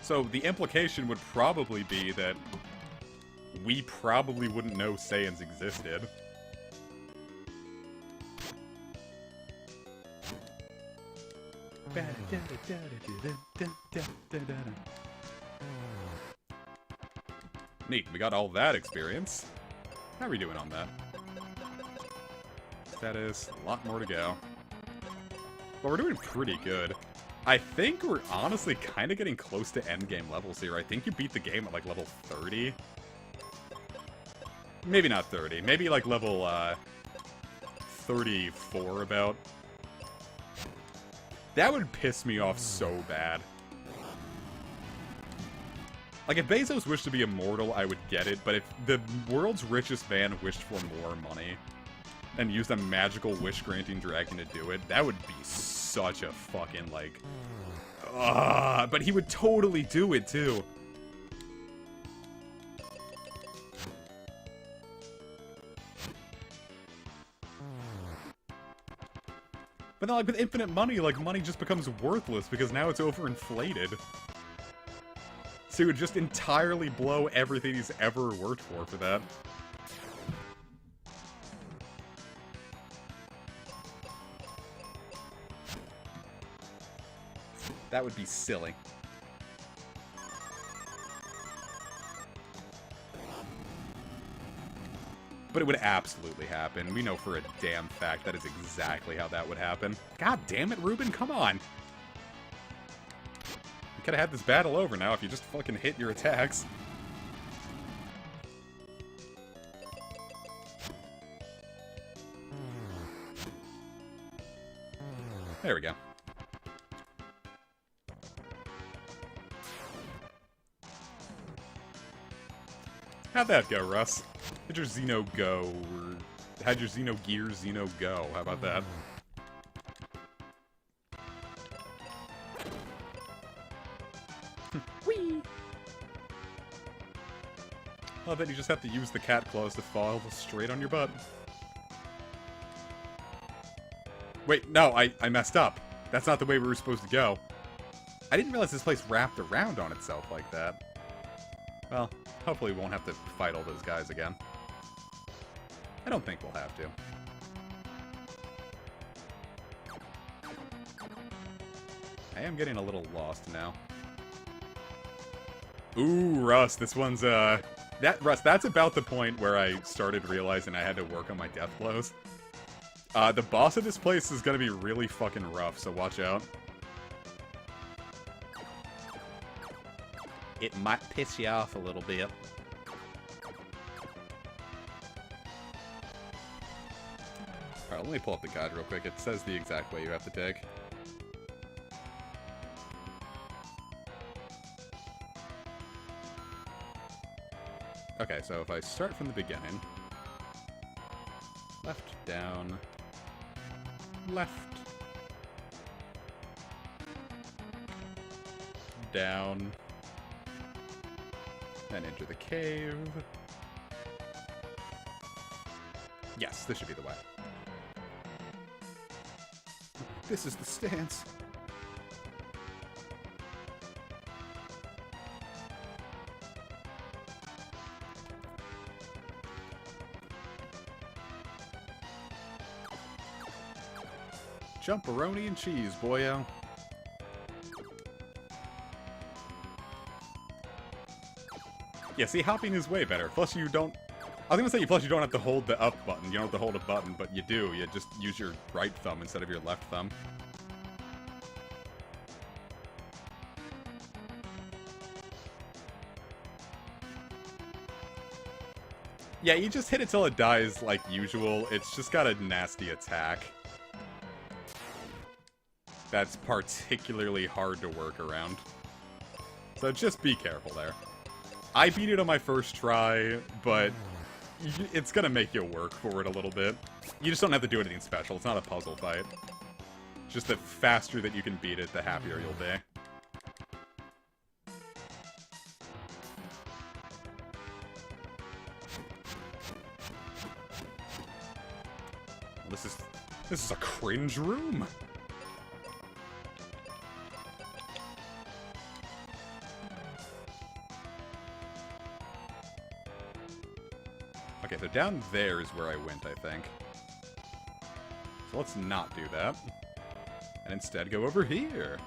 So, the implication would probably be that we probably wouldn't know Saiyans existed. Neat, we got all that experience. How are we doing on that? Status, a lot more to go. But we're doing pretty good. I think we're honestly kind of getting close to endgame levels here. I think you beat the game at, like, level 30. Maybe not 30. Maybe, like, level, 34 about. That would piss me off so bad. Like, if Bezos wished to be immortal, I would get it, but if the world's richest man wished for more money and used a magical wish-granting dragon to do it, that would be such a fucking, like... but he would totally do it, too. But then, like, with infinite money, like, money just becomes worthless because now it's overinflated. So he would just entirely blow everything he's ever worked for that. That would be silly. But it would absolutely happen. We know for a damn fact that is exactly how that would happen. God damn it, Ruben, come on! You could have had this battle over now if you just fucking hit your attacks. There we go. How'd that go, Russ? How'd your Xeno go? Or how'd your Xeno go? How about that? Whee! Oh, then you just have to use the cat claws to fall straight on your butt. Wait, no, I messed up. That's not the way we were supposed to go. I didn't realize this place wrapped around on itself like that. Well, hopefully we won't have to fight all those guys again. I don't think we'll have to. I am getting a little lost now. Ooh, Russ, this one's, Russ, that's about the point where I started realizing I had to work on my death blows. The boss of this place is gonna be really fucking rough, so watch out. It might piss you off a little bit. Alright, let me pull up the guide real quick. It says the exact way you have to take. Okay, so if I start from the beginning... Left, down... Left... Down... And enter the cave... Yes, this should be the way. This is the stance. Jumperoni and cheese, boyo. Yeah, see, hopping is way better. Plus you don't... I was gonna say, plus you don't have to hold the up button. You don't have to hold a button, but you do. You just use your right thumb instead of your left thumb. Yeah, you just hit it till it dies like usual. It's just got a nasty attack. That's particularly hard to work around. So just be careful there. I beat it on my first try, but it's gonna make you work for it a little bit. You just don't have to do anything special. It's not a puzzle fight. Just the faster that you can beat it, the happier you'll be. This is a cringe room. Okay, so down there is where I went, I think. So let's not do that. And instead go over here.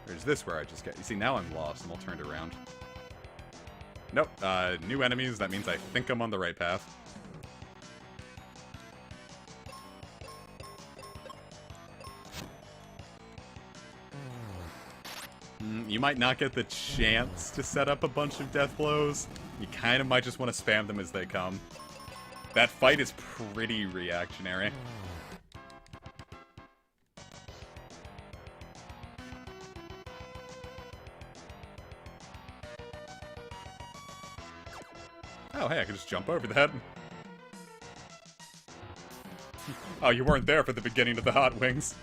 There's this where I just get... You see, now I'm lost. I'm all turned around. Nope. New enemies. That means I think I'm on the right path. You might not get the chance to set up a bunch of death blows. You kind of might just want to spam them as they come. That fight is pretty reactionary. Oh, hey, I can just jump over that. Oh, you weren't there for the beginning of the Hot Wings.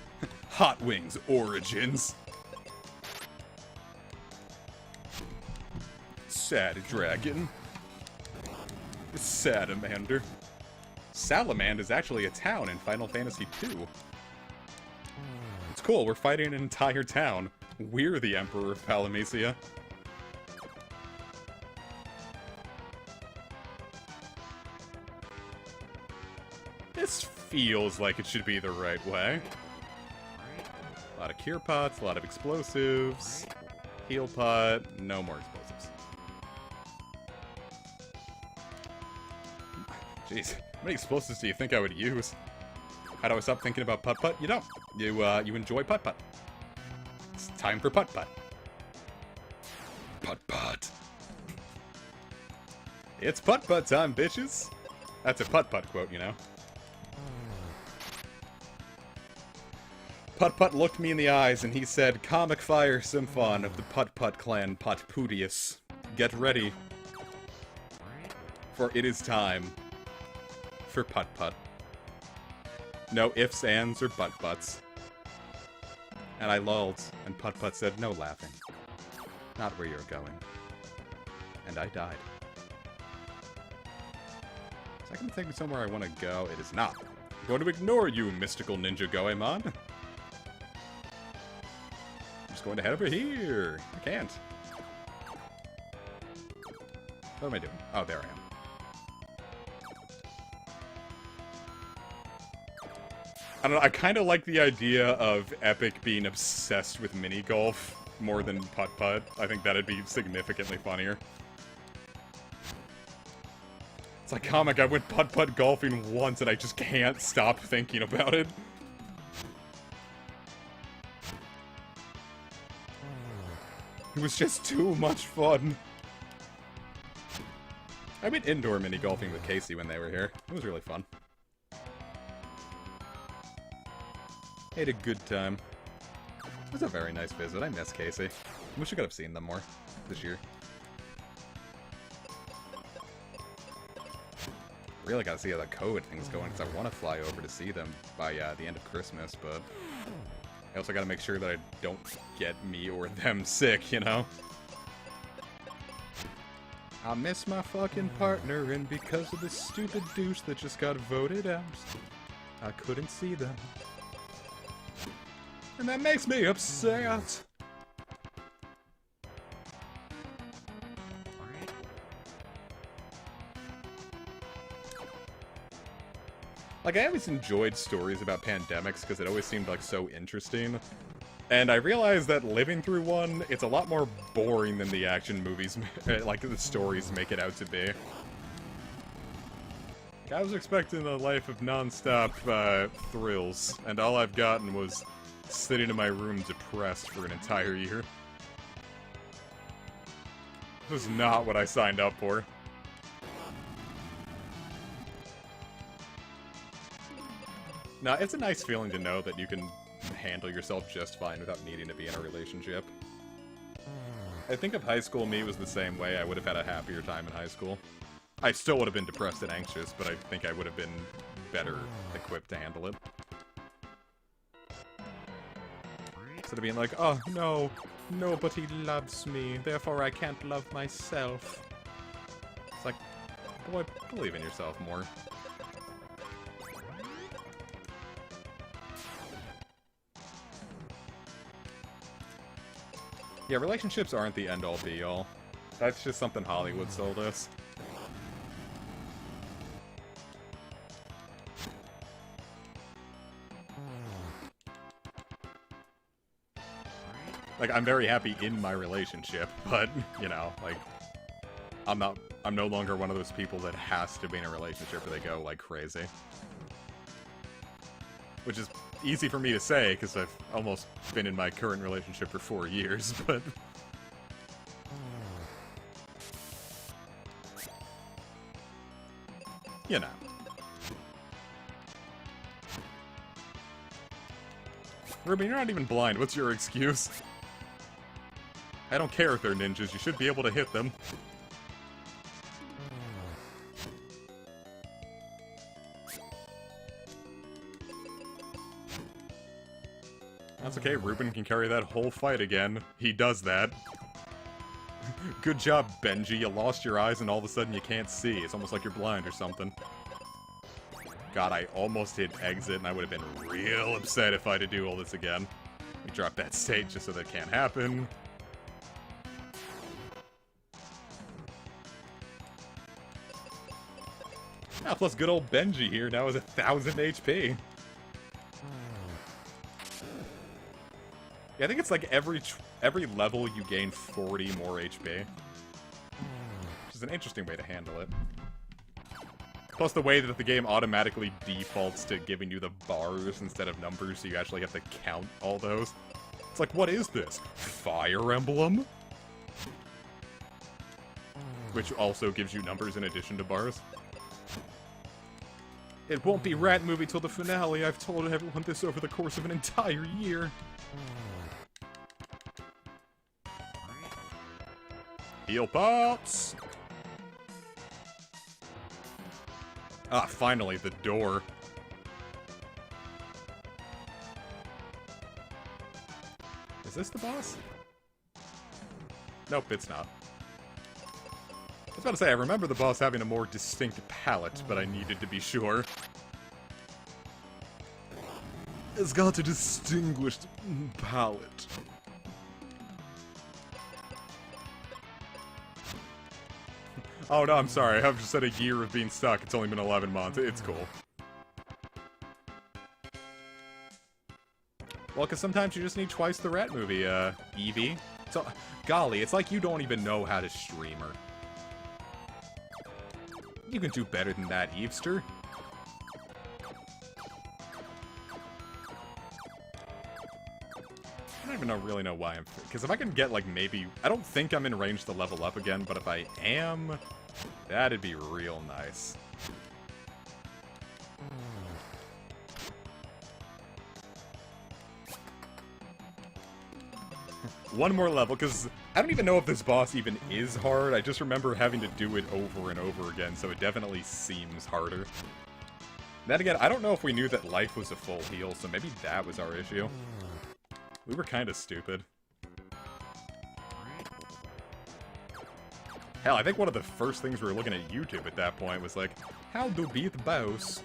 Hot Wings Origins. Sad dragon. Salamander. Salamander is actually a town in Final Fantasy II. It's cool, we're fighting an entire town. We're the Emperor of Palamecia. This feels like it should be the right way. A lot of cure pots, a lot of explosives. Heal pot, no more explosives. Jeez, how many explosives do you think I would use? How do I stop thinking about putt-putt? You don't. You enjoy putt-putt. It's time for putt-putt. Putt-putt. It's putt-putt time, bitches! That's a putt-putt quote, you know. Putt-Putt looked me in the eyes and he said, "Comic Fire Symphon of the Putt-Putt clan Potputius. Get ready. For it is time for Putt-Putt. No ifs, ands, or butt-butts." And I lulled, and Putt-Putt said, "No laughing. Not where you're going." And I died. So I can take me somewhere I want to go. It is not. I'm going to ignore you, mystical ninja Goemon. I'm just going to head over here. I can't. What am I doing? Oh, there I am. I don't know, I kind of like the idea of Epic being obsessed with mini-golf more than putt-putt. I think that'd be significantly funnier. It's like, Comic, I went putt-putt golfing once and I just can't stop thinking about it. It was just too much fun. I went indoor mini-golfing with Casey when they were here. It was really fun. Had a good time. It was a very nice visit. I miss Casey. Wish I could have seen them more this year. Really gotta see how that COVID thing's going, because I want to fly over to see them by the end of Christmas, but I also gotta make sure that I don't get me or them sick, you know? I miss my fucking partner, and because of this stupid douche that just got voted out, I couldn't see them. And that makes me upset. Like, I always enjoyed stories about pandemics because it always seemed like so interesting. And I realized that living through one, it's a lot more boring than the action movies, like the stories make it out to be. I was expecting a life of non-stop thrills, and all I've gotten was sitting in my room depressed for an entire year. This was not what I signed up for. Now, it's a nice feeling to know that you can handle yourself just fine without needing to be in a relationship. I think if high school me was the same way, I would have had a happier time in high school. I still would have been depressed and anxious, but I think I would have been better equipped to handle it. Instead of being like, "Oh, no, nobody loves me, therefore I can't love myself." It's like, boy, believe in yourself more. Yeah, relationships aren't the end-all be-all. That's just something Hollywood sold us. Like, I'm very happy in my relationship, but, you know, like, I'm no longer one of those people that has to be in a relationship or they go, like, crazy. Which is easy for me to say, because I've almost been in my current relationship for 4 years, but... you know. Ruby, you're not even blind. What's your excuse? I don't care if they're ninjas. You should be able to hit them. That's okay. Ruben can carry that whole fight again. He does that. Good job, Benji. You lost your eyes and all of a sudden you can't see. It's almost like you're blind or something. God, I almost hit exit and I would have been real upset if I had to do all this again. We dropped that state just so that can't happen. Ah, plus good old Benji here now is 1,000 HP. Yeah, I think it's like every level you gain 40 more HP. Which is an interesting way to handle it. Plus the way that the game automatically defaults to giving you the bars instead of numbers, so you actually have to count all those. It's like, what is this? Fire Emblem? Which also gives you numbers in addition to bars. It won't be Rat Movie till the finale. I've told everyone this over the course of an entire year. Heal pops! Ah, finally, the door. Is this the boss? Nope, it's not. I was about to say, I remember the boss having a more distinct palette, but I needed to be sure. It's got a distinguished palette. Oh no, I'm sorry. I've just had a year of being stuck. It's only been 11 months. It's cool. Well, because sometimes you just need twice the Rat Movie, Eevee. So, golly, it's like you don't even know how to streamer. You can do better than that, Eevester. I don't even really know why I'm... Because if I can get, like, maybe... I don't think I'm in range to level up again, but if I am, that'd be real nice. One more level, because I don't even know if this boss even is hard. I just remember having to do it over and over again, so it definitely seems harder. Then again, I don't know if we knew that life was a full heal, so maybe that was our issue. We were kind of stupid. Hell, I think one of the first things we were looking at YouTube at that point was like, how to beat the boss.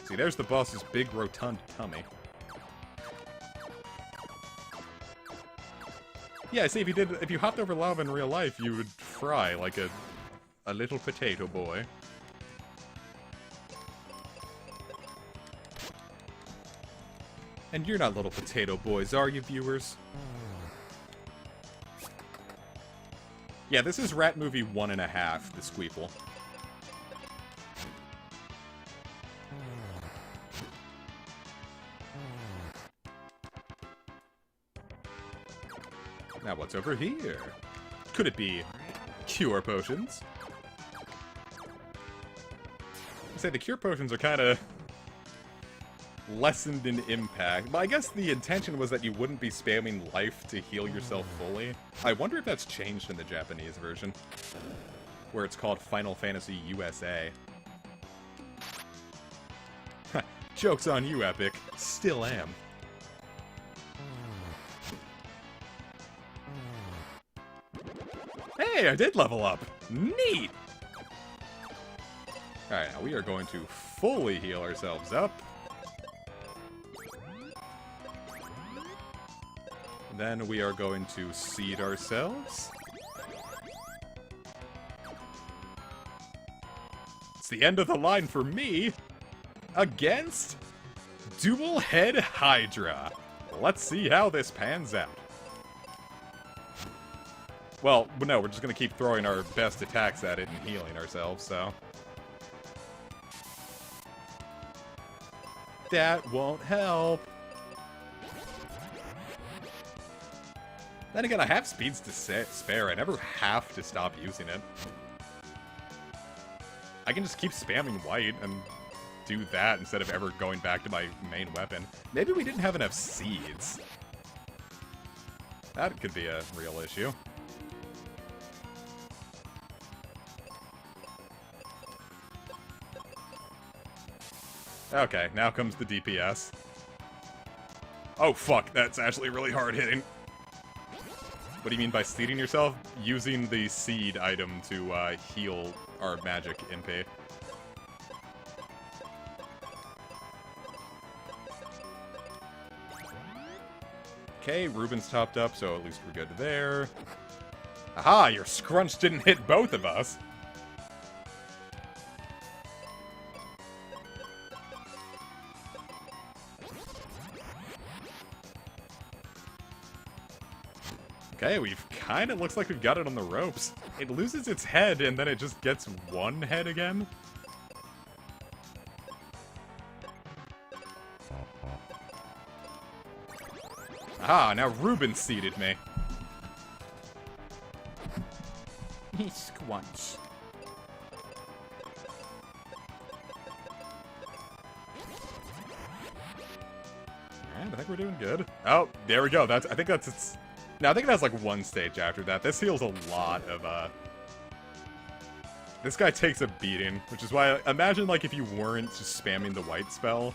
See, there's the boss's big rotund tummy. Yeah, see, if you hopped over lava in real life, you would fry like a little potato boy. And you're not little potato boys, are you, viewers? Yeah, this is Rat Movie 1.5, the Squeeple. Now what's over here? Could it be cure potions? I say the cure potions are kind of lessened in impact, but I guess the intention was that you wouldn't be spamming life to heal yourself fully. I wonder if that's changed in the Japanese version, where it's called Final Fantasy USA. Joke's on you, Epic. Still am. Hey, I did level up! Neat! Alright, now we are going to fully heal ourselves up. Then we are going to seed ourselves. It's the end of the line for me! Against Dual Head Hydra. Let's see how this pans out. Well, no, we're just gonna keep throwing our best attacks at it and healing ourselves, so... That won't help. Then again, I have speeds to spare. I never have to stop using it. I can just keep spamming white and do that instead of ever going back to my main weapon. Maybe we didn't have enough seeds. That could be a real issue. Okay, now comes the DPS. Oh fuck, that's actually really hard hitting. What do you mean by seeding yourself? Using the seed item to heal our magic MP. Okay, Ruben's topped up, so at least we're good there. Aha, your scrunch didn't hit both of us! Okay, we've kinda looks like we've got it on the ropes. It loses its head and then it just gets one head again. Ah, now Ruben seeded me. He squunch. Alright, I think we're doing good. Oh, there we go. I think that's its... No, I think it has like one stage after that. This heals a lot of, This guy takes a beating, which is why, imagine like if you weren't just spamming the white spell,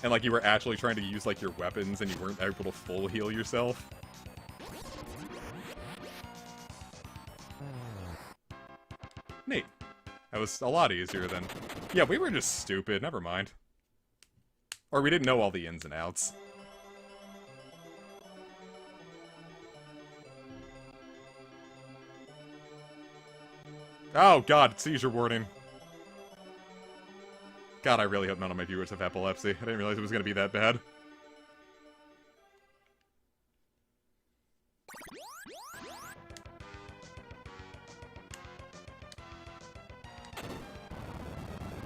and like you were actually trying to use like your weapons and you weren't able to full heal yourself. Neat. That was a lot easier than... Yeah, we were just stupid, never mind. Or we didn't know all the ins and outs. Oh god, seizure warning. God, I really hope none of my viewers have epilepsy. I didn't realize it was going to be that bad.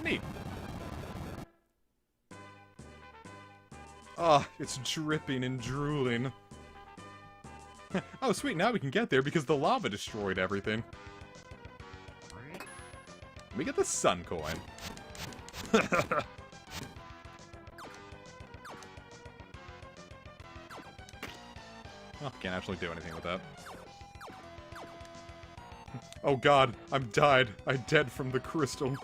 Neat. Oh, it's dripping and drooling. Oh, sweet, now we can get there because the lava destroyed everything. We get the sun coin. Oh, can't actually do anything with that. Oh god, I'm died. I'm dead from the crystal.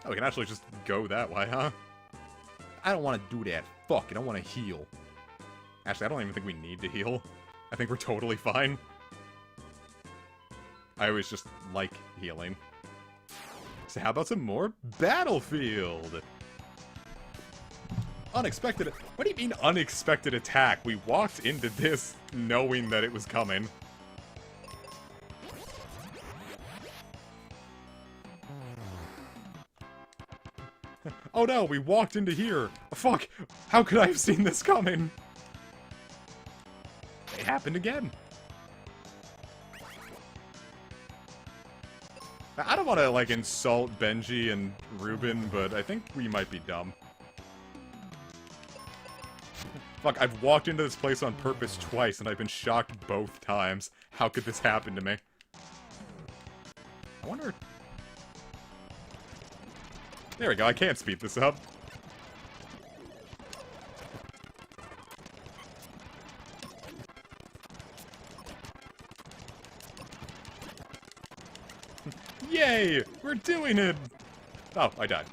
Oh, we can actually just go that way, huh? I don't want to do that. Fuck it, I want to heal. Actually, I don't even think we need to heal. I think we're totally fine. I always just like healing. So how about some more Battlefield? Unexpected... What do you mean unexpected attack? We walked into this knowing that it was coming. Oh no, we walked into here. Fuck! How could I have seen this coming? It happened again. I don't want to, like, insult Benji and Ruben, but I think we might be dumb. Fuck, I've walked into this place on purpose twice, and I've been shocked both times. How could this happen to me? I wonder... There we go, I can't speed this up. Yay! We're doing it! Oh, I died.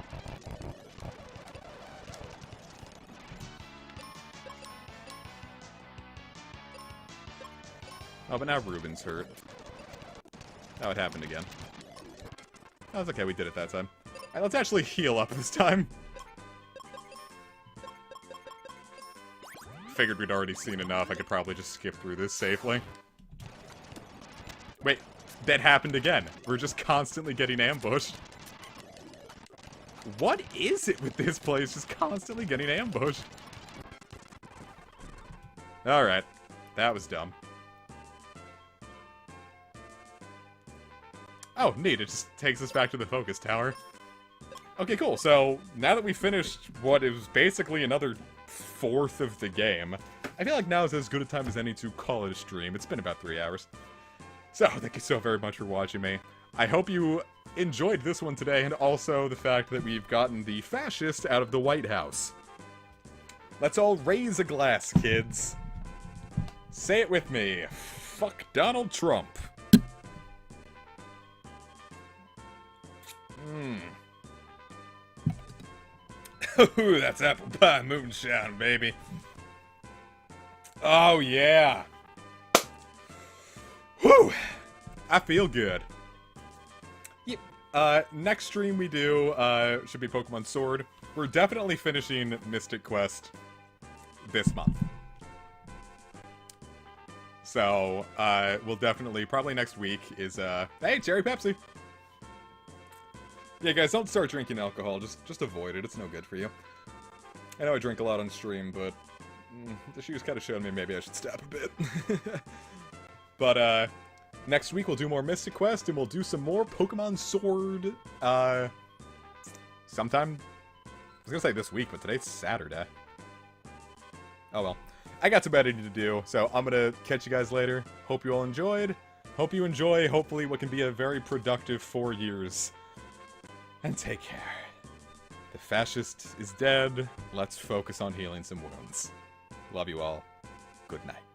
Oh, but now Ruben's hurt. Oh, it happened again. Oh, it's okay, we did it that time. Alright, let's actually heal up this time. Figured we'd already seen enough, I could probably just skip through this safely. Wait, that happened again. We're just constantly getting ambushed. What is it with this place? Just constantly getting ambushed. Alright, that was dumb. Oh, neat, it just takes us back to the focus tower. Okay, cool. So, now that we finished what is basically another fourth of the game, I feel like now is as good a time as any to call it a stream. It's been about 3 hours. So, thank you so very much for watching me. I hope you enjoyed this one today, and also the fact that we've gotten the fascist out of the White House. Let's all raise a glass, kids. Say it with me. Fuck Donald Trump. Ooh, that's apple pie moonshine, baby. Oh, yeah. Whew. I feel good. Yep. Next stream we do, should be Pokemon Sword. We're definitely finishing Mystic Quest this month. So, we'll definitely, probably next week is, hey, Cherry Pepsi! Yeah, guys, don't start drinking alcohol. Just avoid it. It's no good for you. I know I drink a lot on stream, but the shoes kind of showed me maybe I should stop a bit. But, next week we'll do more Mystic Quest, and we'll do some more Pokemon Sword, sometime... I was gonna say this week, but today's Saturday. Oh well. I got some editing to do, so I'm gonna catch you guys later. Hope you all enjoyed. Hope you enjoy, hopefully, what can be a very productive 4 years and take care. The fascist is dead. Let's focus on healing some wounds. Love you all. Good night.